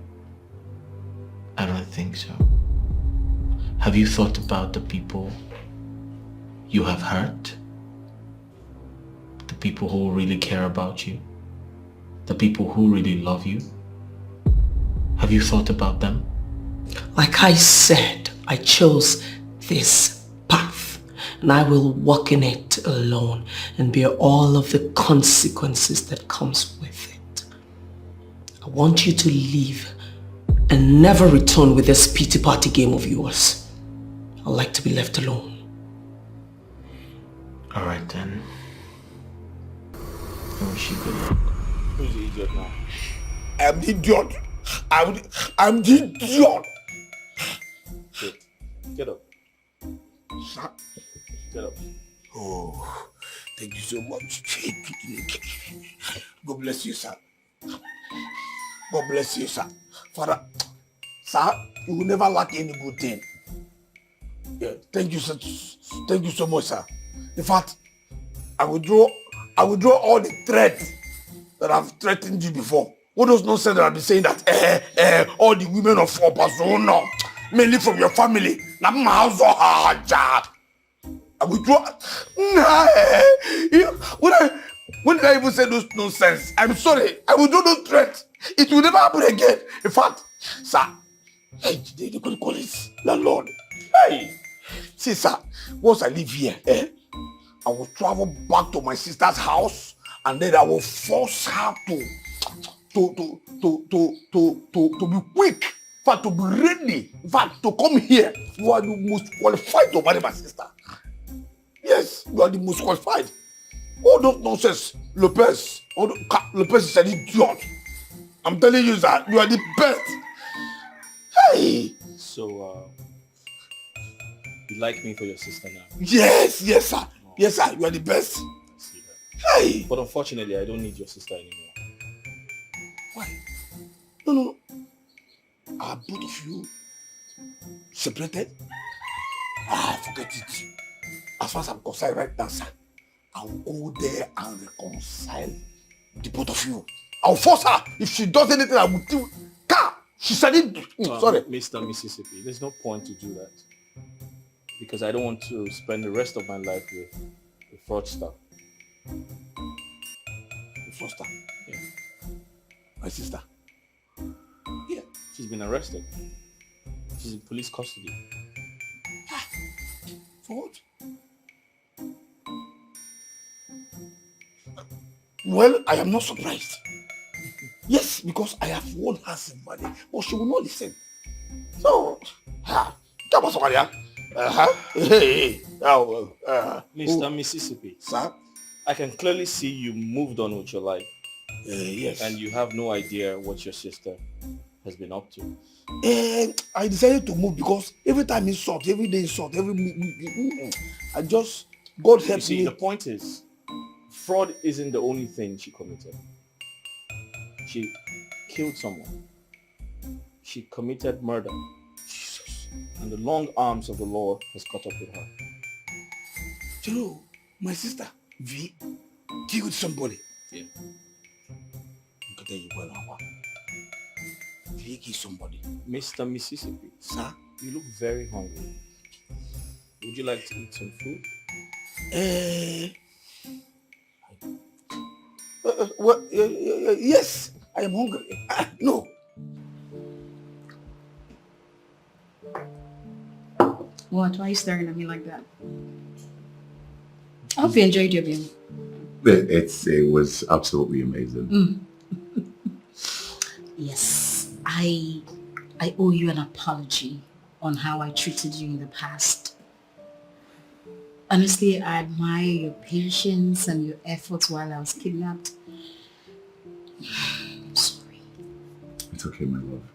I don't think so. Have you thought about the people you have hurt? The people who really care about you? The people who really love you? Have you thought about them? Like I said, I chose this path and I will walk in it alone and bear all of the consequences that comes with it. I want you to leave and never return with this pity party game of yours. I'd like to be left alone. Alright then. I wish you good luck. Who's the idiot now? I'm the idiot. I'm the idiot. Sit. Get up. Sir. Get up. Oh, thank you so much. God bless you, sir. God bless you, sir. Father, sir, you will never lack any good thing. Yeah, thank you, sir. Thank you so much, sir. In fact, I will draw all the threats that I've threatened you before. What those nonsense that I've been saying that all the women of Opazona, mainly from your family, I will draw. When did I even say those nonsense? I'm sorry. I will do those threats. It will never happen again. In fact, sir, hey, they could call it landlord. Hey, see, sir, once I leave here, I will travel back to my sister's house, and then I will force her to be quick, in fact, to be ready, in fact, to come here. You are the most qualified to marry my sister. Yes, you are the most qualified. All those nonsense, Lopez is an idiot. I'm telling you that you are the best. Hey. So, you like me for your sister now? Yes, sir. Oh. Yes, sir. You are the best. Hey. But unfortunately, I don't need your sister anymore. Why? No. Are both of you separated? Forget it. As far as I'm concerned right now, sir, I'll go there and reconcile the both of you. I'll force her. If she does anything, I will do. She said it. Sorry. Mr. Mississippi, there's no point to do that. Because I don't want to spend the rest of my life with a fraudster. A fraudster? Yeah. My sister? Yeah. She's been arrested. She's in police custody. What? Well, I am not surprised. Yes, because I have warned her somebody, but she will not listen. So, that was what Mr. Mississippi. Sir? I can clearly see you moved on with your life. Yes. And you have no idea what your sister has been up to. I decided to move because every time insult, every day insult, I just, God help You see, me. the point is, fraud isn't the only thing she committed. She killed someone. She committed murder. Jesus. And the long arms of the law has caught up with her. You know, my sister, V, killed somebody. Yeah. I tell you well now. V killed somebody. Mr. Mississippi. Sir? You look very hungry. Would you like to eat some food? Yes, I am hungry. No. What? Why are you staring at me like that? I hope you enjoyed your meal. It was absolutely amazing. Yes, I owe you an apology on how I treated you in the past. Honestly, I admire your patience and your efforts while I was kidnapped. I'm sorry. It's okay, my love.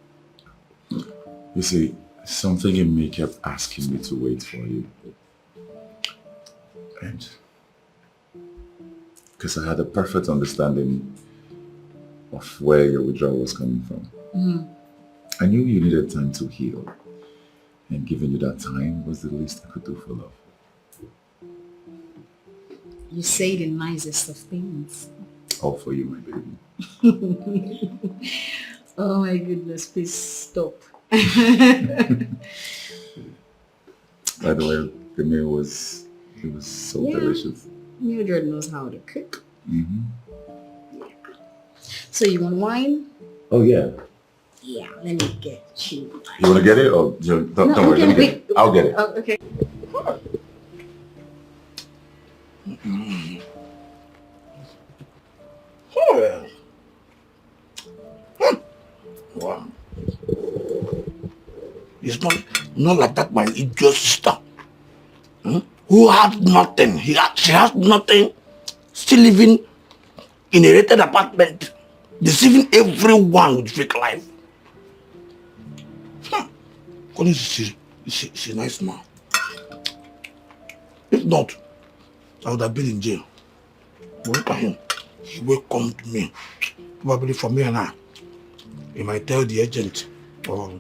You see, something in me kept asking me to wait for you. And because I had a perfect understanding of where your withdrawal was coming from. I knew you needed time to heal. And giving you that time was the least I could do for love. You say the nicest of things. All for you, my baby. Oh my goodness, please stop. By the way, the meal was so delicious. Mildred knows how to cook. So you want wine? Oh yeah. Yeah, let me get you. You want to get it? Or don't worry, let me get it. I'll get it. Oh, okay. Wow. It's not like that my idiot sister. Who had nothing. She has nothing. Still living in a rented apartment. Deceiving everyone with fake life. She's a nice man. If not, I would have been in jail. Look at him. He welcomed me. Probably for me and I. He might tell the agent or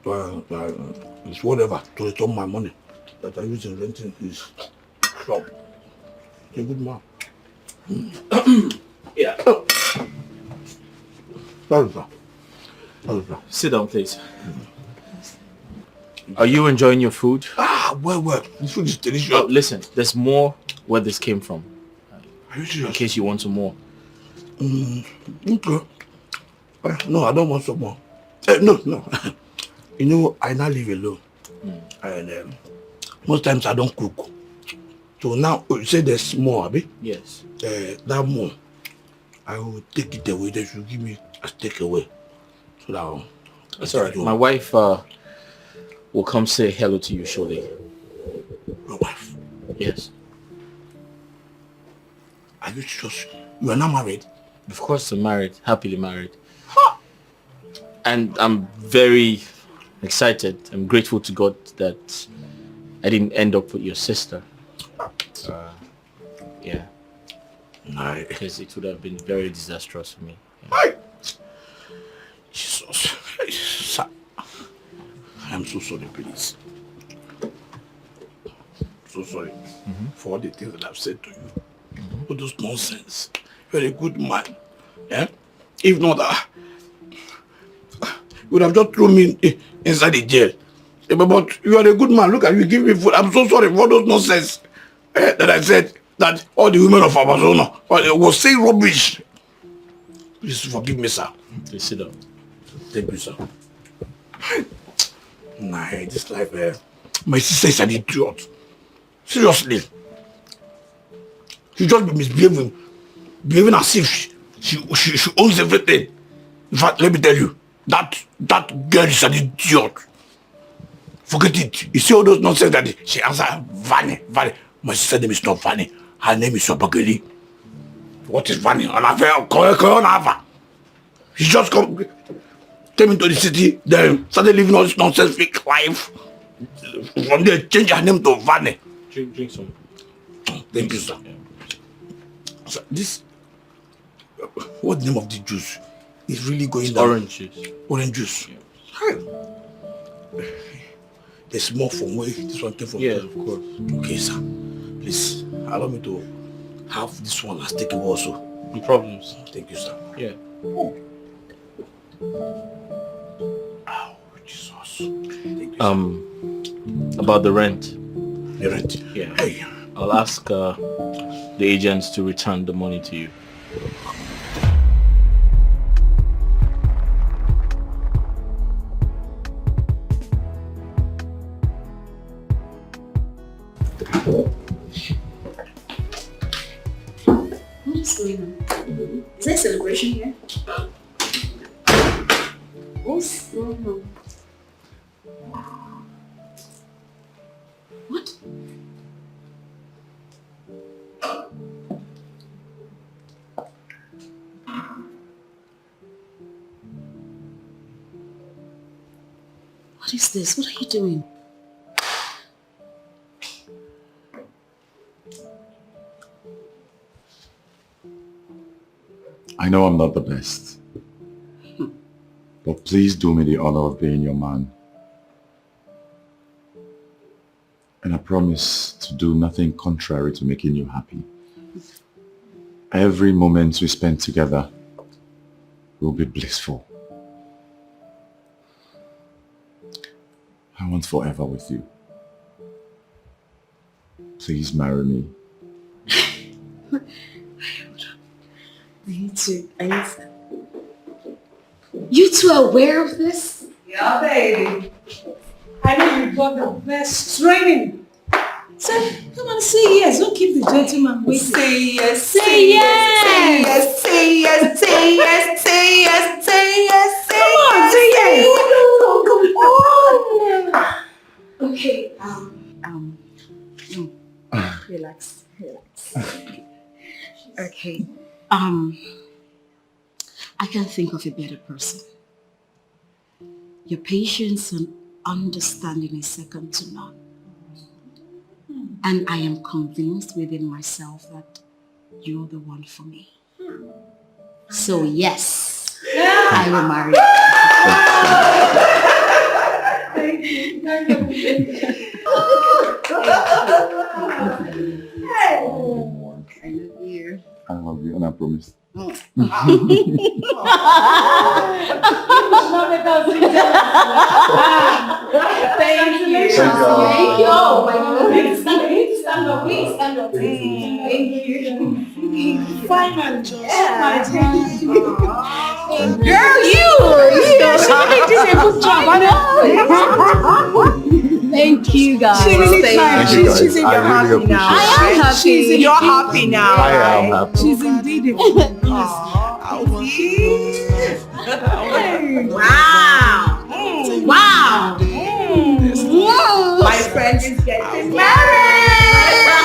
it's whatever to return my money that I used in renting his shop. He's a good man. Yeah. Sorry, sir. Sit down, please. Are you enjoying your food? Well. This food is delicious. Oh, listen, there's more where this came from. Are you serious? In case you want some more. Okay. No, I don't want some more. No. You know, I now live alone. And most times I don't cook. So now, you say there's more, Abi? Yes. That more, I will take it away. They should give me a takeaway. So that That's alright. My wife will come say hello to you shortly. Your wife? Yes. Are you sure? You are not married? Of course I'm married. Happily married. Huh. And I'm very excited. I'm grateful to God that I didn't end up with your sister. Yeah. Nice. Because it would have been very disastrous for me. Yeah. Jesus. Sir, I am so sorry, please. So sorry for all the things that I've said to you. All those nonsense. You're a good man. Yeah? If not, you would have just thrown me inside the jail. But you are a good man. Look at you, give me food. I'm so sorry for all those nonsense that I said that all the women of Amazon was saying rubbish. Please forgive me, sir. Please sit down. Thank you, sir. Nah, this life, my sister is an idiot. Seriously. She just be behaving as if she owns everything. In fact, let me tell you, that girl is an idiot. Forget it. You see all those nonsense that she answered Vanny. My sister's name is not Vanny. Her name is Sobageli. What is Vanny? She just came into the city, then started living all this nonsense fake life. From there, change her name to Vanny. Drink some. Thank you, sir. So this, what's the name of the juice? It's really going down. Orange juice. Orange juice. Yeah. There's more from where this one came from. Yeah, of course. Okay, sir. Please allow me to have this one as takeaway also. No problems. Thank you, sir. Yeah. Oh, Jesus. Thank you, about the rent. The rent. Yeah. Hey. I'll ask the agents to return the money to you. What is going on? Is there a celebration here? What's going on? What? What is this? What are you doing? I know I'm not the best, but please do me the honor of being your man. And I promise to do nothing contrary to making you happy. Every moment we spend together will be blissful. I want forever with you. Please marry me. I need to. You two are aware of this? Yeah, baby. I know you got the best training. So come on, say yes. Don't keep the gentleman waiting. Say yes. Say yes. Say yes. Say yes. Say yes. Say yes. Say Come on, say yes. Come on. Okay. No. Relax. Okay. I can think of a better person. Your patience and understanding is second to none. And I am convinced within myself that you're the one for me. So yes, I will marry you. I love you. I love you and I promise. Thank you. Thank you. Oh my God. Stand up, please. Stand up, please. Thank you. Fine. Yeah. Girl, you did a good job. I know. Thank you guys. She really tried. Thank you, guys. She's in your I really happy now. appreciate I am happy. She's in your happy now. I am happy. She's indeed a Wow. My friend is getting married.